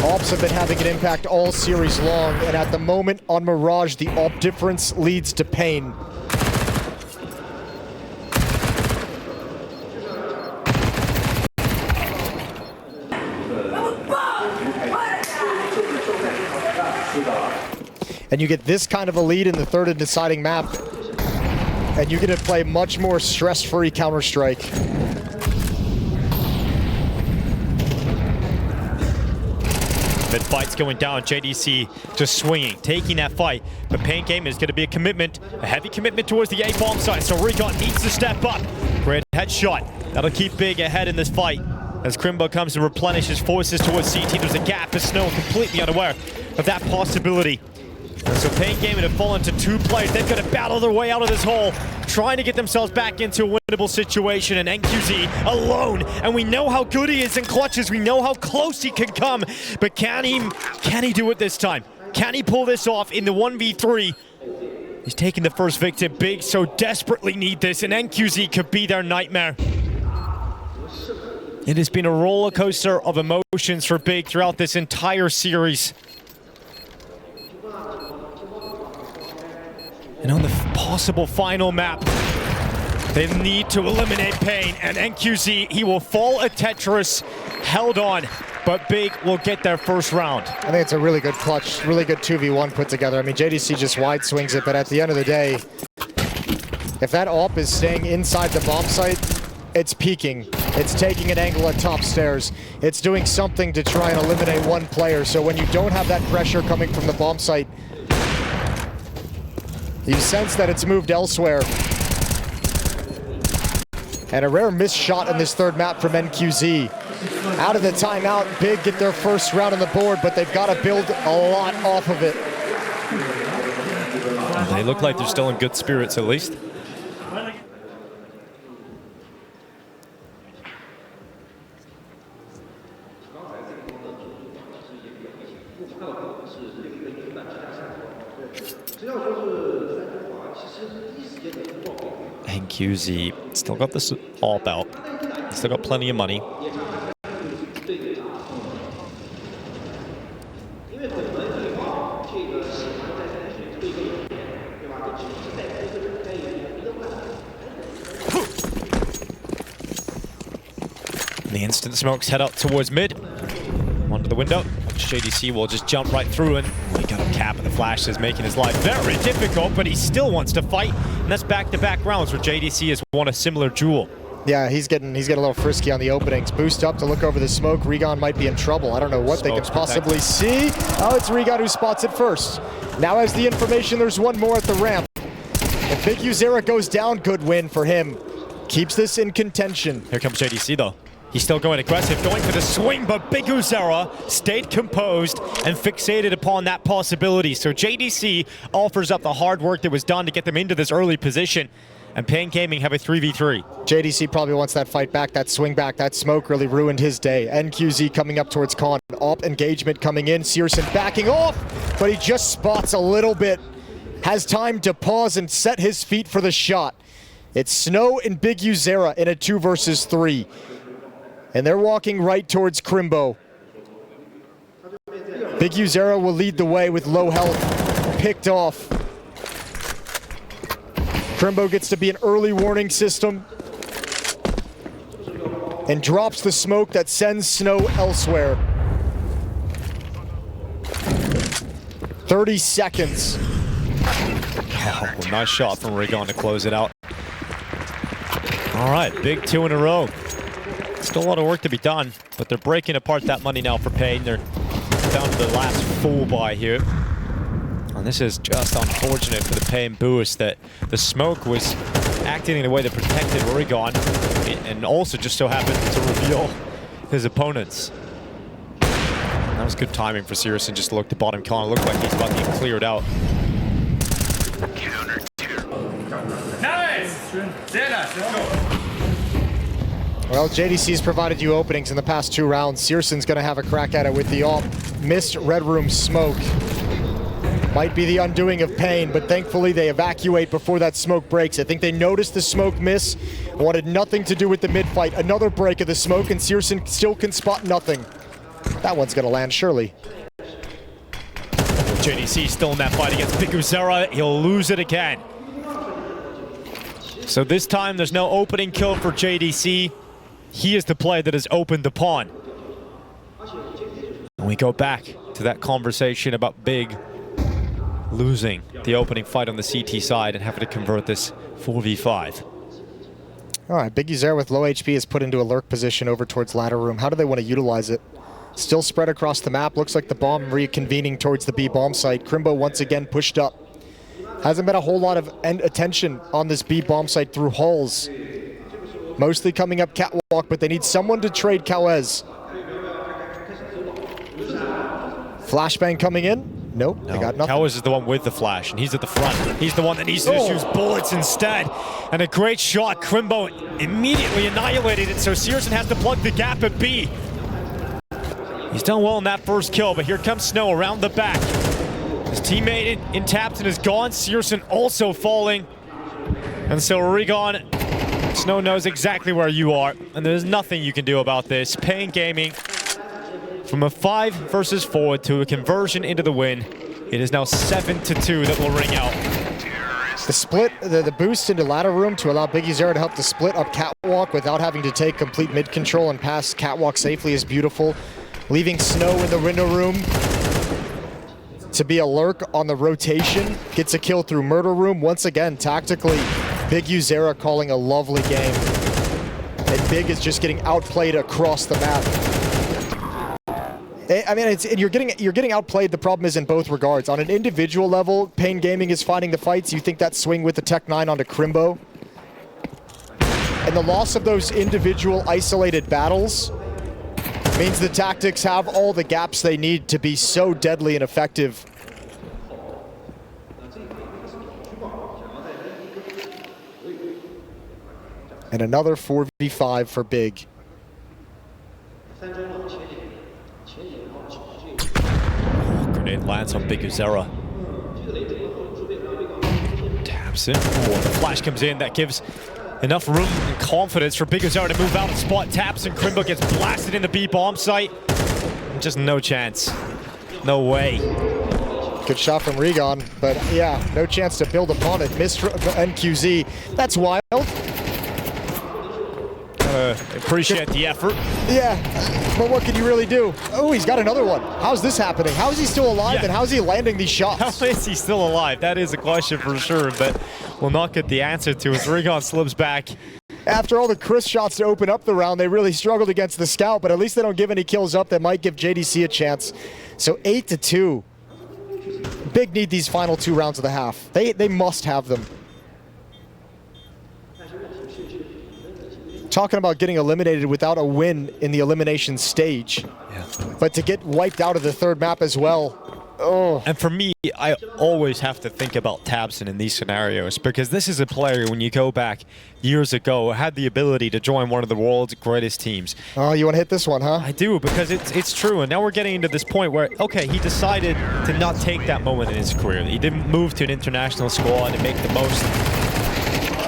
Ops have been having an impact all series long, and at the moment on Mirage, the op difference leads to paiN. And you get this kind of a lead in the third and deciding map, and you get to play much more stress-free Counter-Strike. Fight's going down. JDC just swinging, taking that fight. But paiN Gaming is going to be a commitment, a heavy commitment towards the A-bomb side. So Recon needs to step up. Great headshot. That'll keep Big ahead in this fight. As Crimbo comes to replenish his forces towards CT, there's a gap. As Snow completely unaware of that possibility. And so paiN Gaming have fallen to 2 players. They've got to battle their way out of this hole, trying to get themselves back into a winnable situation. And NQZ alone. And we know how good he is in clutches. We know how close he can come. But can he do it this time? Can he pull this off in the 1v3? He's taking the first victim. Big so desperately need this, and NQZ could be their nightmare. It has been a roller coaster of emotions for Big throughout this entire series. And on the possible final map, they need to eliminate paiN, and NQZ, he will fall at Tetris, held on, but Big will get their first round. I think it's a really good clutch, really good 2v1 put together. I mean, JDC just wide swings it, but at the end of the day, if that AWP is staying inside the bomb site, it's peeking. It's taking an angle at top stairs. It's doing something to try and eliminate one player. So when you don't have that pressure coming from the bomb site, you sense that it's moved elsewhere. And a rare missed shot in this third map from NQZ. Out of the timeout, Big get their first round on the board, but they've got to build a lot off of it. They look like they're still in good spirits, at least. NQZ still got this all about. Still got plenty of money. The instant smokes head up towards mid. Onto the window. JDC will just jump right through, and we got him cap, and the flash is making his life very difficult, but he still wants to fight, and that's back-to-back rounds where JDC has won a similar duel. Yeah, he's getting a little frisky on the openings. Boost up to look over the smoke. Regon might be in trouble. I don't know what Smoke's they could possibly see. Oh, it's Regon who spots it first. Now has the information there's one more at the ramp. If Big Uzera goes down, good win for him. Keeps this in contention. Here comes JDC though. He's still going aggressive, going for the swing, but Big Uzera stayed composed and fixated upon that possibility. So JDC offers up the hard work that was done to get them into this early position, and paiN Gaming have a 3v3. JDC probably wants that fight back, that swing back. That smoke really ruined his day. NQZ coming up towards Con. AWP engagement coming in. Searson backing off, but he just spots a little bit. Has time to pause and set his feet for the shot. It's Snow and Big Uzera in a 2 versus 3. And they're walking right towards Crimbo. Big Uzera will lead the way with low health. Picked off. Crimbo gets to be an early warning system. And drops the smoke that sends Snow elsewhere. 30 seconds. Oh, nice shot from Regon to close it out. All right, Big 2 in a row. Still a lot of work to be done, but they're breaking apart that money now for paiN. They're down to the last full buy here. And this is just unfortunate for the paiN boost that the smoke was acting in a way that protected Regon, and also just so happened to reveal his opponents. That was good timing for Searson. Just looked at bottom con. It looked like he's about to get cleared out. Counter terror. Nice! Sehr nice, let's go. Well, JDC's provided you openings in the past 2 rounds. Searson's going to have a crack at it with the AWP. Missed Red Room smoke. Might be the undoing of paiN, but thankfully they evacuate before that smoke breaks. I think they noticed the smoke miss, wanted nothing to do with the mid-fight. Another break of the smoke, and Searson still can spot nothing. That one's going to land, surely. JDC still in that fight against Big Uzera. He'll lose it again. So this time there's no opening kill for JDC. He is the play that has opened the pawn. And we go back to that conversation about Big losing the opening fight on the CT side and having to convert this 4v5. All right, Big Uzera with low HP is put into a lurk position over towards ladder room. How do they want to utilize it? Still spread across the map. Looks like the bomb reconvening towards the B bomb site. Crimbo once again pushed up. Hasn't been a whole lot of attention on this B bomb site through halls. Mostly coming up catwalk, but they need someone to trade Kawez. Flashbang coming in. Nope, they got nothing. Kawez is the one with the flash, and he's at the front. He's the one that needs to just use bullets instead. And a great shot. Crimbo immediately annihilated it, so Searson has to plug the gap at B. He's done well in that first kill, but here comes Snow around the back. His teammate in Tapson is gone. Searson also falling. And so Regon, Snow knows exactly where you are, and there's nothing you can do about this. paiN Gaming, from a 5 versus 4 to a conversion into the win. It is now 7-2 that will ring out. The split, the boost into ladder room to allow Big Zero to help the split up catwalk without having to take complete mid control and pass catwalk safely is beautiful. Leaving Snow in the window room to be a lurk on the rotation. Gets a kill through murder room. Once again, tactically, Big Zero calling a lovely game. And Big is just getting outplayed across the map. I mean, you're getting outplayed. The problem is in both regards. On an individual level, paiN Gaming is fighting the fights. You think that swing with the Tech 9 onto Crimbo. And the loss of those individual isolated battles means the tactics have all the gaps they need to be so deadly and effective. And another 4v5 for Big. Grenade lands on Big Uzera. Tapson. Oh, the flash comes in. That gives enough room and confidence for Big Uzera to move out and spot Tapson. Crimbo gets blasted in the B bomb site. Just no chance. No way. Good shot from Regon, but yeah, no chance to build upon it. Missed NQZ. That's wild. Appreciate the effort. Yeah, but what can you really do? Oh, he's got another one. How's this happening? How is he still alive, and how's he landing these shots? How is he still alive? That is a question for sure, but we'll not get the answer to as Regon slips back. After all the Chris shots to open up the round, they really struggled against the Scout, but at least they don't give any kills up that might give JDC a chance. So 8-2. Big need these final 2 rounds of the half. They must have them. Talking about getting eliminated without a win in the elimination stage. Yeah. But to get wiped out of the 3rd map as well. Oh. And for me, I always have to think about Tapson in these scenarios, because this is a player, when you go back years ago, had the ability to join one of the world's greatest teams. Oh, you want to hit this one, huh? I do, because it's true. And now we're getting into this point where, okay, he decided to not take that moment in his career. He didn't move to an international squad and make the most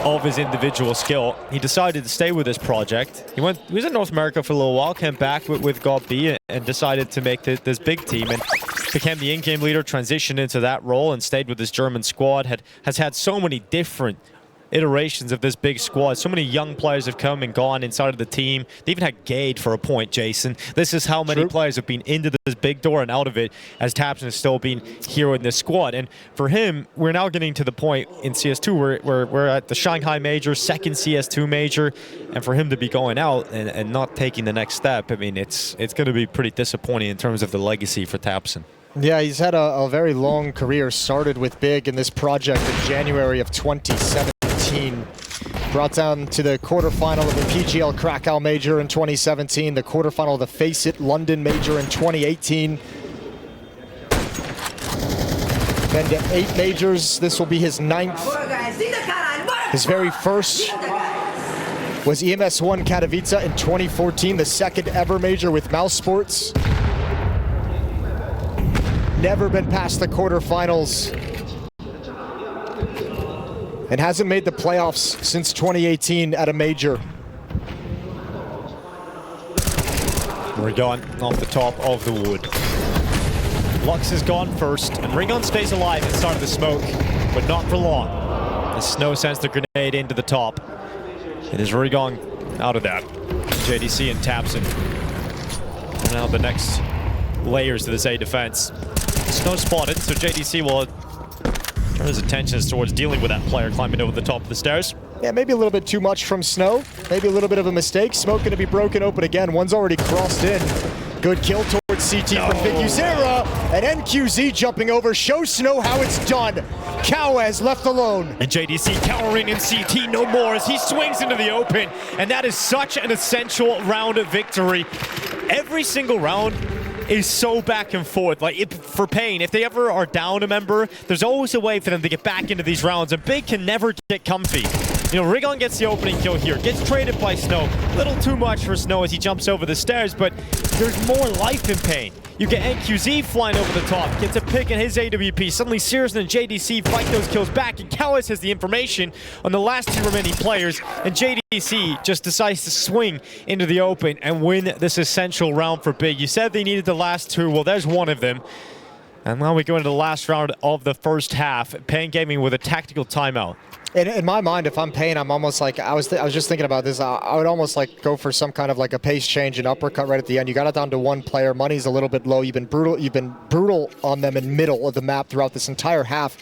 of his individual skill. He decided to stay with this project. He was in North America for a little while, came back with God B and decided to make this big team and became the in-game leader, transitioned into that role and stayed with this German squad. Has had so many different iterations of this big squad. So many young players have come and gone inside of the team. They even had Gade for a point, Jason. This is how many players have been into this big door and out of it, as Tapson has still been here in this squad. And for him, we're now getting to the point in CS2 where we're at the Shanghai Major, 2nd CS2 Major, and for him to be going out and not taking the next step, I mean, it's going to be pretty disappointing in terms of the legacy for Tapson. Yeah, he's had a very long career. Started with Big in this project in January of 2017. Brought down to the quarterfinal of the PGL Krakow Major in 2017, the quarterfinal of the Face It London Major in 2018. Then to 8 majors. This will be his 9th. His very first was EMS1 Katowice in 2014, the 2nd ever major with Mouse Sports. Never been past the quarterfinals. And hasn't made the playoffs since 2018 at a major. We're going off the top of the wood. Lux is gone first, and Ringon stays alive inside of the smoke, but not for long. The Snow sends the grenade into the top. It is Ringon out of that. JDC and Tapson. And now the next layers to this A defense. Snow spotted, so JDC will turn his attentions towards dealing with that player climbing over the top of the stairs. Yeah, maybe a little bit too much from Snow. Maybe a little bit of a mistake. Smoke going to be broken open again. One's already crossed in. Good kill towards CT from Big Uzera. And NQZ jumping over shows Snow how it's done. Cowes left alone. And JDC cowering in CT no more as he swings into the open. And that is such an essential round of victory. Every single round is so back and forth. Like, for paiN, if they ever are down a member, there's always a way for them to get back into these rounds, and Big can never get comfy. You know, Rigon gets the opening kill here, gets traded by Snow. A little too much for Snow as he jumps over the stairs, but there's more life in paiN. You get NQZ flying over the top, gets a pick in his AWP. Suddenly Searson and JDC fight those kills back, and Cowes has the information on the last two remaining players, and JDC just decides to swing into the open and win this essential round for Big. You said they needed the last two, well there's one of them. And now we go into the last round of the first half. paiN Gaming with a tactical timeout. In my mind, if I'm paiN, I'm almost like, I was just thinking about this, I would almost like go for some kind of like a pace change and uppercut right at the end. You got it down to one player, money's a little bit low, you've been brutal on them in middle of the map throughout this entire half.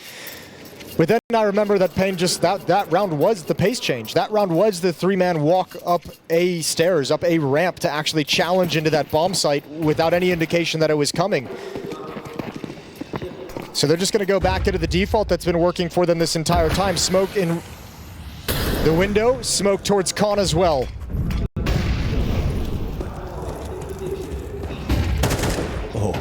But then I remember that paiN just, that round was the pace change. That round was the three-man walk up a stairs, up a ramp to actually challenge into that bomb site without any indication that it was coming. So they're just going to go back into the default that's been working for them this entire time. Smoke in the window, smoke towards Con as well. Oh.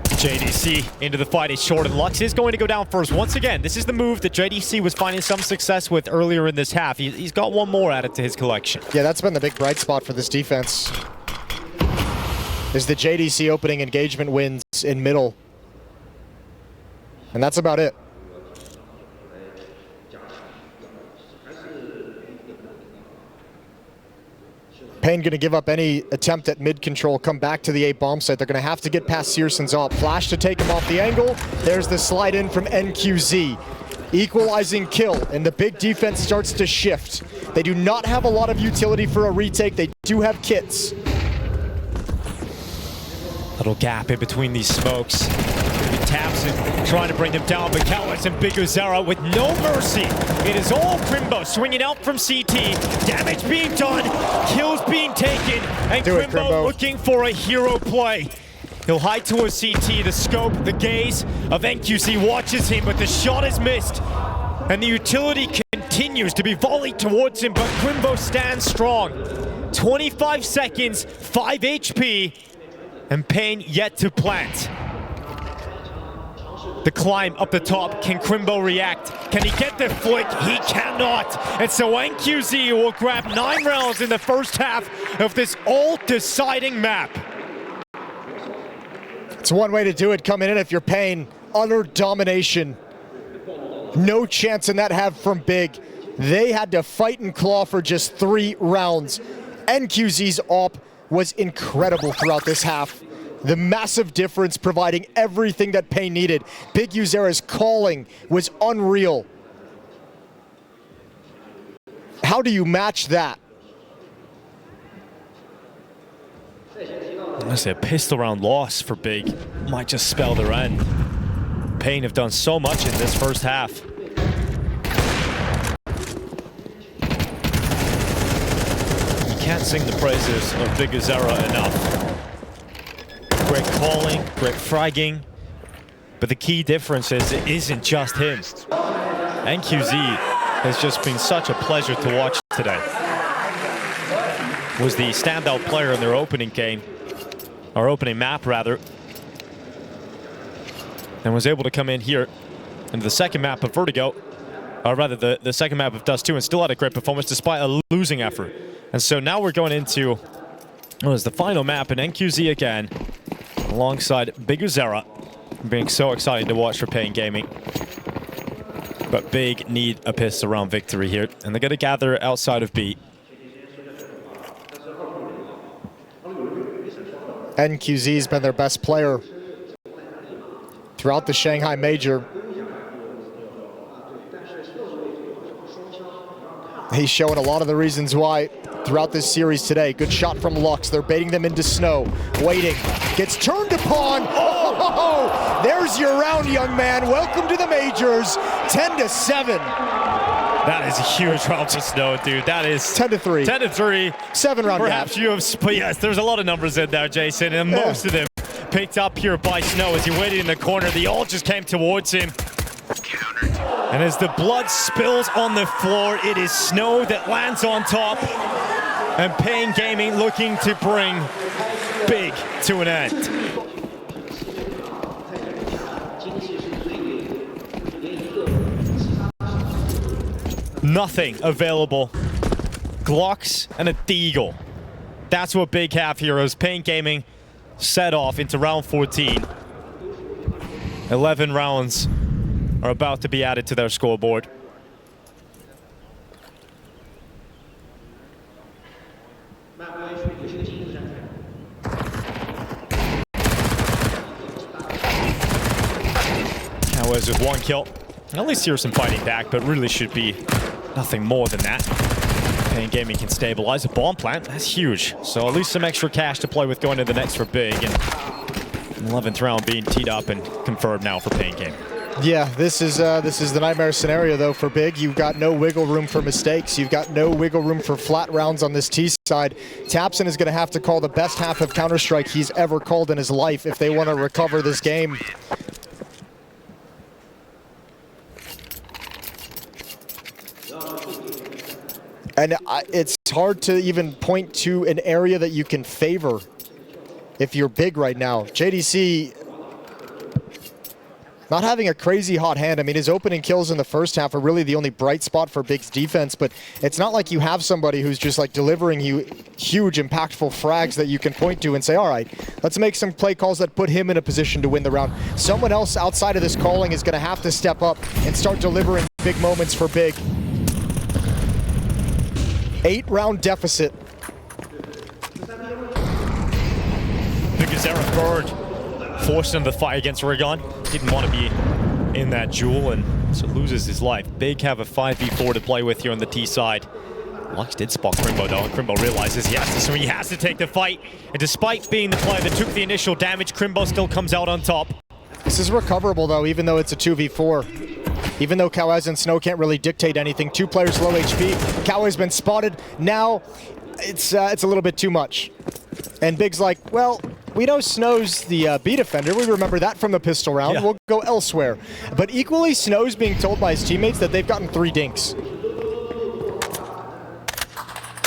JDC into the fight is short, and Lux is going to go down first. Once again, this is the move that JDC was finding some success with earlier in this half. He's got one more added to his collection. Yeah, that's been the big bright spot for this defense. Is the JDC opening engagement wins in middle. And that's about it. paiN going to give up any attempt at mid control, come back to the A bomb site. They're going to have to get past Searson's op. Flash to take him off the angle. There's the slide in from NQZ. Equalizing kill, and the big defense starts to shift. They do not have a lot of utility for a retake. They do have kits. Little gap in between these smokes. Tabson trying to bring them down, but Cowes and Big Uzera with no mercy. It is all Crimbo swinging out from CT. Damage being done, kills being taken, and Crimbo looking for a hero play. He'll hide towards CT, the scope, the gaze of NQZ watches him, but the shot is missed. And the utility continues to be volleyed towards him, but Crimbo stands strong. 25 seconds, 5 HP, and paiN yet to plant. The climb up the top, can Crimbo react? Can he get the flick? He cannot. And so NQZ will grab 9 rounds in the first half of this all-deciding map. It's one way to do it coming in if you're paiN. Utter domination. No chance in that half from Big. They had to fight and claw for just 3 rounds. NQZ's op was incredible throughout this half. The massive difference providing everything that paiN needed. Big Uzera's calling was unreal. How do you match that? Honestly, a pistol round loss for Big might just spell their end. paiN have done so much in this first half. You can't sing the praises of Big Uzera enough. Great calling, great fragging, but the key difference is it isn't just him. NQZ has just been such a pleasure to watch today. Was the standout player in their opening game, or opening map rather, and was able to come in here into the second map of Vertigo, or rather the second map of Dust 2, and still had a great performance despite a losing effort. And so now we're going into what is the final map, and NQZ again, alongside Big Uzera, being so exciting to watch for paiN Gaming. But Big need a pistol round victory here, and they're going to gather outside of B. NQZ's been their best player throughout the Shanghai Major. He's showing a lot of the reasons why throughout this series today. Good shot from Lux. They're baiting them into snow. Waiting. Gets turned upon. Oh, there's your round, young man. Welcome to the majors. 10-7. That is a huge round for Snow, dude. That is 10-3. 10-3. 7-round Perhaps gap. you have, but yes, there's a lot of numbers in there, Jason, and most of them picked up here by Snow as he waited in the corner. They all just came towards him. And as the blood spills on the floor, it is Snow that lands on top. And paiN Gaming looking to bring Big to an end. nothing available. Glocks and a Deagle. That's what Big have here as paiN Gaming set off into round 14. 11 rounds are about to be added to their scoreboard. Cowes with 1 kill. At least here's some fighting back, but really should be nothing more than that. paiN Gaming can stabilize a bomb plant. That's huge. So at least some extra cash to play with going to the next for Big. And 11th round being teed up and confirmed now for paiN Gaming. Yeah, this is the nightmare scenario though for Big. You've got no wiggle room for mistakes. You've got no wiggle room for flat rounds on this T side. tappsin is going to have to call the best half of Counter-Strike he's ever called in his life if they want to recover this game. And it's hard to even point to an area that you can favor if you're Big right now. JDC not having a crazy hot hand. I mean, his opening kills in the first half are really the only bright spot for Big's defense, but it's not like you have somebody who's just like delivering you huge, impactful frags that you can point to and say, all right, let's make some play calls that put him in a position to win the round. Someone else outside of this calling is going to have to step up and start delivering big moments for Big. 8-round deficit. Because Eric Bird forced into the fight against Rigon. Didn't want to be in that duel and so loses his life. Big have a 5v4 to play with here on the T side. Lux did spot Crimbo though, and Crimbo realizes he has to swing, he has to take the fight. And despite being the player that took the initial damage, Crimbo still comes out on top. This is recoverable though, even though it's a 2v4. Even though Cowes and Snow can't really dictate anything. 2 players low HP. Cowes has been spotted. Now it's a little bit too much. And Big's like, well, we know Snow's the B defender. We remember that from the pistol round. Yeah. We'll go elsewhere. But equally, Snow's being told by his teammates that they've gotten 3 dinks.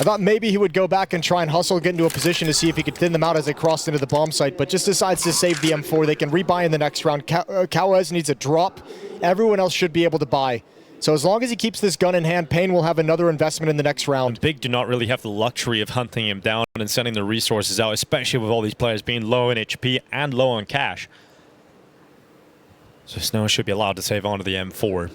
I thought maybe he would go back and try and hustle, get into a position to see if he could thin them out as they crossed into the bomb site, but just decides to save the M4. They can rebuy in the next round. Cowes needs a drop. Everyone else should be able to buy. So as long as he keeps this gun in hand, paiN will have another investment in the next round. Big do not really have the luxury of hunting him down and sending the resources out, especially with all these players being low in HP and low on cash. So Snow should be allowed to save onto the M4.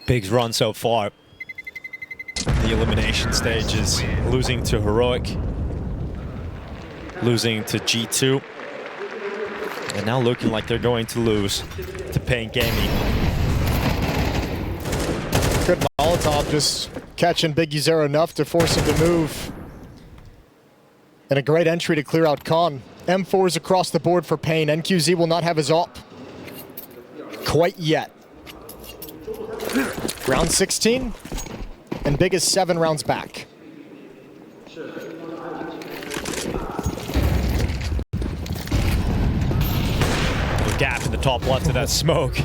Big's run so far, the elimination stage is losing to Heroic, losing to G2, and now looking like they're going to lose to paiN Gaming. Good Molotov, just catching Big Uzera enough to force him to move. And a great entry to clear out Khan. M4s across the board for paiN. NQZ will not have his op quite yet. Round 16, and Big is 7 rounds back. A gap in the top left of that smoke.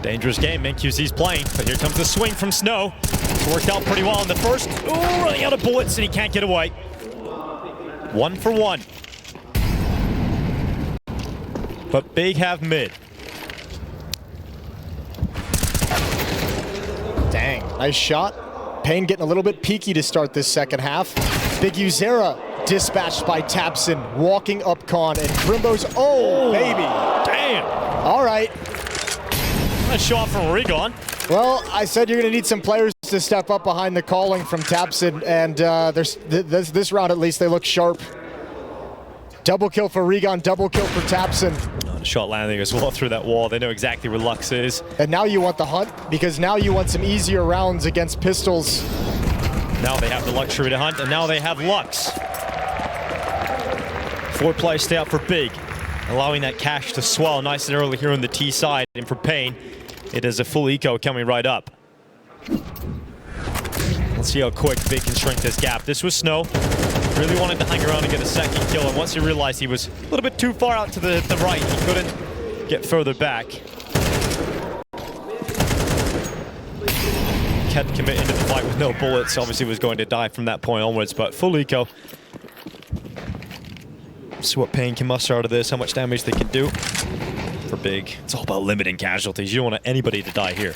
Dangerous game NQZ's playing, but here comes the swing from Snow. It's worked out pretty well in the first. Ooh, running out of bullets and he can't get away. 1 for 1. But Big have mid. Dang, nice shot. paiN getting a little bit peaky to start this second half. Big Uzera dispatched by tappsin, walking up Khan, and Crimbo's, oh, baby. Damn. All right. Nice shot from Rigon. Well, I said you're going to need some players to step up behind the calling from tappsin, and this round at least they look sharp. Double kill for Rigon, double kill for tappsin. Shot landing as well through that wall. They know exactly where Lux is. And now you want the hunt, because now you want some easier rounds against pistols. Now they have the luxury to hunt, and now they have Lux. 4-play stay up for Big, allowing that cash to swell nice and early here on the T side. And for paiN, it is a full eco coming right up. Let's see how quick Big can shrink this gap. This was Snow. Really wanted to hang around and get a second kill, and once he realized he was a little bit too far out to the right, he couldn't get further back. had to commit into the fight with no bullets. Obviously was going to die from that point onwards, but full eco. See what paiN can muster out of this, how much damage they can do. For Big, it's all about limiting casualties. You don't want anybody to die here.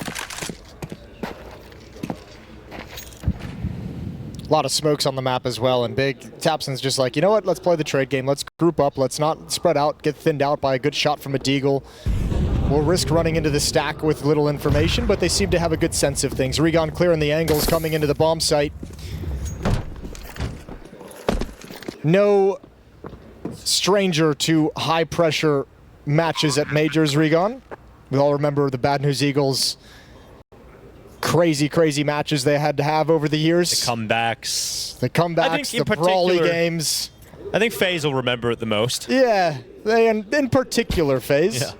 A lot of smokes on the map as well, and Big tabseN's just like, you know what, let's play the trade game. Let's group up. Let's not spread out, get thinned out by a good shot from a deagle. We'll risk running into the stack with little information, but they seem to have a good sense of things. Regon clearing the angles, coming into the bomb site. No stranger to high-pressure matches at Majors, Regon. We all remember the Bad News Eagles crazy matches they had to have over the years. The comebacks. The comebacks, the brawly games. I think FaZe will remember it the most. Yeah, they in particular FaZe. Yeah.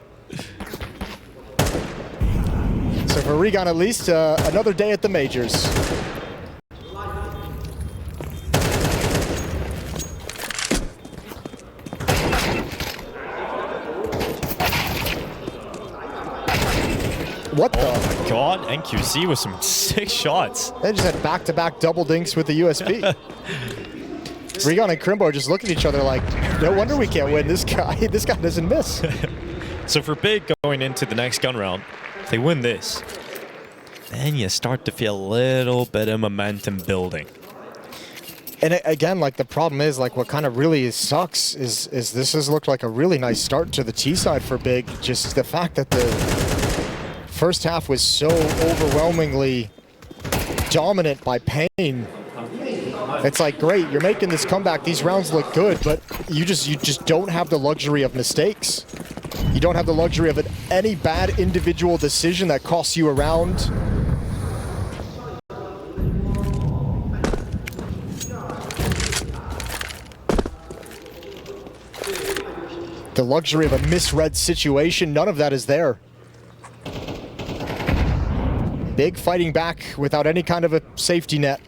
So for Regon at least, another day at the Majors. What the? Oh my god, NQC with some sick shots. They just had back-to-back double dinks with the USP. Regon and Crimbo are just looking at each other like, no wonder we can't win. This guy doesn't miss. So for Big going into the next gun round, if they win this, then you start to feel a little bit of momentum building. And again, like the problem is, like what kind of really sucks is this has looked like a really nice start to the T side for Big. Just the fact that the first half was so overwhelmingly dominant by paiN. It's like, great, you're making this comeback, these rounds look good, but you just don't have the luxury of mistakes. You don't have the luxury of any bad individual decision that costs you a round. The luxury of a misread situation, none of that is there. Big fighting back without any kind of a safety net.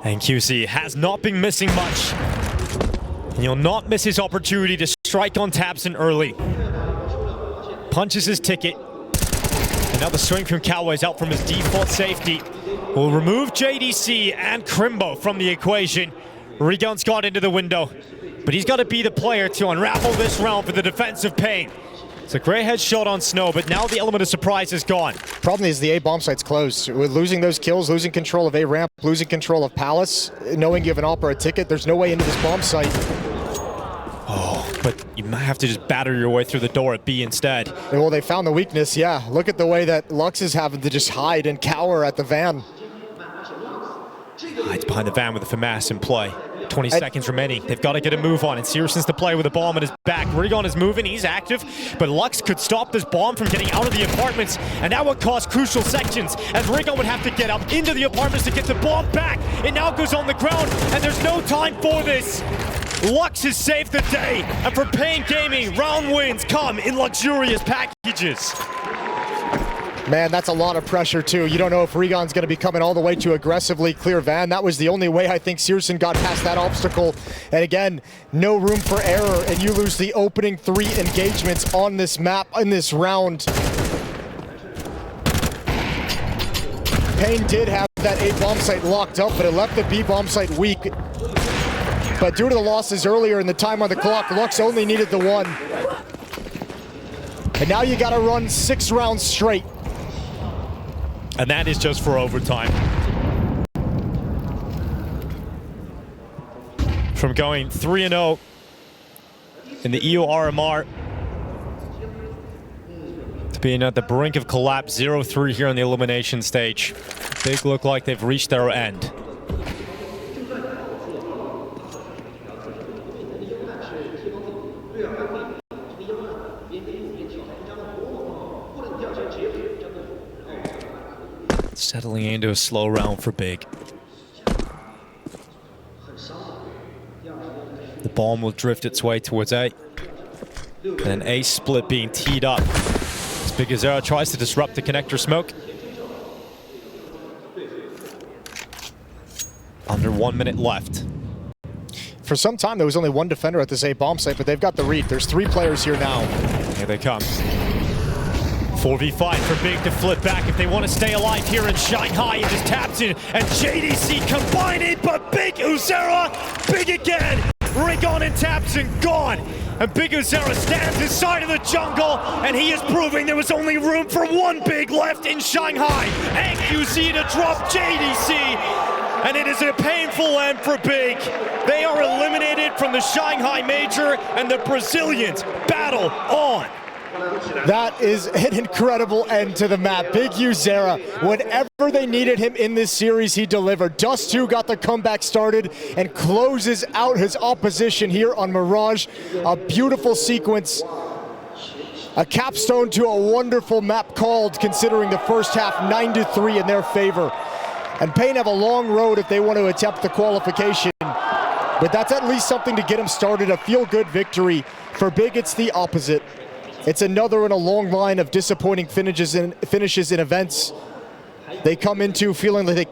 And QC has not been missing much. And he'll not miss his opportunity to strike on tabseN early. Punches his ticket. And now the strength from Cowboy is out from his default safety. Will remove JDC and Crimbo from the equation. Regon's got into the window. But he's got to be the player to unravel this round for the defense of paiN. It's a great headshot on Snow, but now the element of surprise is gone. Problem is the A bomb site's closed. With losing those kills, losing control of A ramp, losing control of Palace, knowing you have an Opera ticket, there's no way into this bomb site. Oh, but you might have to just batter your way through the door at B instead. Well, they found the weakness, yeah. Look at the way that Lux is having to just hide and cower at the van. Hides behind the van with the FAMAS in play. 20 seconds remaining. They've got to get a move on, and Searson's to play with a bomb on his back. Regon is moving, he's active, but Lux could stop this bomb from getting out of the apartments, and that would cost crucial sections, as Regon would have to get up into the apartments to get the bomb back. It now goes on the ground, and there's no time for this. Lux has saved the day, and for paiN Gaming, round wins come in luxurious packages. Man, that's a lot of pressure, too. You don't know if Regon's going to be coming all the way to aggressively clear van. That was the only way I think Searson got past that obstacle. And again, no room for error, and you lose the opening 3 engagements on this map in this round. paiN did have that A bomb site locked up, but it left the B bomb site weak. But due to the losses earlier in the time on the clock, Lux only needed the 1. And now you got to run 6 rounds straight. And that is just for overtime. From going 3-0 in the EU RMR to being at the brink of collapse, 0-3 here on the elimination stage. Big look like they've reached their end. Settling into a slow round for Big. The bomb will drift its way towards A. And an A split being teed up. As Big Azera tries to disrupt the connector smoke. Under 1 minute left. For some time, there was only one defender at this A bomb site, but they've got the read. There's 3 players here now. Here they come. 4v5 for Big to flip back if they want to stay alive here in Shanghai. It is Tapson and JDC combining, but Big Azera, big again. Rigon and Tapson gone. And Big Azera stands inside of the jungle, and he is proving there was only room for one Big left in Shanghai. And QZ to drop JDC, and it is a painful end for Big. They are eliminated from the Shanghai Major, and the Brazilians battle on. That is an incredible end to the map. Big Azera, whenever they needed him in this series, he delivered. Dust 2 got the comeback started and closes out his opposition here on Mirage. A beautiful sequence. A capstone to a wonderful map called, considering the first half 9-3 in their favor. And paiN have a long road if they want to attempt the qualification. But that's at least something to get them started. A feel-good victory. For Big, it's the opposite. It's another in a long line of disappointing finishes in events. They come into feeling like they